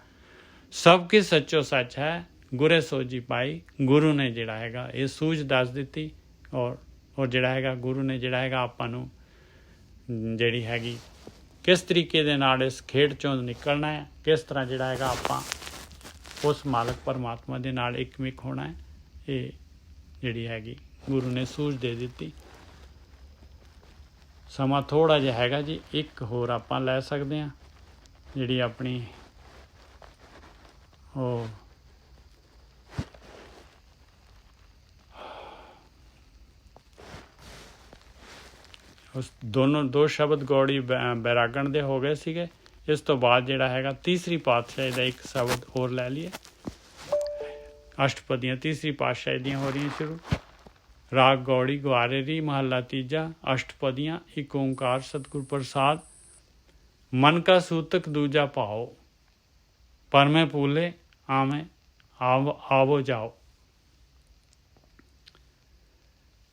ਸਭ ਕੀ ਸੱਚੋ ਸੱਚ ਹੈ ਗੁਰੇ ਸੋਝੀ ਪਾਈ। ਗੁਰੂ ਨੇ ਜਿਹੜਾ ਹੈਗਾ ਇਹ ਸੂਝ ਦੱਸ ਦਿੱਤੀ, ਔਰ ਜਿਹੜਾ ਹੈਗਾ ਗੁਰੂ ਨੇ ਜਿਹੜਾ ਹੈਗਾ ਆਪਾਂ ਨੂੰ ਜਿਹੜੀ ਹੈਗੀ ਕਿਸ ਤਰੀਕੇ ਦੇ ਨਾਲ ਇਸ ਖੇਡ 'ਚੋਂ ਨਿਕਲਣਾ ਹੈ, ਕਿਸ ਤਰ੍ਹਾਂ ਜਿਹੜਾ ਹੈਗਾ ਆਪਾਂ ਉਸ ਮਾਲਕ ਪਰਮਾਤਮਾ ਦੇ ਨਾਲ ਇੱਕਮਿਕ ਹੋਣਾ ਹੈ, ਇਹ ਜਿਹੜੀ ਹੈਗੀ ਗੁਰੂ ਨੇ ਸੂਝ ਦੇ ਦਿੱਤੀ। ਸਮਾਂ ਥੋੜ੍ਹਾ ਜਿਹਾ ਹੈਗਾ ਜੀ, ਇੱਕ ਹੋਰ ਆਪਾਂ ਲੈ ਸਕਦੇ ਹਾਂ ਜਿਹੜੀ ਆਪਣੀ ਉਹ ਉਸ ਦੋ ਸ਼ਬਦ ਗੌੜੀ ਬੈਰਾਗਣ ਦੇ ਹੋ ਗਏ ਸੀਗੇ। ਇਸ ਤੋਂ ਬਾਅਦ ਜਿਹੜਾ ਹੈਗਾ ਤੀਸਰੀ ਪਾਤਸ਼ਾਹੀ ਦਾ ਇੱਕ ਸ਼ਬਦ ਹੋਰ ਲੈ ਲਈਏ। ਅਸ਼ਟਪਦੀਆਂ ਤੀਸਰੀ ਪਾਤਸ਼ਾਹੀ ਦੀਆਂ ਹੋ ਰਹੀਆਂ ਸ਼ੁਰੂ। ਰਾਗ ਗੌੜੀ ਗੁਆਰੇ ਰੀ ਮਹੱਲਾ ਤੀਜਾ। ਅਸ਼ਟਪਦੀਆਂ ਇੱਕ ਓਂਕਾਰ ਸਤਿਗੁਰ ਪ੍ਰਸਾਦ। ਮਨ ਕਾ ਸੂਤਕ ਦੂਜਾ ਭਾਓ ਪਰਮੇ ਪੂਲੇ ਆਵੇਂ ਆਵੋ ਜਾਓ।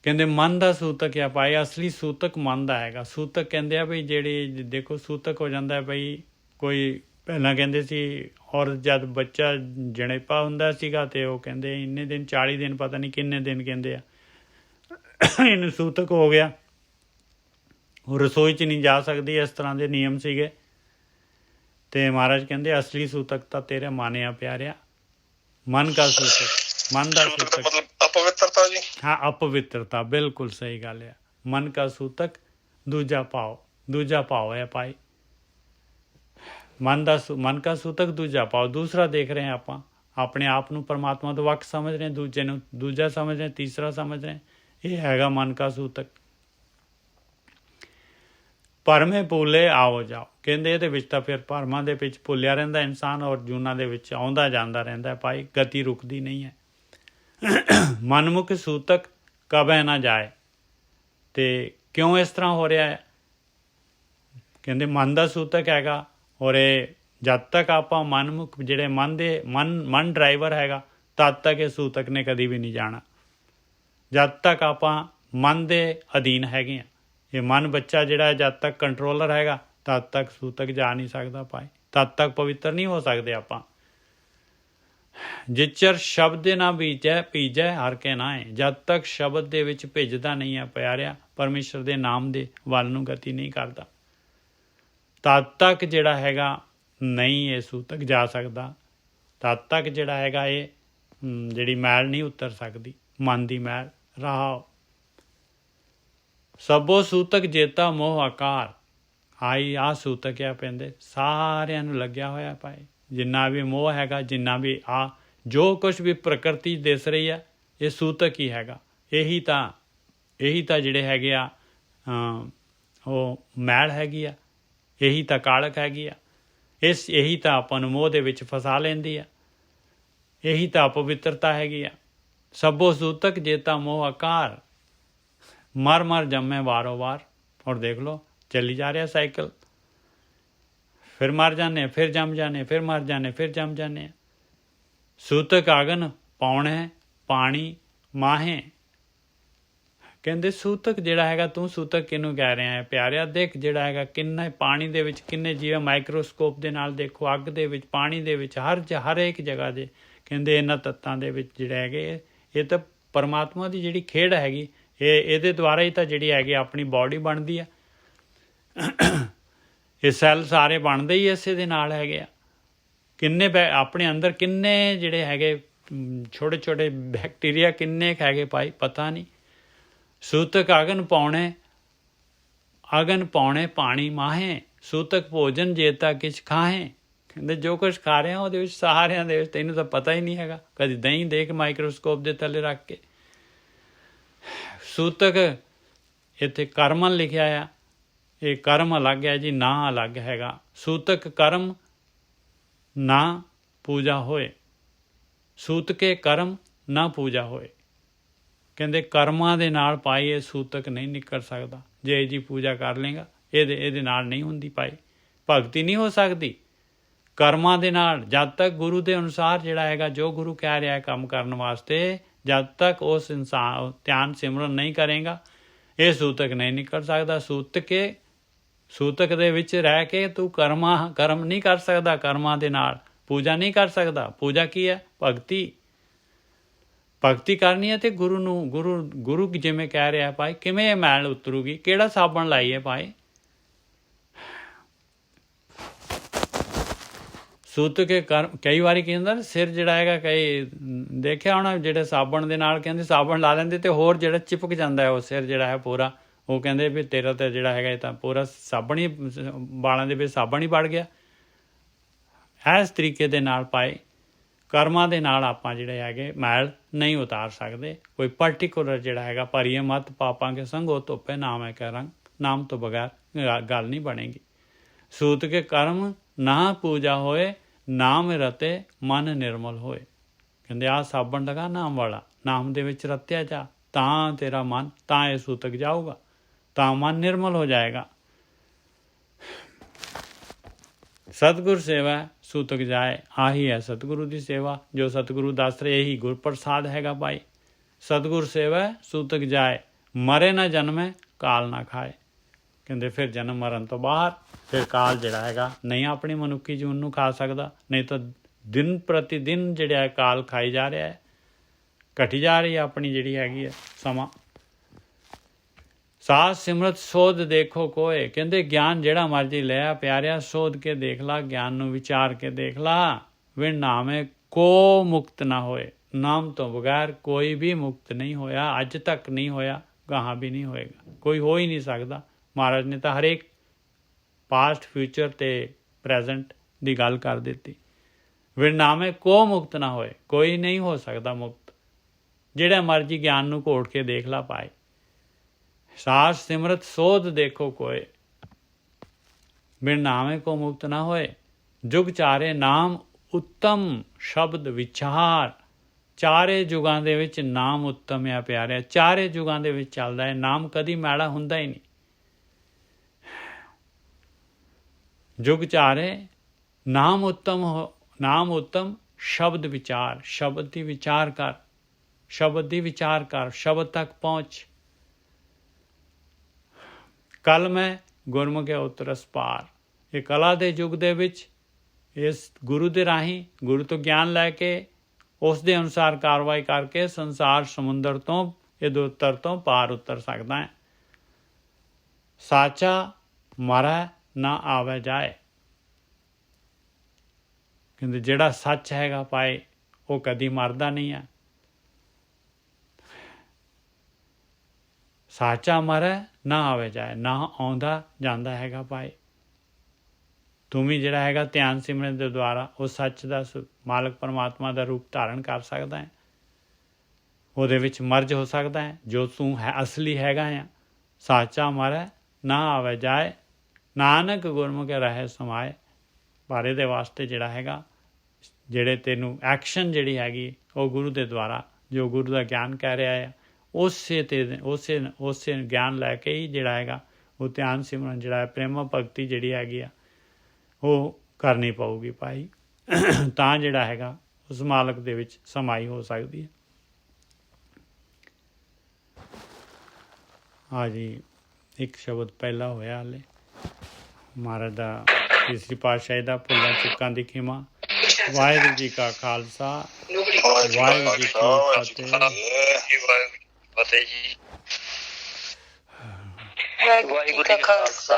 ਕਹਿੰਦੇ ਮਨ ਦਾ ਸੂਤਕ ਆ ਭਾਈ, ਅਸਲੀ ਸੂਤਕ ਮਨ ਦਾ ਹੈਗਾ। ਸੂਤਕ ਕਹਿੰਦੇ ਆ ਬਈ ਜਿਹੜੇ ਦੇਖੋ ਸੂਤਕ ਹੋ ਜਾਂਦਾ ਬਈ ਕੋਈ ਪਹਿਲਾਂ ਕਹਿੰਦੇ ਸੀ ਔਰ ਜਦ ਬੱਚਾ ਜਣੇਪਾ ਹੁੰਦਾ ਸੀਗਾ ਤੇ ਉਹ ਕਹਿੰਦੇ ਇੰਨੇ ਦਿਨ 40 ਦਿਨ ਪਤਾ ਨਹੀਂ ਕਿੰਨੇ ਦਿਨ ਕਹਿੰਦੇ ਆ ਇਹਨੂੰ ਸੂਤਕ ਹੋ ਗਿਆ, ਉਹ ਰਸੋਈ 'ਚ ਨਹੀਂ ਜਾ ਸਕਦੀ, ਇਸ ਤਰ੍ਹਾਂ ਦੇ ਨਿਯਮ ਸੀਗੇ। ਤੇ ਮਹਾਰਾਜ ਕਹਿੰਦੇ ਅਸਲੀ ਸੂਤਕ ਤਾਂ ਤੇਰੇ ਮਨ ਆ ਪਿਆਰਿਆ। ਮਨ ਕਾ ਸੂਤਕ, ਮਨ ਦਾ ਸੂਤਕ ਮਤਲਬ ਅਪਵਿੱਤਰਤਾ ਜੀ। ਹਾਂ ਅਪਵਿੱਤਰਤਾ, ਬਿਲਕੁਲ ਸਹੀ ਗੱਲ ਆ। ਮਨ ਕਾ ਸੂਤਕ ਦੂਜਾ ਭਾਵ ਹੈ ਭਾਈ। ਮਨ ਕਾ ਸੂਤਕ ਦੂਜਾ ਭਾਵ, ਦੂਸਰਾ ਦੇਖ ਰਹੇ ਹਾਂ ਆਪਾਂ, ਆਪਣੇ ਆਪ ਨੂੰ ਪਰਮਾਤਮਾ ਤੋਂ ਵੱਖ ਸਮਝ ਰਹੇ, ਦੂਜੇ ਨੂੰ ਦੂਜਾ ਸਮਝ ਰਹੇ, ਤੀਸਰਾ ਸਮਝ ਰਹੇ। ਇਹ ਹੈਗਾ ਮਨ ਕਾ ਸੂਤਕ। ਭਰਮੇ ਭੁੱਲੇ ਆਓ ਜਾਓ, ਕਹਿੰਦੇ ਇਹਦੇ ਵਿੱਚ ਤਾਂ ਫਿਰ ਭਰਮਾਂ ਦੇ ਵਿੱਚ ਭੁੱਲਿਆ ਰਹਿੰਦਾ ਇਨਸਾਨ, ਔਰ ਜੂਨਾਂ ਦੇ ਵਿੱਚ ਆਉਂਦਾ ਜਾਂਦਾ ਰਹਿੰਦਾ ਭਾਈ, ਗਤੀ ਰੁਕਦੀ ਨਹੀਂ ਹੈ। ਮਨਮੁਖ ਸੂਤਕ ਕਬੈ ਨਾ ਜਾਏ। ਤੇ ਕਿਉਂ ਇਸ ਤਰ੍ਹਾਂ ਹੋ ਰਿਹਾ ਹੈ? ਕਹਿੰਦੇ ਮਨ ਦਾ ਸੂਤਕ ਹੈਗਾ, ਔਰ ਇਹ ਜਦ ਤੱਕ ਆਪਾਂ ਮਨਮੁਖ ਜਿਹੜੇ ਮਨ ਡਰਾਈਵਰ ਹੈਗਾ ਤਦ ਤੱਕ ਇਹ ਸੂਤਕ ਨੇ ਕਦੀ ਵੀ ਨਹੀਂ ਜਾਣਾ। ਜਦ ਤੱਕ ਆਪਾਂ ਮਨ ਦੇ ਅਧੀਨ ਹੈਗੇ ਹਾਂ, ਇਹ ਮਨ ਬੱਚਾ ਜਿਹੜਾ ਜਦ ਤੱਕ ਕੰਟਰੋਲਰ ਹੈਗਾ ਤਦ ਤੱਕ ਸੂਤਕ ਜਾ ਨਹੀਂ ਸਕਦਾ ਭਾਈ। ਤਦ ਤੱਕ ਪਵਿੱਤਰ ਨਹੀਂ ਹੋ ਸਕਦੇ ਆਪਾਂ। ਜਿਚਰ ਸ਼ਬਦ ਨਾ ਬੀਜੈ ਭੀਜੈ ਹਰ ਕੇ ਨਾਏ, ਜਦ ਤੱਕ ਸ਼ਬਦ ਦੇ ਵਿੱਚ ਭਿੱਜਦਾ ਨਹੀਂ ਹੈ ਪਿਆਰਿਆ, ਪਰਮੇਸ਼ਰ ਦੇ ਨਾਮ ਦੇ ਵੱਲ ਨੂੰ ਗਤੀ ਨਹੀਂ ਕਰਦਾ, ਤਦ ਤੱਕ ਜਿਹੜਾ ਹੈਗਾ ਨਹੀਂ ਇਹ ਸੂਤਕ ਜਾ ਸਕਦਾ, ਤਦ ਤੱਕ ਜਿਹੜਾ ਹੈਗਾ ਇਹ ਜਿਹੜੀ ਮੈਲ ਨਹੀਂ ਉਤਰ ਸਕਦੀ, ਮਨ ਦੀ ਮੈਲ। ਰਹਾਓ ਸਭੋ ਸੂਤਕ ਜੇਤਾ ਮੋਹ ਆਕਾਰ, ਆਈ ਆ ਸੂਤਕ ਆ ਪੈਂਦੇ ਸਾਰਿਆਂ ਨੂੰ ਲੱਗਿਆ ਹੋਇਆ ਭਾਈ, ਜਿੰਨਾ ਵੀ ਮੋਹ ਹੈਗਾ, ਜਿੰਨਾ ਵੀ ਆ ਜੋ ਕੁਛ ਵੀ ਪ੍ਰਕਿਰਤੀ ਦਿਸ ਰਹੀ ਆ, ਇਹ ਸੂਤਕ ਹੀ ਹੈਗਾ। ਇਹੀ ਤਾਂ ਜਿਹੜੇ ਹੈਗੇ ਆ ਉਹ ਮੈਲ ਹੈਗੀ ਆ, ਇਹੀ ਤਾਂ ਕਾਲਕ ਹੈਗੀ ਆ, ਇਹੀ ਤਾਂ ਆਪਾਂ ਨੂੰ ਮੋਹ ਦੇ ਵਿੱਚ ਫਸਾ ਲੈਂਦੀ ਆ, ਇਹੀ ਤਾਂ ਅਪਵਿੱਤਰਤਾ ਹੈਗੀ ਆ। ਸਭੋ ਸੂਤਕ ਜੇਤਾ ਮੋਹ ਆਕਾਰ, ਮਰ ਮਰ ਜੰਮੇ ਵਾਰੋ ਵਾਰ। ਔਰ ਦੇਖ ਲਓ ਚੱਲੀ ਜਾ ਰਿਹਾ ਸਾਈਕਲ, ਫਿਰ ਮਰ ਜਾਂਦੇ, ਫਿਰ ਜੰਮ ਜਾਂਦੇ, ਫਿਰ ਮਰ ਜਾਂਦੇ, ਫਿਰ ਜੰਮ ਜਾਂਦੇ। ਸੂਤਕ ਆਗਨ ਪਾਉਣੇ ਪਾਣੀ ਮਾਹੇ, ਕਹਿੰਦੇ ਸੂਤਕ ਜਿਹੜਾ ਹੈਗਾ, ਤੂੰ ਸੂਤਕ ਕਿਹਨੂੰ ਕਹਿ ਰਿਹਾ ਹੈ ਪਿਆਰਿਆ? ਦੇਖ ਜਿਹੜਾ ਹੈਗਾ ਕਿੰਨਾ ਪਾਣੀ ਦੇ ਵਿੱਚ ਕਿੰਨੇ ਜੀਵ, ਮਾਈਕਰੋਸਕੋਪ ਦੇ ਨਾਲ ਦੇਖੋ, ਅੱਗ ਦੇ ਵਿੱਚ, ਪਾਣੀ ਦੇ ਵਿੱਚ, ਹਰ ਇੱਕ ਜਗ੍ਹਾ ਦੇ ਕਹਿੰਦੇ ਇਹਨਾਂ ਤੱਤਾਂ ਦੇ ਵਿੱਚ ਜਿਹੜੇ ਹੈਗੇ, ਇਹ ਤਾਂ ਪਰਮਾਤਮਾ ਦੀ ਜਿਹੜੀ ਖੇਡ ਹੈਗੀ, ਇਹਦੇ ਦੁਆਰਾ ਹੀ ਤਾਂ ਜਿਹੜੀ ਹੈਗੀ ਆਪਣੀ ਬਾਡੀ ਬਣਦੀ ਆ। ਇਹ ਸੈੱਲ ਸਾਰੇ ਬਣਦੇ ਹੀ ਇਸੇ ਦੇ ਨਾਲ ਹੈਗੇ ਆ। ਕਿੰਨੇ ਆਪਣੇ ਅੰਦਰ ਕਿੰਨੇ ਜਿਹੜੇ ਹੈਗੇ ਛੋਟੇ ਛੋਟੇ ਬੈਕਟੀਰੀਆ ਕਿੰਨੇ ਹੈਗੇ ਭਾਈ, ਪਤਾ ਨਹੀਂ। ਸੂਤਕ ਅਗਨ ਪਾਉਣੇ ਪਾਣੀ ਮਾਹੇ, ਸੂਤਕ ਭੋਜਨ ਜੇਤਾ ਕਿਛ ਖਾਹੇ, ਕਹਿੰਦੇ ਜੋ ਕੁਛ ਖਾ ਰਹੇ ਆ ਉਹਦੇ ਵਿੱਚ ਸਾਰਿਆਂ ਦੇ ਵਿੱਚ ਤੈਨੂੰ ਤਾਂ ਪਤਾ ਹੀ ਨਹੀਂ ਹੈਗਾ। ਕਦੀ ਦਹੀਂ ਦੇਖ ਮਾਈਕਰੋਸਕੋਪ ਦੇ ਥੱਲੇ ਰੱਖ ਕੇ। ਸੂਤਕ ਇੱਥੇ ਕਰਮਨ ਲਿਖਿਆ ਆ, ਇਹ ਕਰਮ ਅਲੱਗ ਹੈ ਜੀ, ਨਾ ਅਲੱਗ ਹੈਗਾ। ਸੂਤਕ ਕਰਮ ਨਾ ਪੂਜਾ ਹੋਏ, ਸੂਤਕੇ ਕਰਮ ਨਾ ਪੂਜਾ ਹੋਏ, ਕਹਿੰਦੇ ਕਰਮਾਂ ਦੇ ਨਾਲ ਪਾਈ ਇਹ ਸੂਤਕ ਨਹੀਂ ਨਿਕਲ ਸਕਦਾ। ਜੇ ਜੀ ਪੂਜਾ ਕਰ ਲੇਗਾ ਇਹਦੇ ਨਾਲ ਨਹੀਂ ਹੁੰਦੀ ਭਾਈ, ਭਗਤੀ ਨਹੀਂ ਹੋ ਸਕਦੀ ਕਰਮਾਂ ਦੇ ਨਾਲ। ਜਦ ਤੱਕ ਗੁਰੂ ਦੇ ਅਨੁਸਾਰ ਜਿਹੜਾ ਹੈਗਾ, ਜੋ ਗੁਰੂ ਕਹਿ ਰਿਹਾ ਕੰਮ ਕਰਨ ਵਾਸਤੇ, ਜਦ ਤੱਕ ਉਸ ਇਨਸਾਨ ਧਿਆਨ ਸਿਮਰਨ ਨਹੀਂ ਕਰੇਗਾ, ਇਹ ਸੂਤਕ ਨਹੀਂ ਨਿਕਲ ਸਕਦਾ। ਸੂਤਕ ਦੇ ਵਿੱਚ ਰਹਿ ਕੇ ਤੂੰ ਕਰਮ ਨਹੀਂ ਕਰ ਸਕਦਾ, ਕਰਮਾਂ ਦੇ ਨਾਲ ਪੂਜਾ ਨਹੀਂ ਕਰ ਸਕਦਾ। ਪੂਜਾ ਕੀ ਹੈ? ਭਗਤੀ ਕਰਨੀ ਹੈ। ਤੇ ਗੁਰੂ ਜਿਵੇਂ ਕਹਿ ਰਿਹਾ ਭਾਈ, ਕਿਵੇਂ ਇਹ ਮੈਲ ਉਤਰੂਗੀ? ਕਿਹੜਾ ਸਾਬਣ ਲਾਈਏ ਭਾਈ? ਸੂਤਕ ਕਈ ਵਾਰੀ ਕੀ ਹੁੰਦਾ, ਸਿਰ ਜਿਹੜਾ ਹੈਗਾ, ਕਈ ਦੇਖਿਆ ਹੋਣਾ ਜਿਹੜੇ ਸਾਬਣ ਦੇ ਨਾਲ ਕਹਿੰਦੇ ਸਾਬਣ ਲਾ ਲੈਂਦੇ ਤੇ ਹੋਰ ਜਿਹੜਾ ਚਿਪਕ ਜਾਂਦਾ ਹੈ ਉਹ ਸਿਰ ਜਿਹੜਾ ਹੈ ਪੂਰਾ, ਉਹ ਕਹਿੰਦੇ ਵੀ ਤੇਰਾ ਤਾਂ ਜਿਹੜਾ ਹੈਗਾ ਇਹ ਤਾਂ ਪੂਰਾ ਸਾਬਣ ਹੀ, ਵਾਲਾਂ ਦੇ ਵਿੱਚ ਸਾਬਣ ਹੀ ਵੜ ਗਿਆ। ਇਸ ਤਰੀਕੇ ਦੇ ਨਾਲ ਪਾਏ ਕਰਮਾਂ ਦੇ ਨਾਲ ਆਪਾਂ ਜਿਹੜੇ ਹੈਗੇ ਮੈਲ ਨਹੀਂ ਉਤਾਰ ਸਕਦੇ। ਕੋਈ ਪਰਟੀਕੂਲਰ ਜਿਹੜਾ ਹੈਗਾ ਭਰੀਏ ਮਤ ਪਾਪਾਂ ਕੇ ਸੰਗੋ ਧੋਪੇ ਨਾਮ ਹੈ ਕੈ ਰੰਗ, ਨਾਮ ਤੋਂ ਬਗੈਰ ਗੱਲ ਨਹੀਂ ਬਣੇਗੀ। ਸੂਤ ਕੇ ਕਰਮ ਨਾ ਪੂਜਾ ਹੋਏ, ਨਾਮ ਰਤੇ ਮਨ ਨਿਰਮਲ ਹੋਏ, ਕਹਿੰਦੇ ਆਹ ਸਾਬਣ ਲਗਾ ਨਾਮ ਵਾਲਾ, ਨਾਮ ਦੇ ਵਿੱਚ ਰਤਿਆ ਜਾ, ਤਾਂ ਤੇਰਾ ਮਨ, ਤਾਂ ਇਹ ਸੂਤਕ ਜਾਊਗਾ, ਤਾਂ ਮਨ ਨਿਰਮਲ ਹੋ ਜਾਏਗਾ। ਸਤਿਗੁਰ ਸੇਵਾ ਸੂਤਕ ਜਾਏ, ਆਹੀ ਹੈ ਸਤਿਗੁਰੂ ਦੀ ਸੇਵਾ, ਜੋ ਸਤਿਗੁਰੂ ਦੱਸ ਰਹੇ, ਇਹੀ ਗੁਰ ਪ੍ਰਸਾਦ ਹੈਗਾ ਭਾਈ। ਸਤਿਗੁਰ ਸੇਵਾ ਸੂਤਕ ਜਾਏ, ਮਰੇ ਨਾ ਜਨਮੇ ਕਾਲ ਨਾ ਖਾਏ, ਕਹਿੰਦੇ ਫਿਰ ਜਨਮ ਮਰਨ ਤੋਂ ਬਾਹਰ ਫਿਰ ਕਾਲ ਜਿਹੜਾ ਹੈਗਾ ਨਹੀਂ ਆਪਣੀ ਮਨੁੱਖੀ ਜੀਵਨ ਨੂੰ ਖਾ ਸਕਦਾ। ਨਹੀਂ ਤਾਂ ਦਿਨ ਪ੍ਰਤੀ ਦਿਨ ਜਿਹੜਾ ਹੈ ਕਾਲ ਖਾਈ ਜਾ ਰਿਹਾ ਹੈ, ਘਟੀ ਜਾ ਰਹੀ ਹੈ ਆਪਣੀ ਜਿਹੜੀ ਹੈਗੀ ਹੈ ਸਮਾਂ। ਸਾਧ ਸਿਮਰਤ ਸੋਧ ਦੇਖੋ ਕੋਏ, ਕਹਿੰਦੇ ਗਿਆਨ ਜਿਹੜਾ ਮਰਜੀ ਲਿਆ ਪਿਆਰਿਆ, ਸੋਧ ਕੇ ਦੇਖ ਲਾ, ਗਿਆਨ ਨੂੰ ਵਿਚਾਰ ਕੇ ਦੇਖ ਲਾ। ਵਿਣ ਨਾਮੇ ਕੋ ਮੁਕਤ ਨਾ ਹੋਏ, ਨਾਮ ਤੋਂ ਬਗੈਰ ਕੋਈ ਵੀ ਮੁਕਤ ਨਹੀਂ ਹੋਇਆ, ਅੱਜ ਤੱਕ ਨਹੀਂ ਹੋਇਆ, ਗਾਹਾਂ ਵੀ ਨਹੀਂ ਹੋਏਗਾ, ਕੋਈ ਹੋ ਹੀ ਨਹੀਂ ਸਕਦਾ। ਮਹਾਰਾਜ ਨੇ ਤਾਂ ਹਰੇਕ ਪਾਸਟ, ਫਿਊਚਰ ਤੇ ਪ੍ਰੈਜ਼ੈਂਟ ਦੀ ਗੱਲ ਕਰ ਦਿੱਤੀ। ਵਿਣ ਨਾਮੇ ਕੋ ਮੁਕਤ ਨਾ ਹੋਏ, ਕੋਈ ਨਹੀਂ ਹੋ ਸਕਦਾ ਮੁਕਤ, ਜਿਹੜਾ ਮਰਜੀ ਗਿਆਨ ਨੂੰ ਘੋਟ ਕੇ ਦੇਖ ਲਾ ਪਾਏ। ਸਾਧ ਸਿਮਰਤ ਸੋਧ ਦੇਖੋ ਕੋਏ, ਬਿਨ ਨਾਮੇ ਕੋ ਮੁਕਤ ਨਾ ਹੋਏ। ਜੁਗ ਚਾਰੇ ਨਾਮ ਉੱਤਮ ਸ਼ਬਦ ਵਿਚਾਰ, ਚਾਰੇ ਯੁਗਾਂ ਦੇ ਵਿੱਚ ਨਾਮ ਉੱਤਮ ਆ ਪਿਆਰਿਆ, ਚਾਰੇ ਯੁਗਾਂ ਦੇ ਵਿੱਚ ਚੱਲਦਾ ਹੈ ਨਾਮ, ਕਦੀ ਮਾੜਾ ਹੁੰਦਾ ਹੀ ਨਹੀਂ। ਜੁਗ ਚਾਰੇ ਨਾਮ ਉੱਤਮ ਸ਼ਬਦ ਵਿਚਾਰ, ਸ਼ਬਦ ਦੀ ਵਿਚਾਰ ਕਰ, ਸ਼ਬਦ ਦੀ ਵਿਚਾਰ ਕਰ, ਸ਼ਬਦ ਤੱਕ ਪਹੁੰਚ। ਕਲ ਮੈਂ ਗੁਰਮੁਖਿ ਉਤਰਸ ਪਾਰ, ਇਹ ਕਲਾ ਦੇ ਯੁੱਗ ਦੇ ਵਿੱਚ ਇਸ ਗੁਰੂ ਦੇ ਰਾਹੀਂ, ਗੁਰੂ ਤੋਂ ਗਿਆਨ ਲੈ ਕੇ ਉਸ ਦੇ ਅਨੁਸਾਰ ਕਾਰਵਾਈ ਕਰਕੇ ਸੰਸਾਰ ਸਮੁੰਦਰ ਤੋਂ ਇਧਰ ਤੋਂ ਪਾਰ ਉਤਰ ਸਕਦਾ ਹੈ। ਸਾਚਾ ਮਰੈ ਨਾ ਆਵੇ ਜਾਏ, ਕਹਿੰਦੇ ਜਿਹੜਾ ਸੱਚ ਹੈਗਾ ਭਾਈ ਉਹ ਕਦੀ ਮਰਦਾ ਨਹੀਂ ਹੈ। ਸਾਚਾ ਮਰੈ ਨਾ ਆਵੇ ਜਾਏ, ਨਾ ਆਉਂਦਾ ਜਾਂਦਾ ਹੈਗਾ ਭਾਈ। ਤੂੰ ਵੀ ਜਿਹੜਾ ਹੈਗਾ ਧਿਆਨ ਸਿਮਰਨ ਦੇ ਦੁਆਰਾ ਉਹ ਸੱਚ ਦਾ ਮਾਲਕ ਪਰਮਾਤਮਾ ਦਾ ਰੂਪ ਧਾਰਨ ਕਰ ਸਕਦਾ ਹੈ, ਉਹਦੇ ਵਿੱਚ ਮਰਜ ਹੋ ਸਕਦਾ ਹੈ। ਜੋ ਤੂੰ ਹੈ ਅਸਲੀ ਹੈਗਾ ਆ, ਸਾਚਾ ਮਰੈ ਨਾ ਆਵੇ ਜਾਏ, ਨਾਨਕ ਗੁਰਮੁਖ ਰਹੇ ਸਮਾਏ। ਪਰ ਇਹਦੇ ਵਾਸਤੇ ਜਿਹੜਾ ਹੈਗਾ, ਜਿਹੜੇ ਤੈਨੂੰ ਐਕਸ਼ਨ ਜਿਹੜੀ ਹੈਗੀ ਉਹ ਗੁਰੂ ਦੇ ਦੁਆਰਾ, ਜੋ ਗੁਰੂ ਦਾ ਗਿਆਨ ਕਹਿ ਰਿਹਾ ਆ, ਉਸੇ ਗਿਆਨ ਲੈ ਕੇ ਹੀ ਜਿਹੜਾ ਹੈਗਾ ਉਹ ਧਿਆਨ ਸਿਮਰਨ ਜਿਹੜਾ ਹੈ, ਪ੍ਰੇਮਾ ਭਗਤੀ ਜਿਹੜੀ ਹੈਗੀ ਆ ਉਹ ਕਰਨੀ ਪਊਗੀ ਭਾਈ, ਤਾਂ ਜਿਹੜਾ ਹੈਗਾ ਉਸ ਮਾਲਕ ਦੇ ਵਿੱਚ ਸਮਾਈ ਹੋ ਸਕਦੀ ਹੈ। ਹਾਂ ਜੀ, ਇੱਕ ਸ਼ਬਦ ਪਹਿਲਾਂ ਹੋਇਆ ਹਾਲੇ ਮਹਾਰਾਜ ਦਾ ਤੀਸਰੀ ਪਾਤਸ਼ਾਹੀ ਦਾ ਭੁੱਲਾਂ ਚੁੱਕਾਂ ਦੀ ਖਿਮਾ। ਵਾਹਿਗੁਰੂ ਜੀ ਕਾ ਖਾਲਸਾ, ਵਾਹਿਗੁਰੂ ਜੀ ਕੀ ਫਤਿਹ ਜੀ। ਵਾਹਿਗੁਰੂ ਜੀ ਕਾ ਖਾਲਸਾ,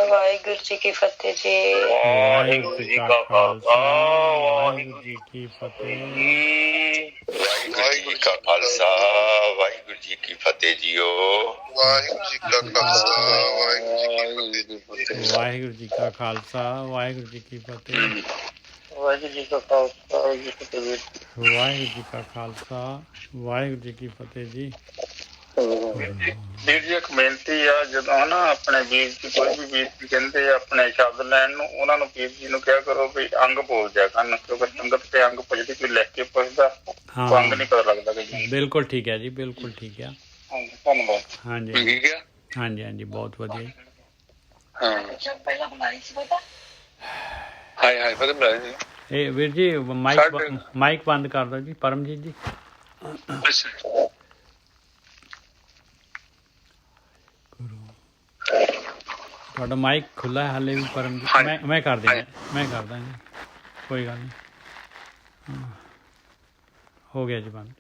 ਵਾਹਿਗੁਰੂ ਜੀ ਕੀ ਫਤਿਹ ਜੀ। ਵਾਹਿਗੁਰੂ ਜੀ ਕਾ ਖਾਲਸਾ, ਵਾਹਿਗੁਰੂ ਜੀ ਕੀ ਫਤਿਹ। ਵਾਹਿਗੁਰੂ ਜੀ ਕਾ ਖਾਲਸਾ, ਵਾਹਿਗੁਰੂ ਜੀ ਕੀ ਫਤਿਹ ਜੀਓ। ਵਾਹਿਗੁਰੂ ਜੀ ਕਾ ਖਾਲਸਾ, ਵਾਹਿਗੁਰੂ ਜੀ ਕੀ ਫਤਿਹ। ਵਾਹਿਗੁਰੂ ਜੀ ਕਾ ਖਾਲਸਾ, ਵਾਹਿਗੁਰੂ ਜੀ ਕੀ ਫਤਿਹ। ਵਾਹਿਗੁਰੂ ਜੀ ਕਾ ਖਾਲਸਾ, ਵਾਹਿਗੁਰੂ ਜੀ ਕੀ ਫਤਿਹ। ਵਾਹਿਗੁਰੂ ਜੀ ਕਾ ਖਾਲਸਾ, ਵਾਹਿਗੁਰੂ ਜੀ ਕੀ ਫਤਿਹ ਜੀ। ਵੀਰ ਜੀ ਇੱਕ ਬੇਨਤੀ ਆ, ਜਦੋਂ ਨਾ ਆਪਣੇ ਵੀਰ ਜੀ ਕੋਈ ਵੀ ਵੀਰ ਜੀ ਕਹਿੰਦੇ ਆ ਆਪਣੇ ਸ਼ਬਦ ਲੈਣ ਨੂੰ, ਉਹਨਾਂ ਨੂੰ ਵੀਰ ਜੀ ਨੂੰ ਕਿਹਾ ਕਰੋ ਵੀ ਅੰਗ ਬੋਲ ਜਾ ਕਰਨ, ਕਿਉਂਕਿ ਸੰਗਤ ਤੇ ਅੰਗ ਪੁੱਛਦੀ, ਕੋਈ ਲਿਖ ਕੇ ਪੁੱਛਦਾ ਅੰਗ ਨਹੀਂ ਪਤਾ ਲੱਗਦਾ ਕਈ। ਬਿਲਕੁਲ ਠੀਕ ਹੈ ਜੀ, ਬਿਲਕੁਲ ਠੀਕ ਹੈ। ਧੰਨਵਾਦ। ਹਾਂਜੀ ਠੀਕ ਹੈ, ਹਾਂਜੀ ਹਾਂਜੀ, ਬਹੁਤ ਵਧੀਆ। ਹਾਂ ਪਹਿਲਾਂ ਬਣਾਈ ਸੀ ਪਤਾ। ਹਾਏ ਹਾਏ ਪਤਾ ਬਣਾਈ ਸੀ। ਇਹ ਵੀਰ ਜੀ ਮਾਈਕ ਬੰਦ ਕਰ ਦਿਓ ਜੀ, ਪਰਮਜੀਤ ਜੀ। ਤੁਹਾਡਾ ਮਾਈਕ ਖੁੱਲ੍ਹਾ ਹੈ ਹਾਲੇ ਵੀ ਪਰਮਜੀਤ। ਮੈਂ ਕਰ ਦਿੰਦਾ, ਕੋਈ ਗੱਲ ਨਹੀਂ। ਹੋ ਗਿਆ ਜੀ ਬੰਦ।